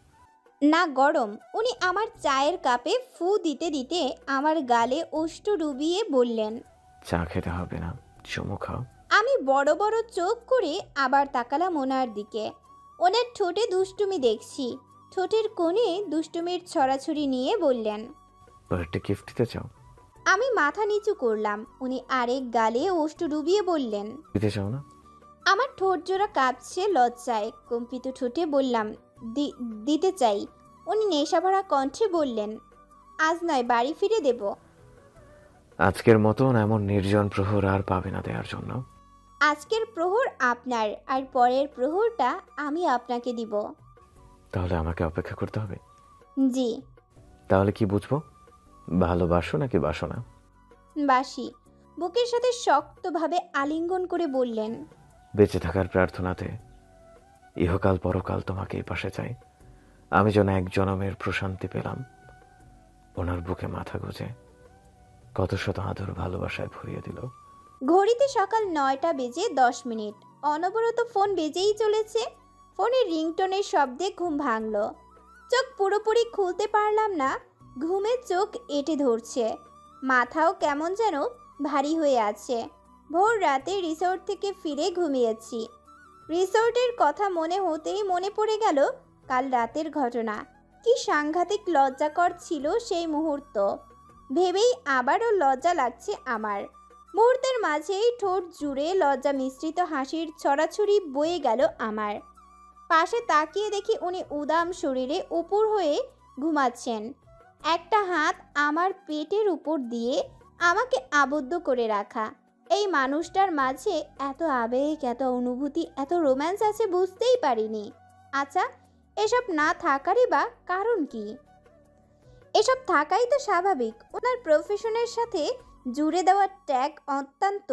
Speaker 1: না, গরম। উনি আমার চায়ের কাপে ফু দিতে দিতে আমার গালে ওষ্ঠ ডুবিয়ে বললেন,
Speaker 2: চা খেতে হবে না, চুমু খাও।
Speaker 1: আমি বড় বড় চোখ করে আবার তাকালাম ওনার দিকে। ওনার ঠোঁটে দুষ্টুমি দেখছি। ঠোঁটের কোণে দুষ্টুমির ছড়াছড়ি নিয়ে বললেন,
Speaker 2: বার্থডে গিফট দিতে চাও?
Speaker 1: আমি মাথা নিচু করলাম। উনি আরেক গালে ওষ্ঠ ডুবিয়ে বললেন,
Speaker 2: দিতে চাও না?
Speaker 1: আমার ঠোঁট জোড়া কাঁপছে লজ্জায়। কম্পিত ঠোঁটে বললাম, দিতে চাই। উনি নেশাভরা কণ্ঠে বললেন, আজ নয়, বাড়ি ফিরে দেব।
Speaker 2: আজকের মতন এমন নির্জন প্রহর আর পাবে না দেওয়ার জন্য।
Speaker 1: আজকের প্রহর আপনার, আর পরের প্রহরটা আমি আপনাকে দিব।
Speaker 2: তাহলে আমাকে অপেক্ষা করতে হবে?
Speaker 1: জি।
Speaker 2: তাহলে কি বুঝবো, ভালোবাসো নাকি বাসো না?
Speaker 1: বাসি। বুকের সাথে শক্তভাবে আলিঙ্গন করে বললেন,
Speaker 2: বেঁচে থাকার প্রার্থনাতে ইহকাল পরকাল তোমাকে এই পাশে চাই। আমি যেন এক জনমের প্রশান্তি পেলাম ওনার বুকে মাথা গুজে। কত শত আদর ভালোবাসায় ভরিয়ে দিল।
Speaker 1: ঘড়িতে সকাল 9টা বেজে 10 মিনিট। অনবরত ফোন বেজেই চলেছে। ফোনের রিংটোনের শব্দে ঘুম ভাঙল। চোখ পুরোপুরি খুলতে পারলাম না। ঘুমে চোখ এঁটে ধরছে। মাথাও কেমন যেন ভারী হয়ে আছে। ভোর রাতে রিসোর্ট থেকে ফিরে ঘুমিয়েছি। রিসোর্টের কথা মনে হতেই মনে পড়ে গেল কাল রাতের ঘটনা। কি সাংঘাতিক লজ্জাকর ছিল সেই মুহূর্ত। ভেবেই আবারও লজ্জা লাগছে আমার। মুহূর্তের মাঝেই ঠোঁট জুড়ে লজ্জা মিশ্রিত হাসির ছড়াছড়ি বয়ে গেল আমার। পাশে তাকিয়ে দেখি উনি উদাম শরীরে উপুর হয়ে ঘুমাচ্ছেন। একটা হাত আমার পেটের উপর দিয়ে আমাকে আবদ্ধ করে রাখা। এই মানুষটার মাঝে এত আবেগ, এত অনুভূতি, এত রোম্যান্স আছে বুঝতেই পারিনি। আচ্ছা, এসব না থাকারই বা কারণ কি? এসব থাকাই তো স্বাভাবিক। ওনার প্রফেশনের সাথে জুড়ে দেওয়া ট্যাগ অত্যন্ত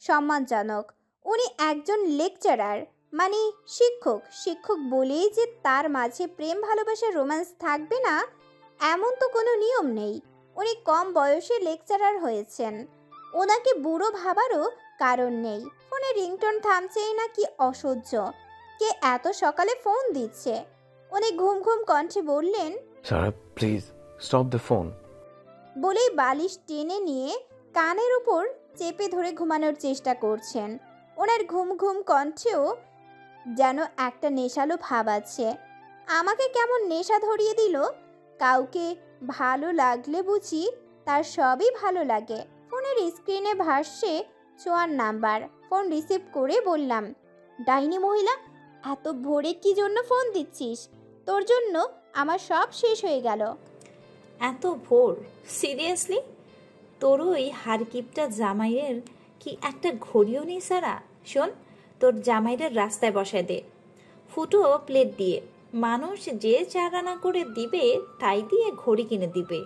Speaker 1: সম্মানজনক। উনি একজন লেকচারার, মানে শিক্ষক। শিক্ষক বলেই যে তার মাঝে প্রেম, ভালোবাসা, রোম্যান্স থাকবে না এমন তো কোনো নিয়ম নেই। উনি কম বয়সে লেকচারার হয়েছেন, ওনাকে বুড়ো ভাবারও কারণ নেই। ফোনে রিংটোন থামছেই না, কি অসহ্য! কে এত সকালে ফোন দিচ্ছে? উনি ঘুম ঘুম কণ্ঠে বললেন,
Speaker 2: সারা প্লিজ স্টপ দ্য ফোন।
Speaker 1: বলেই বালিশ টেনে নিয়ে কানের উপর চেপে ধরে ঘুমানোর চেষ্টা করছেন। ওনার ঘুম ঘুম কণ্ঠেও যেন একটা নেশালো ভাব আছে। আমাকে কেমন নেশা ধরিয়ে দিল। কাউকে ভালো লাগলে বুঝি তার সবই ভালো লাগে। ফোনের স্ক্রিনে ভাসছে ছোঁয়ার নাম্বার। ফোন রিসিভ করে বললাম, ডাইনি মহিলা, এত ভোরে কি জন্য ফোন দিচ্ছিস? তোর জন্য আমার সব শেষ হয়ে গেল।
Speaker 11: এত ভোর? সিরিয়াসলি? তোর ওই হারকিপটা জামাইয়ের কি একটা ঘড়িও নেই সারা? শোন, তোর জামাইয়ের রাস্তায় বসায় দে, ফুটো প্লেট দিয়ে। মানুষ যে 4 আনা করে দিবে তাই দিয়ে ঘড়ি কিনে দিবে।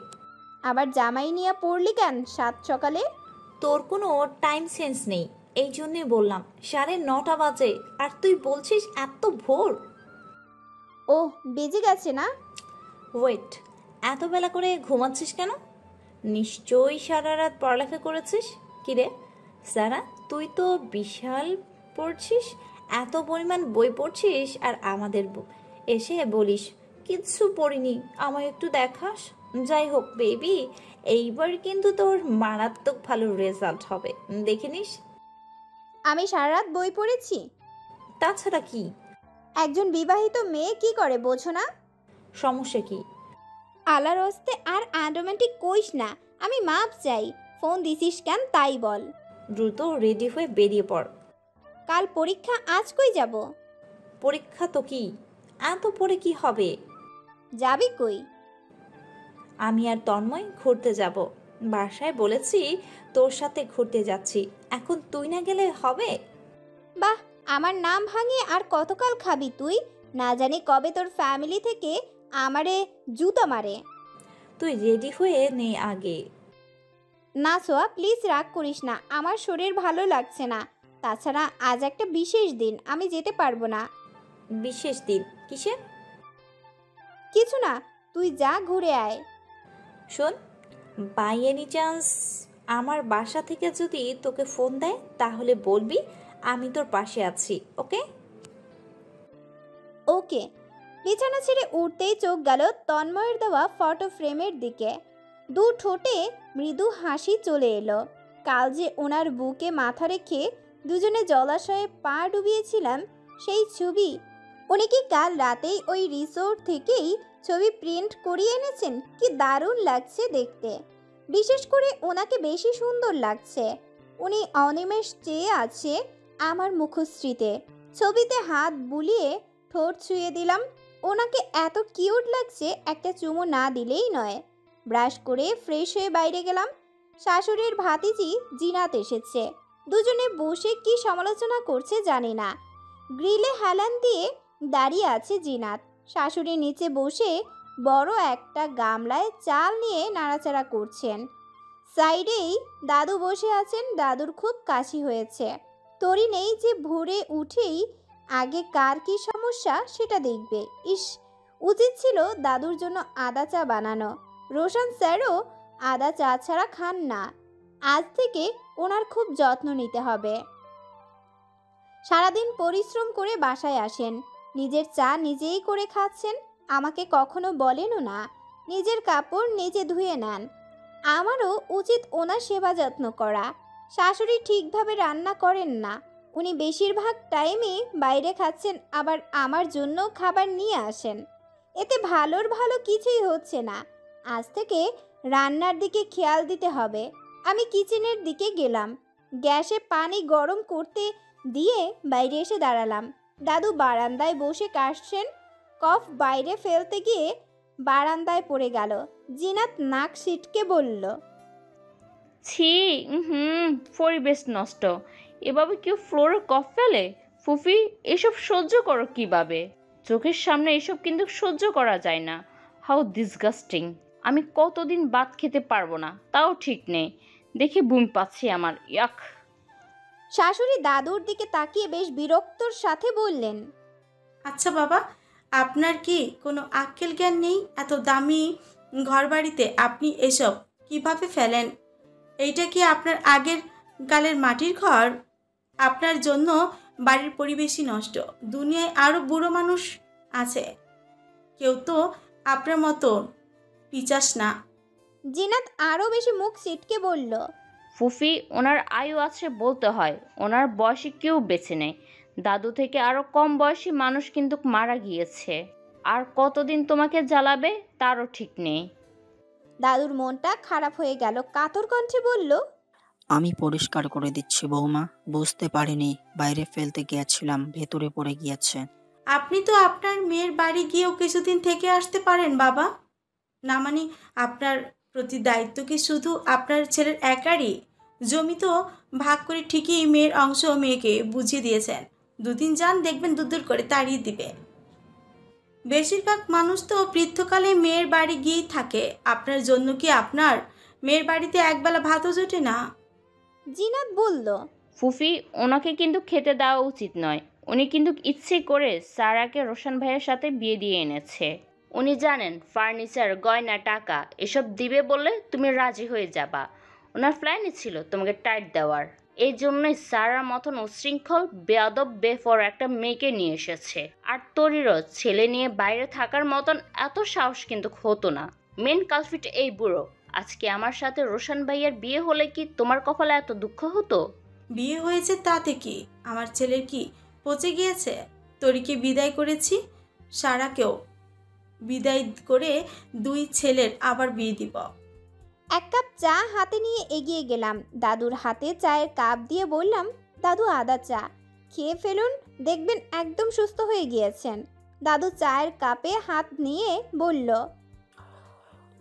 Speaker 1: আবার জামাই নিয়ে পড়লি কেন সাত সকালে?
Speaker 11: তোর কোনো টাইম সেন্স নেই, এই জন্যে বললাম। 9:30 বাজে আর তুই বলছিস এত ভোর?
Speaker 1: ও বেজে গেছে না?
Speaker 11: ওয়েট, এত বেলা করে ঘুমাচ্ছিস কেন? নিশ্চয়ই সারা রাত পড়ালেখা করেছিস। কিরে সারা, তুই তো বিশাল পড়ছিস, এত পরিমাণ বই পড়ছিস, আর আমাদের এসে বলিস কিচ্ছু পড়িনি, আমায় একটু দেখাস। যাই হোক বেবি, এইবার কিন্তু তোর মারাত্মক ভালো রেজাল্ট হবে, দেখে নিস।
Speaker 1: আমি সারা রাত বই পড়েছি?
Speaker 11: তাছাড়া কি?
Speaker 1: একজন বিবাহিত মেয়ে কি করে বোঝো না?
Speaker 11: সমস্যা কি?
Speaker 1: আলার হস্তে আর আনরোম্যান্টিক কইস না। আমি মাপ চাই। ফোন দিছিস কেন তাই বল।
Speaker 11: দ্রুত রেডি হয়ে বেরিয়ে পড়।
Speaker 1: কাল পরীক্ষা, আজ কই যাব?
Speaker 11: পরীক্ষা তো কি, এত পরে কি হবে?
Speaker 1: যাবি কই?
Speaker 11: আমি আর তন্ময় ঘুরতে যাব। বাসায় বলেছি তোর সাথে ঘুরতে যাচ্ছি, এখন তুই না গেলে হবে?
Speaker 1: বাহ, আমার নাম ভাঙিয়ে আর কতকাল খাবি তুই? না জানি কবে তোর ফ্যামিলি থেকে আমারে জুতো মারে।
Speaker 11: তুই রেডি হয়ে নে আগে।
Speaker 1: না সোয়া, প্লিজ রাগ করিস না, আমার শরীর ভালো লাগছে না। তাছাড়া আজ একটা বিশেষ দিন, আমি যেতে পারবো না।
Speaker 11: বিশেষ দিন? কিসের?
Speaker 1: কিছু না, তুই যা ঘুরে আয়।
Speaker 11: শোন, বাই এনি চান্স আমার বাসা থেকে যদি তোকে ফোন দেয় তাহলে বলবি আমি তোর পাশে আছি, ওকে?
Speaker 1: ওকে। বিছানা ছেড়ে উঠতেই চোখ গেল তন্ময়ের দেওয়া ফটো ফ্রেমের দিকে। দু ঠোঁটে মৃদু হাসি চলে এলো। কাল যে ওনার বুকে মাথা রেখে দুজনে জলাশয়ে পা ডুবিয়েছিলাম, সেই ছবি উনি কি কাল রাতেই ওই রিসোর্ট থেকেই ছবি প্রিন্ট করিয়ে এনেছেন? কি দারুণ লাগছে দেখতে। বিশেষ করে ওনাকে বেশি সুন্দর লাগছে। উনি অনিমেষ চেয়ে আছে আমার মুখশ্রীতে। ছবিতে হাত বুলিয়ে ঠোঁট ছুঁয়ে দিলাম। ওনাকে এত কিউট লাগছে, একটা চুমু না দিলেই নয়। ব্রাশ করে ফ্রেশ হয়ে বাইরে গেলাম। শাশুড়ির ভাতিজি জিনাত এসেছে। দুজনে বসে কি সমালোচনা করছে জানি না। গ্রিলে হেলান দিয়ে দাঁড়িয়ে আছে জিনাত। শাশুড়ি নিচে বসে বড় একটা গামলায় চাল নিয়ে নাড়াচাড়া করছেন। সাইডেই দাদু বসে আছেন। দাদুর খুব কাশি হয়েছে। তরি নেই যে ভোরে উঠেই আগে কার কি সমস্যা সেটা দেখবে। ইস, উচিত ছিল দাদুর জন্য আদা চা বানানো। রোশন স্যারও আদা চা ছাড়া খান না। আজ থেকে ওনার খুব যত্ন নিতে হবে। সারাদিন পরিশ্রম করে বাসায় আসেন, নিজের চা নিজেই করে খাচ্ছেন। আমাকে কখনো বলেনও না। নিজের কাপড় নিজে ধুয়ে নেন। আমারও উচিত ওনার সেবা যত্ন করা। শাশুড়ি ঠিকভাবে রান্না করেন না। উনি বেশিরভাগ টাইমে বাইরে খাচ্ছেন, আবার আমার জন্য খাবার নিয়ে আসেন। এতে ভালোর ভালো কিছুই হচ্ছে না। আজ থেকে রান্নার দিকে খেয়াল দিতে হবে। আমি কিচেনের দিকে গেলাম। গ্যাসে পানি গরম করতে দিয়ে বাইরে এসে দাঁড়ালাম। দাদু বারান্দায় বসে কাশছেন। কফ বাইরে ফেলতে গিয়ে বারান্দায় পড়ে গেল। জিনাত নাক সিটকে বলল,
Speaker 15: ছি, পরিবেশ নষ্ট। এভাবে কেউ ফ্লোরে কফ ফেলে? ফুফি, এসব সহ্য করো কিভাবে? চোখের সামনে এসব কিন্তু সহ্য করা যায় না। How disgusting. আমি কতদিন ভাত খেতে পারবো না তাও ঠিক নেই। দেখে বুম পাচ্ছি আমার, ইয়াক।
Speaker 1: শাশুড়ি দাদুর দিকে তাকিয়ে বেশ বিরক্তর সাথে বললেন,
Speaker 8: আচ্ছা বাবা, আপনার কি কোনো আক্কেল জ্ঞান নেই? এত দামি ঘরবাড়িতে আপনি এসব কিভাবে ফেলেন? এইটা কি আপনার আগের কালের মাটির ঘর? আপনার জন্য বাড়ির পরিবেশই নষ্ট। দুনিয়ায় আরও বুড়ো মানুষ আছে, কেউ তো আপনার মতো পিচাস না।
Speaker 1: জিনাত আরও বেশি মুখ সিটকে বলল,
Speaker 15: ফুফি, ওনার আয়ু আছে বলতে হয়, ওনার বয়সে কেউ বেঁচে নেই। দাদু থেকে আরো কম বয়সী মানুষ কিন্তু মারা গিয়েছে। আর কতদিন তোমাকে জ্বালাবে তারও ঠিক নেই।
Speaker 1: দাদুর মনটা খারাপ হয়ে গেল। কাতর কণ্ঠে বলল,
Speaker 7: আমি পরিষ্কার করে দিচ্ছি বৌমা, বুঝতে পারিনি, বাইরে ফেলতে গিয়েছিলাম, ভেতরে পড়ে গিয়েছে।
Speaker 8: আপনি তো আপনার মেয়ের বাড়ি গিয়েও কিছুদিন থেকে আসতে পারেন বাবা। না মানে আপনার প্রতি দায়িত্ব কি শুধু আপনার ছেলের একারই? জমি তো ভাগ করে ঠিকই মেয়ের অংশ মেয়েকে বুঝিয়ে দিয়েছেন। দুদিন যান, দেখবেন দুদূর করে তাড়িয়ে দিবে। বেশিরভাগ মানুষ তো বৃদ্ধকালে মেয়ের বাড়ি গিয়েই থাকে। আপনার জন্য কি আপনার মেয়ের বাড়িতে একবেলা ভাতও জোটে না?
Speaker 1: জিনাত বলল,
Speaker 15: ফুফি, ওনাকে কিন্তু খেতে দেওয়া উচিত নয়। উনি কিন্তু ইচ্ছে করে সারাকে রোশন ভাইয়ের সাথে বিয়ে দিয়ে এনেছে। উনি জানেন ফার্নিচার, গয়না, টাকা এসব দিবে বললে তুমি রাজি হয়ে যাবা। ওনার প্ল্যানই ছিল তোমাকে টাইট দেওয়ার। এই জন্যই সারার মতন উশৃঙ্খল, বেয়াদব, বেফর একটা মেয়েকে নিয়ে এসেছে। আর তোরিরও ছেলে নিয়ে বাইরে থাকার মতন এত সাহস কিন্তু হতো না। মেন কালফিট এই বুড়ো। আজকে আমার সাথে রোশন ভাইয়ের বিয়ে হলে কি তোমার কপালে এত দুঃখ হতো?
Speaker 8: বিয়ে হয়েছে তাতে কি? আমার ছেলের কি পচে গিয়েছে? তরিকে বিদায় করেছি, সারাকেও বিদায় করে দুই ছেলের আবার বিয়ে দিব।
Speaker 1: এক কাপ চা হাতে নিয়ে এগিয়ে গেলাম। দাদুর হাতে চায়ের কাপ দিয়ে বললাম, দাদু আদা চা খেয়ে ফেলুন, দেখবেন একদম সুস্থ হয়ে গিয়েছেন। দাদু চায়ের কাপে হাত নিয়ে বলল,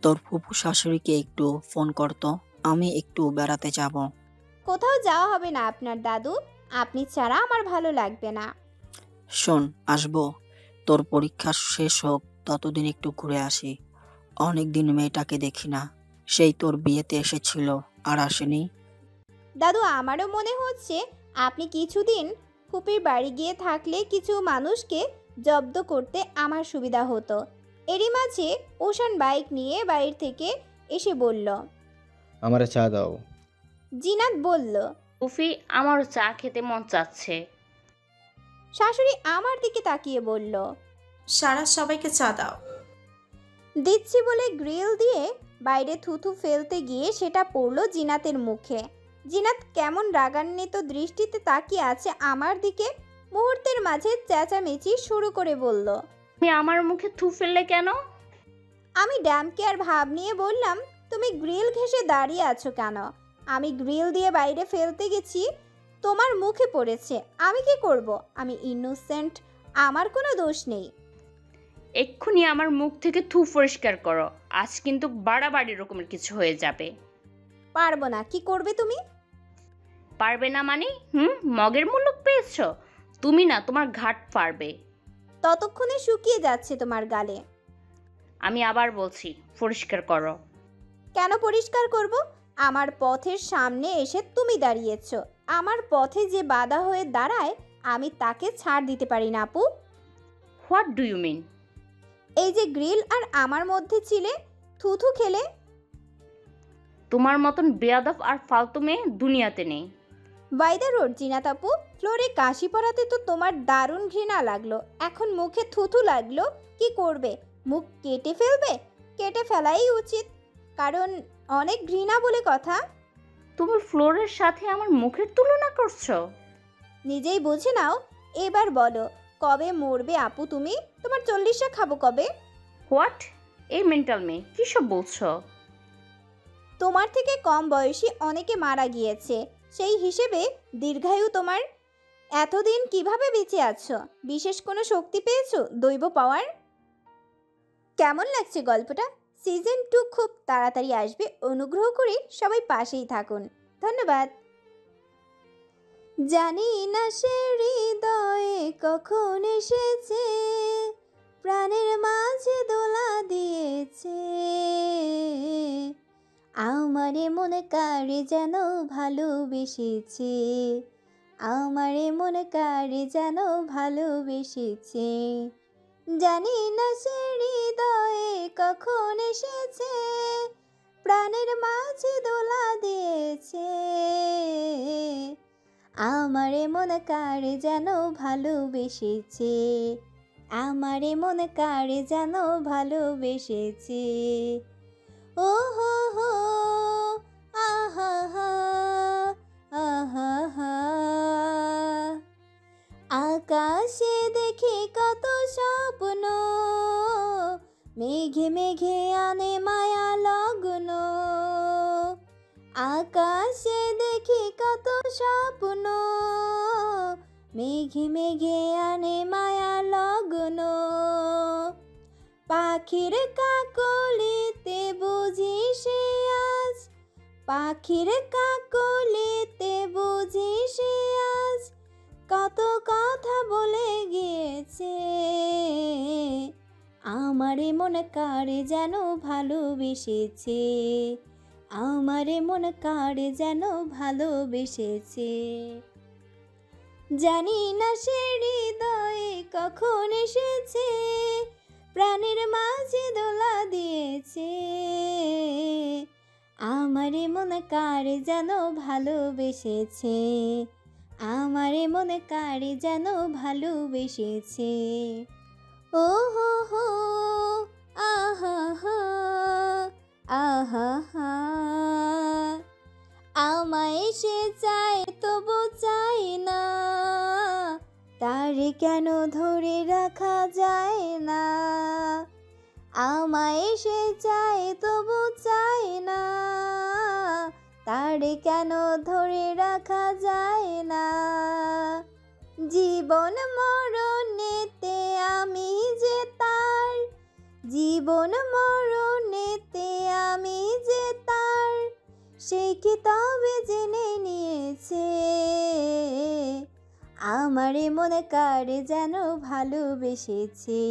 Speaker 7: তোর ফুফু শাশুড়িকে একটু ফোন করতো, আমি একটু বেড়াতে যাব।
Speaker 1: কোথাও যাওয়া হবে না আপনার দাদু, আপনি ছাড়া আমার ভালো লাগবে না।
Speaker 7: শোন, আসবো, তোর পরীক্ষা শেষ হোক, ততদিন একটু ঘুরে আসি। অনেকদিন মেয়েটাকে দেখি না, সেই তোর বিয়েতে এসেছিল আর আসেনি।
Speaker 1: দাদু, আমারও মনে হচ্ছে আপনি কিছুদিন ফুপির বাড়ি গিয়ে থাকলে কিছু মানুষকে জব্দ করতে আমার সুবিধা হতো। এরই মাঝে ওশান বাইক নিয়ে বাড়ির থেকে এসে বলল,
Speaker 14: আমারে চা দাও।
Speaker 1: জিনাত বলল,
Speaker 15: ফুফি, আমারও চা খেতে মন চাচ্ছে।
Speaker 1: শাশুড়ি আমার দিকে তাকিয়ে বলল,
Speaker 8: সারা সবাইকে চা দাও।
Speaker 1: দিচ্ছি বলে গ্রিল দিয়ে বাইরে থুথু ফেলতে গিয়ে সেটা পড়লো জিনাতের মুখে। জিনাত কেমন রাগান্বিত দৃষ্টিতে তাকিয়ে আছে আমার দিকে। মুহূর্তের মাঝে চেঁচামেচি শুরু করে বলল,
Speaker 15: তুমি আমার মুখে থু ফেললে কেন?
Speaker 1: আমি ড্যাম কেয়ার ভাব নিয়ে বললাম, তুমি গ্রিল ঘেঁষে দাঁড়িয়ে আছো কেন? আমি গ্রিল দিয়ে বাইরে ফেলতে গেছি, তোমার মুখে পড়েছে, আমি কি করব? আমি ইনোসেন্ট, আমার কোনো দোষ নেই।
Speaker 15: এক্ষুনি আমার মুখ থেকে থু পরিষ্কার করো, আজ কিন্তু বাড়াবাড়ি রকমের কিছু হয়ে যাবে।
Speaker 1: পারবো না। কি করবে তুমি?
Speaker 15: পারবে না মানে? মগের মুলুক পেয়েছো? তুমি না, তোমার ঘাট পারবে।
Speaker 1: ততক্ষণে শুকিয়ে যাচ্ছে তোমার গালে।
Speaker 15: আমি আবার বলছি, পরিষ্কার করো।
Speaker 1: কেন পরিষ্কার করব? আমার পথের সামনে এসে তুমি দাঁড়িয়েছো। আমার পথে যে বাধা হয়ে দাঁড়ায় আমি তাকে ছাড় দিতে পারি না আপু।
Speaker 15: What do you mean?
Speaker 1: এই যে গ্রিল আর আমার মধ্যে ছিলে, থুথু খেলে।
Speaker 15: তোমার মতন বেয়াদব আর ফালতু মেয়ে দুনিয়াতে নেই।
Speaker 1: বাই দ্য রোড জিনাত আপু, ফ্লোরে কাশি পড়াতে তো তোমার দারুণ ঘৃণা লাগলো, এখন মুখে থুথু লাগলো, কি করবে? মুখ কেটে ফেলবে? কেটে ফেলাই উচিত, কারণ অনেক ঘৃণা বলে কথা।
Speaker 15: তুমি ফ্লোরের সাথে আমার মুখের তুলনা করছো?
Speaker 1: নিজেই বুঝে নাও। এবার বলো, কবে মরবে আপু তুমি? তোমার 40টা খাবো কবে?
Speaker 15: হোয়াট? এই মেন্টাল মেয়ে কী সব বলছো?
Speaker 1: তোমার থেকে কম বয়সী অনেকে মারা গিয়েছে, সেই হিসেবে দীর্ঘায়ু তোমার। এতদিন কিভাবে বেঁচে আছো? বিশেষ কোনো শক্তি পেয়েছো? দৈব পাওয়ার? কেমন লাগছে গল্পটা? সিজন 2 খুব তাড়াতাড়ি আসবে, অনুগ্রহ করে সবাই পাশেই থাকুন। ধন্যবাদ। জানি না সে হৃদয়ে কখন এসেছে, প্রাণের মাঝে দোলা দিয়েছে, আমারে মনে কারে যেন ভালোবেসেছে, আমারে মনে কারে যেন ভালোবেসেছে। জানি না সে হৃদয়ে কখন এসেছে, প্রাণের মাঝে দোলা দিয়েছে, আমারে মনে কারে যেন ভালোবেসেছে, আমারে মনে কারে যেন ভালোবেসেছে। ও হো হো, আহা হা, আহা হা। আকাশে দেখি কত স্বপ্ন, মেঘে মেঘে আনে মায়া লগ্ন, আকাশে দেখি কত স্বপ্ন, মেঘে মেঘে আনে মায়া লগ্ন, পাখির কাকলিতে বুঝি সে আজ, পাখির কাকলিতে বুঝি সে আজ কত কথা বলে গিয়েছে, আমারে মনে কারে যেন ভালোবেসেছে, আমারে মনে কারে যেন ভালোবেসেছে। জানি না সে হৃদয়ে কখন এসেছে, প্রাণের মাঝে দোলা দিয়েছে, আমারে মনে কারে যেন ভালোবেসেছে, আমারে মনে কারে যেন ভালোবেসেছে। ও হো হো, আহা হা, আহা হা। আমায় সে চায় তবু চায় না, তারে কেন ধরে রাখা যায় না, আমায় সে চায় তবু চায় না, তারে কেন ধরে রাখা যায় না। জীবন মরণেতে আমি যে তার, জীবন মরণেতে আমি যে তার, সে কি তবে জেনে নিয়েছে, আমারে মনে কারে যেন ভালোবেসেছে,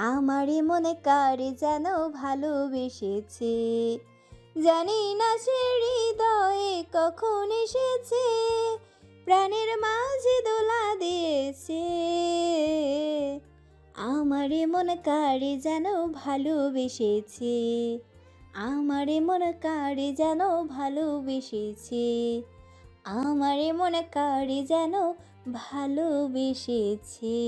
Speaker 1: আমারে মনে কারে যেন ভালোবেসেছে। জানি না সে হৃদয়ে কখন এসেছে, প্রাণের মাঝে দোলা দিয়েছে, আমারে মনে কারে যেন ভালোবেসেছে, আমারে মনে কারে যেন ভালোবেসেছে, আমারে মনে কারে যেন ভালোবেসেছে।